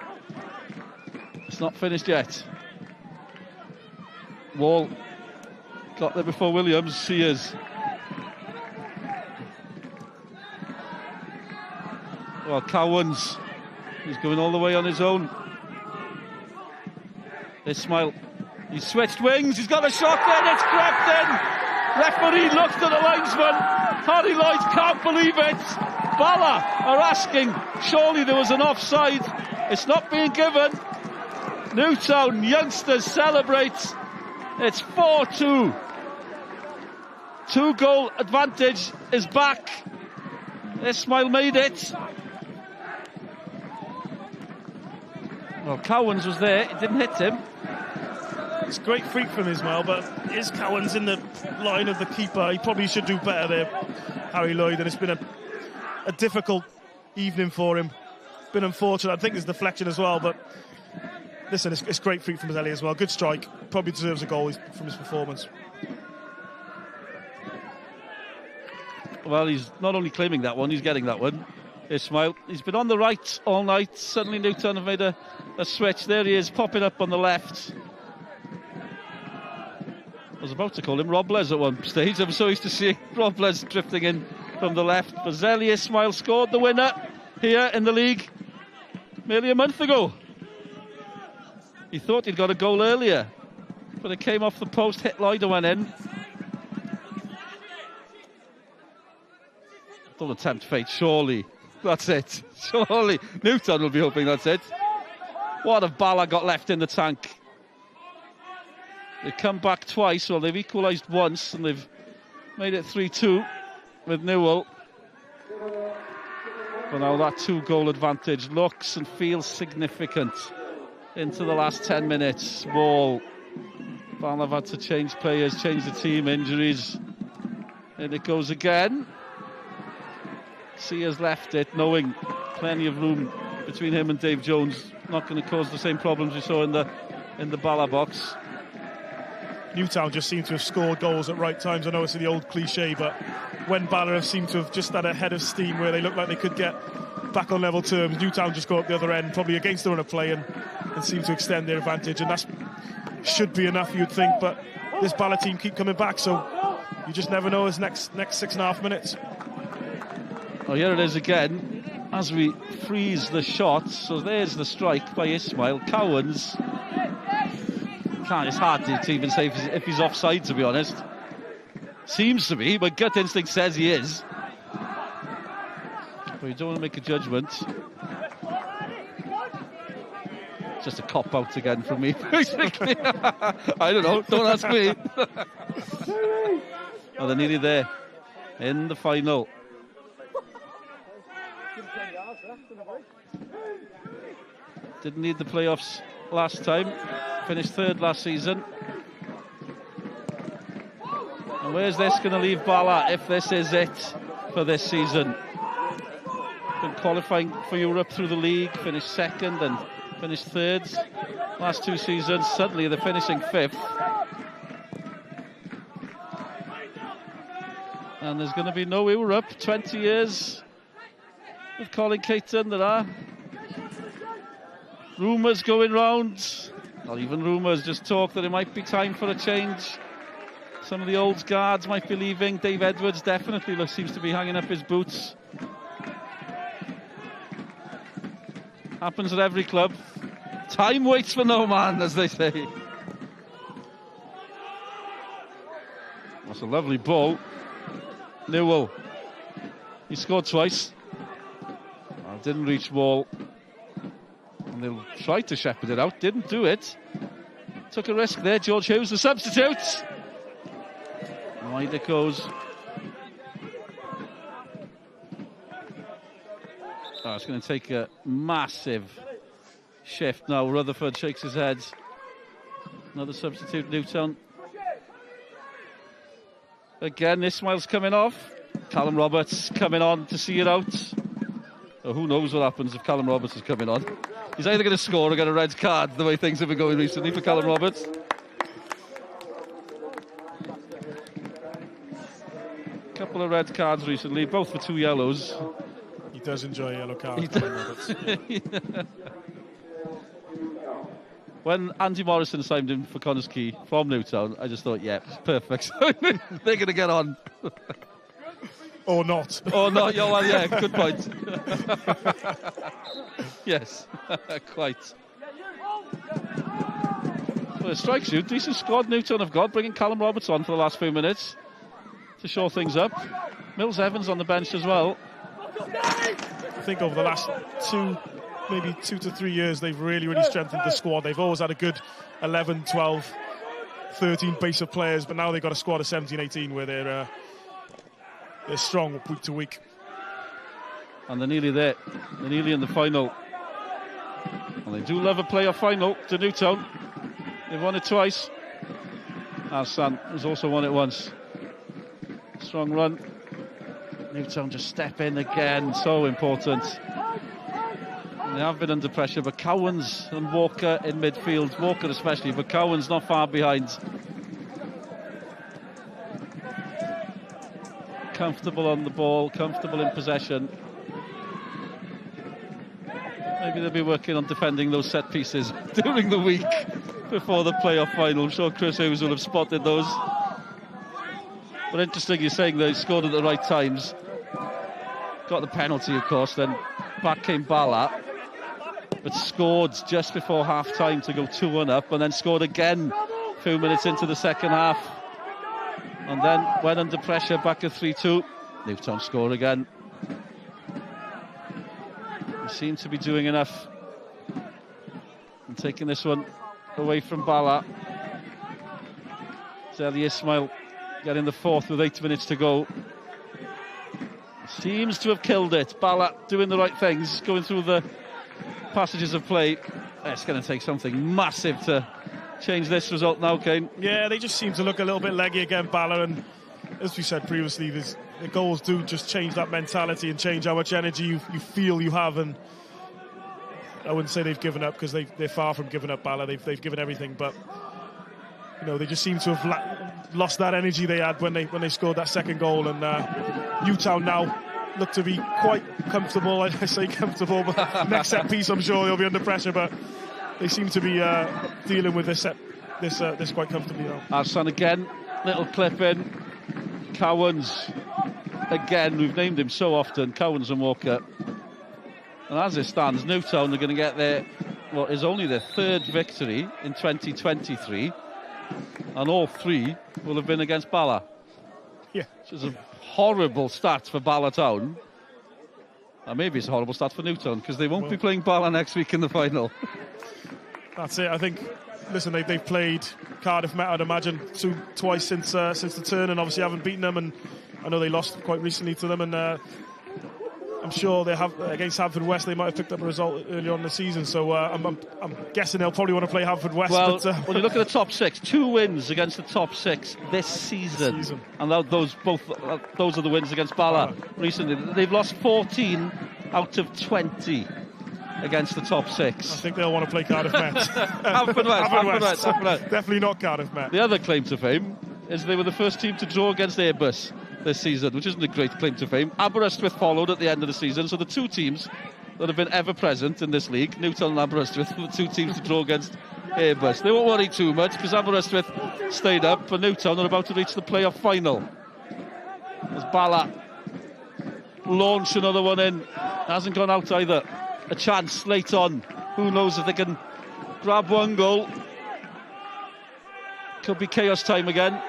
it's not finished yet. Wall got there before Williams. Sears. Well, Cowans, he's going all the way on his own. Ismail. He's switched wings, he's got a shot in, it's crept in. Referee looked at the linesman. Harry Lloyd can't believe it. Bala are asking, surely there was an offside. It's not being given. Newtown youngsters celebrate. It's 4-2. 2-goal advantage is back. Ismail made it. Well, Cowans was there, it didn't hit him.
It's a great freak from Ismail, but is Cowans in the line of the keeper? He probably should do better there, Harry Lloyd, and it's been a difficult evening for him. Been unfortunate. I think there's deflection as well, but listen, it's great freak from Ellie as well. Good strike. Probably deserves a goal from his performance.
Well, he's not only claiming that one, he's getting that one. Ismail, he's been on the right all night. Suddenly Newtown have made a switch. There he is, popping up on the left. I was about to call him Robles at one stage. I'm so used to seeing Robles drifting in from the left. Bazzelli Ismail scored the winner here in the league merely a month ago. He thought he'd got a goal earlier, but it came off the post, hit Lloyd and went in. Don't attempt fate, surely. That's it. Surely. Newtown will be hoping that's it. What have Bala got left in the tank? They've come back twice, well, they've equalised once, and they've made it 3-2 with Newell. But now that 2-goal advantage looks and feels significant into the last 10 minutes. Wall. Bala have had to change players, change the team, injuries. And it goes again. Sears left it, knowing plenty of room between him and Dave Jones. Not going to cause the same problems we saw in the Bala box.
Newtown just seem to have scored goals at right times. I know it's the old cliche, but when Bala have seemed to have just had a head of steam where they look like they could get back on level terms, Newtown just go up the other end, probably against the run of play, and seem to extend their advantage, and that should be enough, you'd think, but this Bala team keep coming back, so you just never know his next 6.5 minutes.
Oh, here it is again, as we freeze the shot. So there's the strike by Ismail. Cowans, it's hard to even say if he's offside, to be honest. Seems to be, but gut instinct says he is. But you don't want to make a judgment. Just a cop-out again from me, basically. I don't know, don't ask me. Oh, they're nearly there in the final. Didn't need the playoffs last time. Finished third last season. And where's this going to leave Bala if this is it for this season? Been qualifying for Europe through the league, finished second and finished third last 2 seasons. Suddenly they're finishing 5th. And there's going to be no Europe. 20 years with Colin Caton. There are rumours going round, not even rumours, just talk that it might be time for a change. Some of the old guards might be leaving. Dave Edwards definitely seems to be hanging up his boots. Happens at every club. Time waits for no man, as they say. That's a lovely ball. Newell. He scored twice. Didn't reach Wall. And they'll try to shepherd it out. Didn't do it. took a risk there. George Hughes, the substitute. Wide it goes. Oh, it's going to take a massive shift now. Rutherford shakes his head. Another substitute, Newtown. Again, Ismail's coming off. Callum Roberts coming on to see it out. Oh, who knows what happens if Callum Roberts is coming on. He's either going to score or get a red card, the way things have been going recently for Callum Roberts. Couple of red cards recently, both for 2 yellows.
He does enjoy a yellow card, Callum Roberts.
When Andy Morrison signed him for Connors Quay from Newtown, I just thought, yeah, perfect. They're going to get on.
Or not.
Or not, yeah, well, yeah, good point. Yes, quite. Well, it strikes you, decent squad Newtown have got, bringing Callum Roberts on for the last few minutes to shore things up. Mills Evans on the bench as well.
I think over the last maybe 2 to 3 years, they've really strengthened the squad. They've always had a good 11, 12, 13 base of players, but now they've got a squad of 17, 18 where they're strong week to week.
And they're nearly there. They're nearly in the final. And they do love a playoff final to Newtown. They've won it twice. Alsan has also won it once. Strong run. Newtown just step in again. So important. They have been under pressure, but Cowans and Walker in midfield. Walker especially, but Cowans not far behind. Comfortable on the ball, comfortable in possession. Maybe they'll be working on defending those set pieces during the week before the playoff final. I'm sure Chris Hughes will have spotted those. But interesting, you're saying they scored at the right times. Got the penalty, of course, then back came Bala, but scored just before half-time to go 2-1 up, and then scored again a few minutes into the second half. And then when under pressure, back at 3-2. Newtown score again. They seem to be doing enough. And taking this one away from Bala. Zeli Ismail getting the fourth with 8 minutes to go. Seems to have killed it. Bala doing the right things, going through the passages of play. It's going to take something massive to change this result now, Kane.
Yeah, they just seem to look a little bit leggy again, Bala, and as we said previously, the goals do just change that mentality and change how much energy you feel you have. And I wouldn't say they've given up, because they're far from giving up, Bala. They've given everything, but you know, they just seem to have lost that energy they had when they scored that second goal. And Newtown now look to be quite comfortable. I say comfortable, but next set piece I'm sure they'll be under pressure, but they seem to be dealing with this quite comfortably now.
Alsan again, little clip in. Cowans again, we've named him so often, Cowans and Walker. And as it stands, Newtown are going to get their, what is only their 3rd victory in 2023, and all 3 will have been against Bala.
Yeah,
which is a horrible stat for Bala Town. And maybe it's a horrible stat for Newtown, because they won't be playing Bala next week in the final.
That's it. I think, listen, they've played Cardiff Met, I'd imagine, twice since the turn, and obviously haven't beaten them, and I know they lost quite recently to them, and I'm sure they have against Haverfordwest. They might have picked up a result earlier on in the season, so I'm guessing they'll probably want to play Haverfordwest.
Well,
but,
when you look at the top 6, 2 wins against the top 6 this season. And those are the wins against Bala recently. They've lost 14 out of 20 against the top 6.
I think they'll want to play Cardiff Met.
Haverfordwest.
Definitely not Cardiff Met.
The other claim to fame is they were the first team to draw against Airbus this season, which isn't a great claim to fame. Aberystwyth followed at the end of the season, so the 2 teams that have been ever present in this league, Newtown and Aberystwyth, were the 2 teams to draw against Airbus. They won't worry too much, because Aberystwyth stayed up, and Newtown are about to reach the playoff final. As Bala launch another one in, hasn't gone out either. A chance late on. Who knows if they can grab one goal. Could be chaos time again.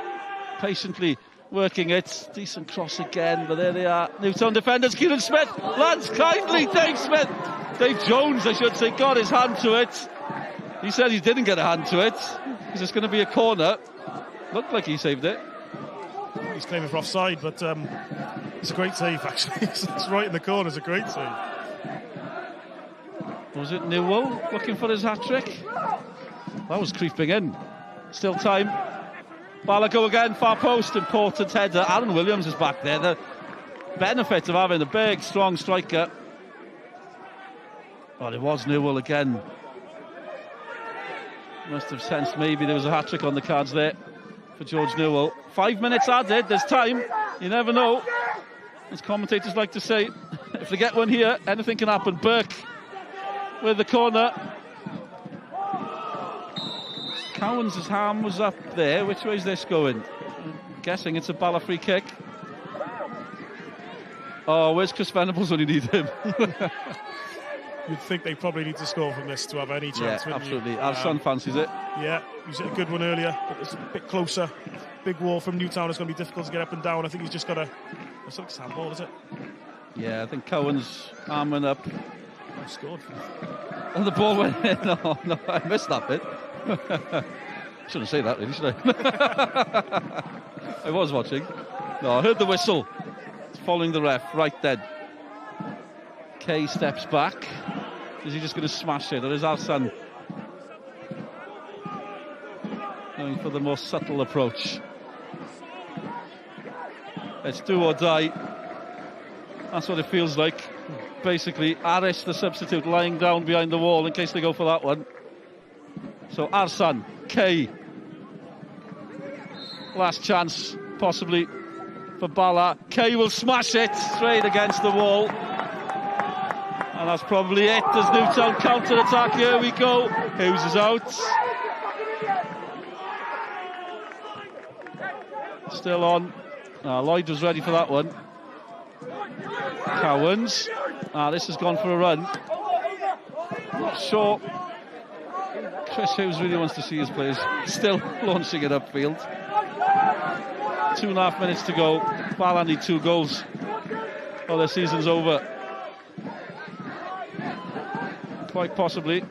Patiently working it. Decent cross again, but there they are. Newtown defenders, Kieran Smith lands kindly. Dave Jones, I should say, got his hand to it. He said he didn't get a hand to it. Is this going to be a corner? Looked like he saved it.
He's claiming for offside, but it's a great save, actually. It's right in the corner. It's a great save.
Was it Newell looking for his hat-trick? That was creeping in. Still time. Bala go again, far post, important header. Aaron Williams is back there. The benefit of having a big, strong striker. Well, it was Newell again. Must have sensed maybe there was a hat-trick on the cards there for George Newell. 5 minutes added, there's time. You never know. As commentators like to say, if they get one here, anything can happen. Burke with the corner. Cowan's arm was up there. Which way is this going? I'm guessing it's a Bala free kick. Oh, where's Chris Venables when you need him?
You'd think they probably need to score from this to have any chance.
Yeah, absolutely. Our son fancies it.
Yeah, he's hit a good one earlier, but it's a bit closer. Big wall from Newtown is going to be difficult to get up and down. I think he's just got it's like a handball, is it?
Yeah, I think Cowan's arm went up.
Oh, scored.
And the ball went in. No, I missed that bit. Shouldn't say that, really, should I? I was watching. No, I heard the whistle. It's following the ref right then. Kay steps back. Is he just going to smash it, or is Arsan going for the more subtle approach? It's do or die. That's what it feels like. Basically, Aris, the substitute, lying down behind the wall in case they go for that one. So Arsan, Kay. Last chance, possibly, for Bala. Kay will smash it straight against the wall. And that's probably it. There's Newtown counter-attack. Here we go. Hughes is out. Still on. Lloyd was ready for that one. Cowans. This has gone for a run. Not sure. Chris Hughes really wants to see his players still launching it upfield. 2.5 minutes to go. Bala need 2 goals. Well, their season's over. Quite possibly.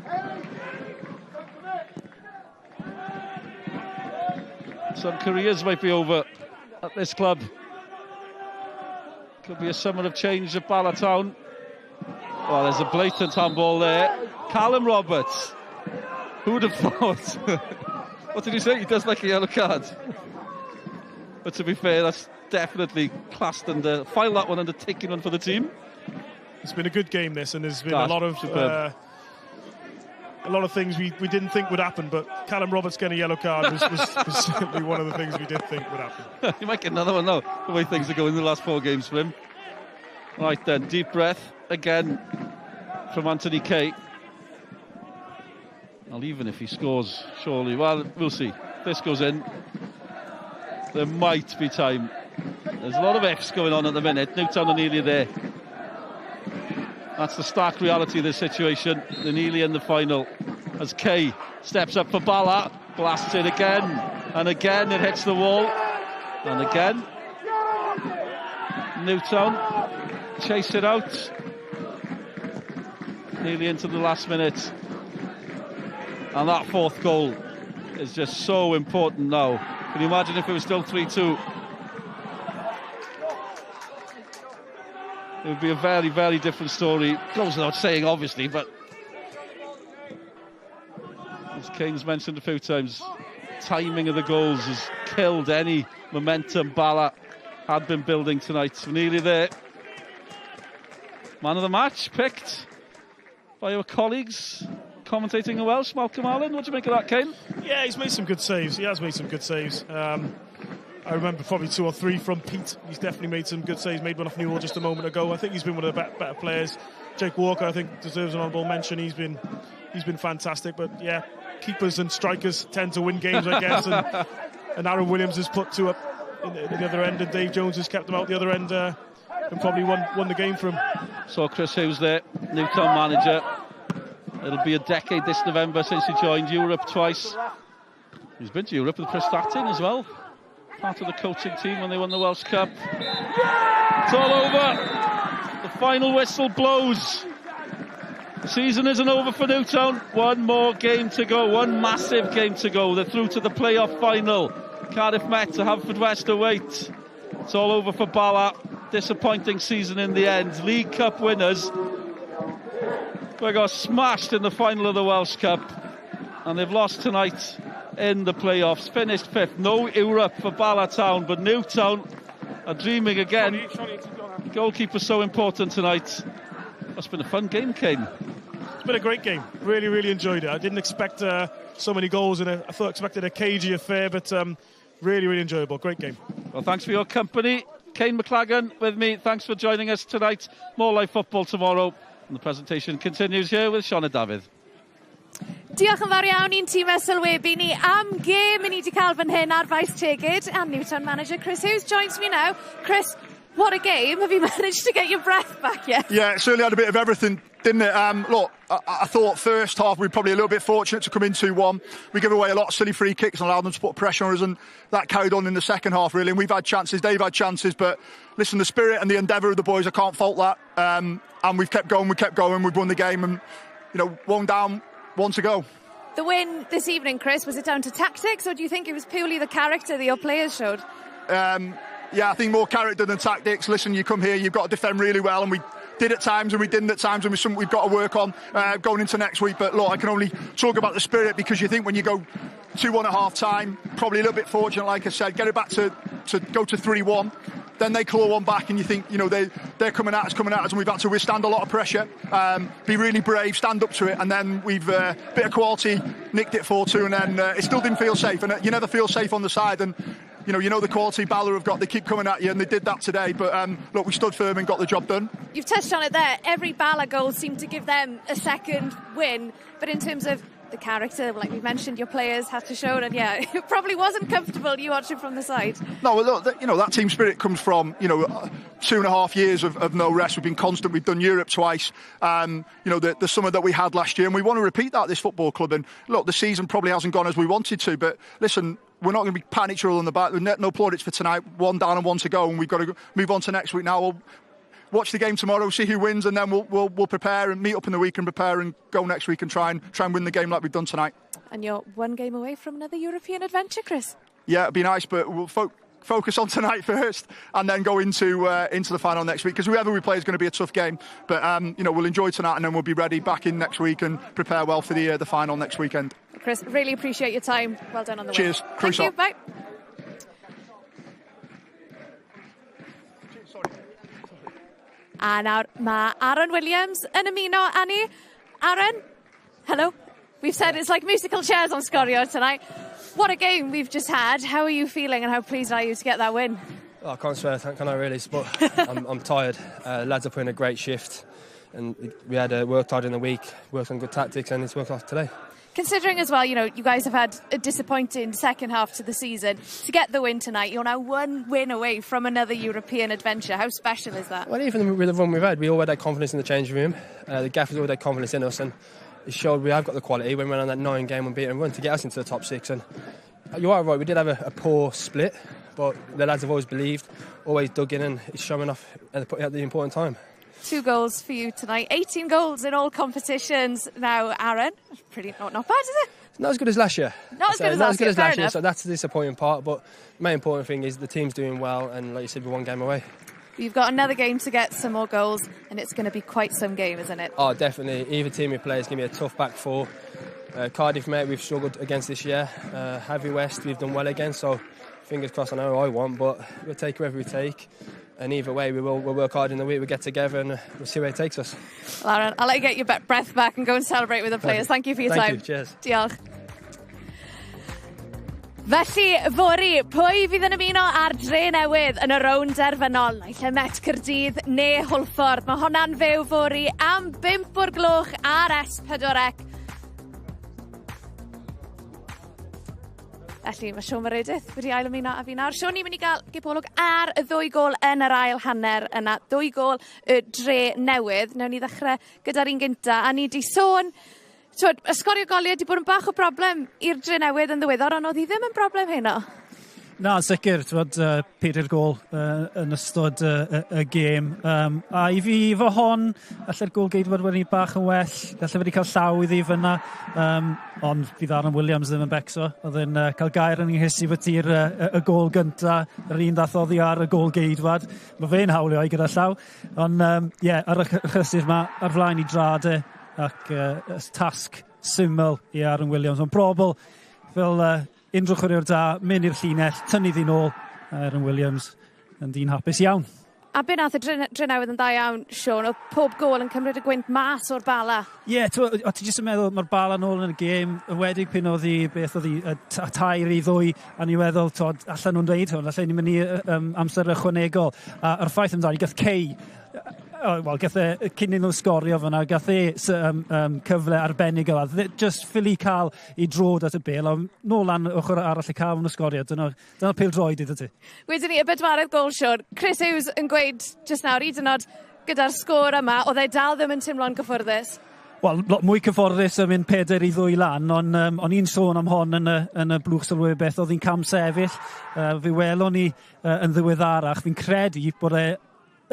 Some careers might be over at this club. Could be a summer of change at Bala Town. Well, there's a blatant handball there. Callum Roberts. Who would have thought? What did he say? He does like a yellow card. But to be fair, that's definitely classed under, file that one under taking one for the team.
It's been a good game, this, and there's been a lot of things we didn't think would happen, but Callum Roberts getting a yellow card was certainly one of the things we did think would happen.
He might get another one now, the way things are going in the last 4 games for him. Right then, deep breath again from Anthony Kay. Well, even if he scores, surely, well, we'll see. This goes in. There might be time. There's a lot of F's going on at the minute. Newtown are nearly there. That's the stark reality of this situation. They're nearly in the final. As Kay steps up for Bala, blasts it again. And again, it hits the wall. And again. Newtown chase it out. Nearly into the last minute. And that 4th goal is just so important now. Can you imagine if it was still 3-2? It would be a very, very different story. Goes without saying, obviously, but as Kane's mentioned a few times, timing of the goals has killed any momentum Bala had been building tonight. We're nearly there. Man of the match picked by your colleagues commentating in Welsh, Malcolm Allen. What do you make of that, Kane?
Yeah, he's made some good saves. He has made some good saves. I remember probably 2 or 3 from Pete. He's definitely made some good saves. Made one off Newell just a moment ago. I think he's been one of the better players. Jake Walker, I think, deserves an honourable mention. He's been fantastic. But yeah, keepers and strikers tend to win games, I guess. And Aaron Williams has put 2 up in the other end, and Dave Jones has kept them out the other end and probably won the game for him.
So Chris Hughes there, Newtown manager. It'll be a decade this November since he joined Europe twice. He's been to Europe with Prestatyn as well. Part of the coaching team when they won the Welsh Cup. It's all over. The final whistle blows. The season isn't over for Newtown. One more game to go, one massive game to go. They're through to the playoff final. Cardiff Met to Haverfordwest await. It's all over for Bala. Disappointing season in the end. League Cup winners. They got smashed in the final of the Welsh Cup. And they've lost tonight in the playoffs. Finished 5th. No Europe for Bala Town, but Newtown are dreaming again. Goalkeeper so important tonight. That's been a fun game, Kane.
It's been a great game. Really, really enjoyed it. I didn't expect so many goals in it. I expected a cagey affair, but really, really enjoyable. Great game.
Well, thanks for your company. Kane McLagan with me. Thanks for joining us tonight. More live football tomorrow. And the presentation continues here with Siona Dafydd.
Diolch yn fawr iawn i'n tîm sylwebu ni am gêm i ni wedi cael fan hyn ar faes tegid, and Newtown manager Chris Hughes joins me now. Chris, what a game. Have you managed to get your breath back yet?
Yeah, it certainly had a bit of everything, didn't it? Look, I thought first half we were probably a little bit fortunate to come in 2-1. We gave away a lot of silly free kicks and allowed them to put pressure on us, and that carried on in the second half, really. And we've had chances, they've had chances, but listen, the spirit and the endeavour of the boys, I can't fault that. And we've kept going, we've won the game, and, you know, one down, one to go.
The win this evening, Chris, was it down to tactics, or do you think it was purely the character that your players showed?
Yeah, I think more character than tactics. Listen, you come here, you've got to defend really well, and we did at times and we didn't at times, and it's something we've got to work on going into next week. But look, I can only talk about the spirit, because you think when you go 2-1 at half time, probably a little bit fortunate, like I said, get it back to go to 3-1. Then they claw one back, and you think, you know, they're coming at us, and we've had to withstand a lot of pressure, be really brave, stand up to it, and then we've bit of quality, nicked it 4-2, and then it still didn't feel safe, and you never feel safe on the side, and you know the quality Bala have got, they keep coming at you, and they did that today, but look, we stood firm and got the job done.
You've touched on it there, every Bala goal seemed to give them a second win, but in terms of the character, like we mentioned, your players had to show it, and yeah, it probably wasn't comfortable you watching from the side.
No, well, look, you know, that team spirit comes from, 2.5 years of no rest. We've been constant, we've done Europe twice, the summer that we had last year, and we want to repeat that at this football club. And look, the season probably hasn't gone as we wanted to, but listen, we're not going to be patting each other on the back. No plaudits for tonight, one down and one to go, and we've got to move on to next week now. We'll watch the game tomorrow, see who wins, and then we'll prepare and meet up in the week and prepare and go next week and try and win the game like we've done tonight.
And you're one game away from another European adventure, Chris. Yeah,
it'd be nice, but we'll focus on tonight first, and then go into the final next week, because whoever we play is going to be a tough game. But we'll enjoy tonight, and then we'll be ready back in next week and prepare well for the final next weekend.
Chris, really appreciate your time. Well done on the
Cheers.
win. Thank you. Bye. A nawr mae Aaron Williams yn ymuno â ni. Aaron, hello. We've said it's like musical chairs on Sgorio tonight. What a game we've just had. How are you feeling, and how pleased are you to get that win?
Oh, I can't swear, can I really? But I'm tired. Lads are putting a great shift, and we had worked hard in the week, worked on good tactics, and it's worked off today.
Considering as well, you guys have had a disappointing second half to the season. To get the win tonight, you're now one win away from another European adventure. How special is that?
Well, even with the run we've had, we all had that confidence in the changing room. The gaffers all had confidence in us, and it showed we have got the quality when we went on that 9-game unbeaten run to get us into the top 6. And you are right, we did have a poor split, but the lads have always believed, always dug in, and it's showing off at the important time.
2 goals for you tonight, 18 goals in all competitions now, Aaron. Pretty not bad, is it?
Not as good as last year.
Not as good as last year,
so that's the disappointing part, but the main important thing is the team's doing well, and like you said, we're 1 game away.
You've got another game to get some more goals, and it's going to be quite some game, isn't it?
Oh, definitely. Either team we play is going to be a tough back 4. Cardiff, mate, we've struggled against this year. Haverfordwest, we've done well against, so fingers crossed. I know I want, but we'll take whoever we take. And either way, we'll work hard in the week, we'll get together, and we'll see where it takes us.
Well, Aaron, I'll let you get your breath back and go and celebrate with the players. Thank you for your time.
Thank you, cheers.
Diolch. Felly, fori, pwy fydd yn ymuno ar dre newydd yn y rownd derfynol? Naill Met Caerdydd neu Hwlffordd. Mae hwnna'n fyw fori am 5 o'r gloch ar S4C. Felly, mae Siôn Meredith wedi ail ymuno a fi nawr. Siôn, ni'n mynd i gael gipolwg ar y 2 gol yn yr ail hanner yna. 2 gol y dre newydd. Nawn ni ddechrau gyda'r un gynta. A ni di sôn, ysgorio goliau wedi bod yn bach o broblem i'r dre newydd yn ddiweddar, ond oedd hi ddim yn broblem heno.
Na, sicr, peidi'r gol yn ystod y gêm. A I fi fo hon, allai'r gol geidwad wedi bach yn well, allai wedi cael llaw iddi fyna, ond bydd Aaron Williams ddim yn becso. Oedd yn cael gair yn nghysu fy tir y gol gynta, yr un dath oddi ar y gol geidwad. Mae fe'n hawlio i gyda llaw, ond ar y chysur yma, ar flaen I drade, ac tasg syml I Aaron Williams. Ond probl, fel unrhyw chwaraewr da, mynd i'r llinell, tynnu ddi nôl, Aaron Williams yn dyn hapus iawn.
A be nath y Drenewydd yn da iawn, Sean, oedd pob gol yn cymryd y gwynt mas o'r Bala?
Ie, o ti jyst yn meddwl mae'r Bala nôl yn y gêm, yn wedig pyn oedd hi, beth oedd hi, tair I ddwy, a ni weddol, allan nhw'n dweud hwn, allan ni'n mynd I amser ychwanegol. A'r ffaith amdani, gath Kay, wel, gath cyn nhw sgorio fyna, gath cyfle arbennig o la, just ffili cael I drod at y bel, ond nôl lan ochr arall I cael nhw sgorio, dyna pêl-droed iddo ti.
Wedyn ni, y bedwaredd gol, Sean, Chris Hughes yn gweud just nawr, hyd yn oed gyda'r sgôr yma, oedd ei dal ddim yn teimlo'n gyffyrddus?
Wel, lot mwy cyfforddus yn mynd 4-2 lan, ond o'n i'n sôn am hon yn y blwch sylwebeth, oedd hi'n cam sefyll, fi welon ni yn ddiweddarach, fi'n credu bod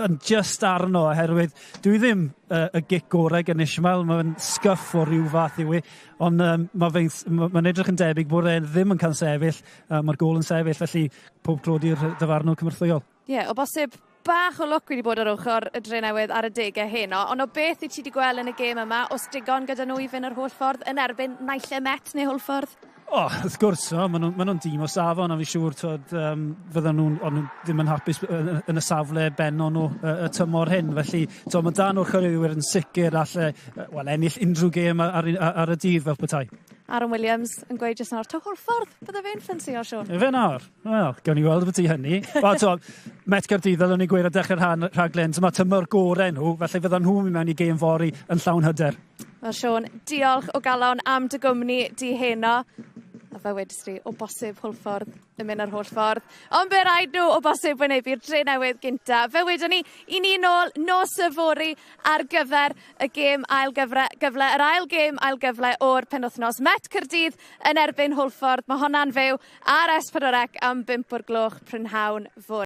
yn just arno, oherwydd dwi ddim y gic gorau gan Ishmael, mae'n sgyff o ryw fath I wy, ond mae'n edrych yn debyg bod ddim yn cael sefyll, mae'r gol yn sefyll, felly pob clod i'r dyfarnwr cymrthwyol.
Ie, o bosib bach o lwc wedi bod ar ochr y Drenewydd ar y degau heno, ond o beth I ti wedi gweld yn y gêm yma, os digon gyda nhw I fynd yr holl ffordd yn erbyn naill e Met neu holl ffordd?
Wrth gwrs, maen nhw'n dîm o safon, a fi siŵr fydden nhw ddim yn hapus yn y safle benno nhw y tymor hyn. Felly, mae dan o'r chwaraewyr yn sicr ennill unrhyw gêm ar y dydd fel petai.
Aaron Williams yn gweud jyst nawr, to holl ffordd, bydde fe'n ffensio, Sean?
Fe nawr? Wel, gawn ni weld beth I hynny. Met Caerdydd, fel o'n i'n gweud ar dechrau'r rhaglen, mae tymor gorau nhw, felly fydden nhw'n mynd mewn I gêm fori yn llawn hyder.
Wel, Sean, diolch o galon am dy gwmni di heno. A fe wedys ti, o bosib holl ffordd yn mynd ar holl ffordd. Ond be rhaid nhw o bosib wynebu'r Drenewydd gynta. Fe wedyn ni, I ni nôl nos y fori ar gyfer y gêm ail gyfle, yr ail gêm ail gyfle o'r penwthnos. Met Caerdydd yn erbyn Holford. Mae honna'n fyw ar S4C am 5 o'r gloch prynhawn fori.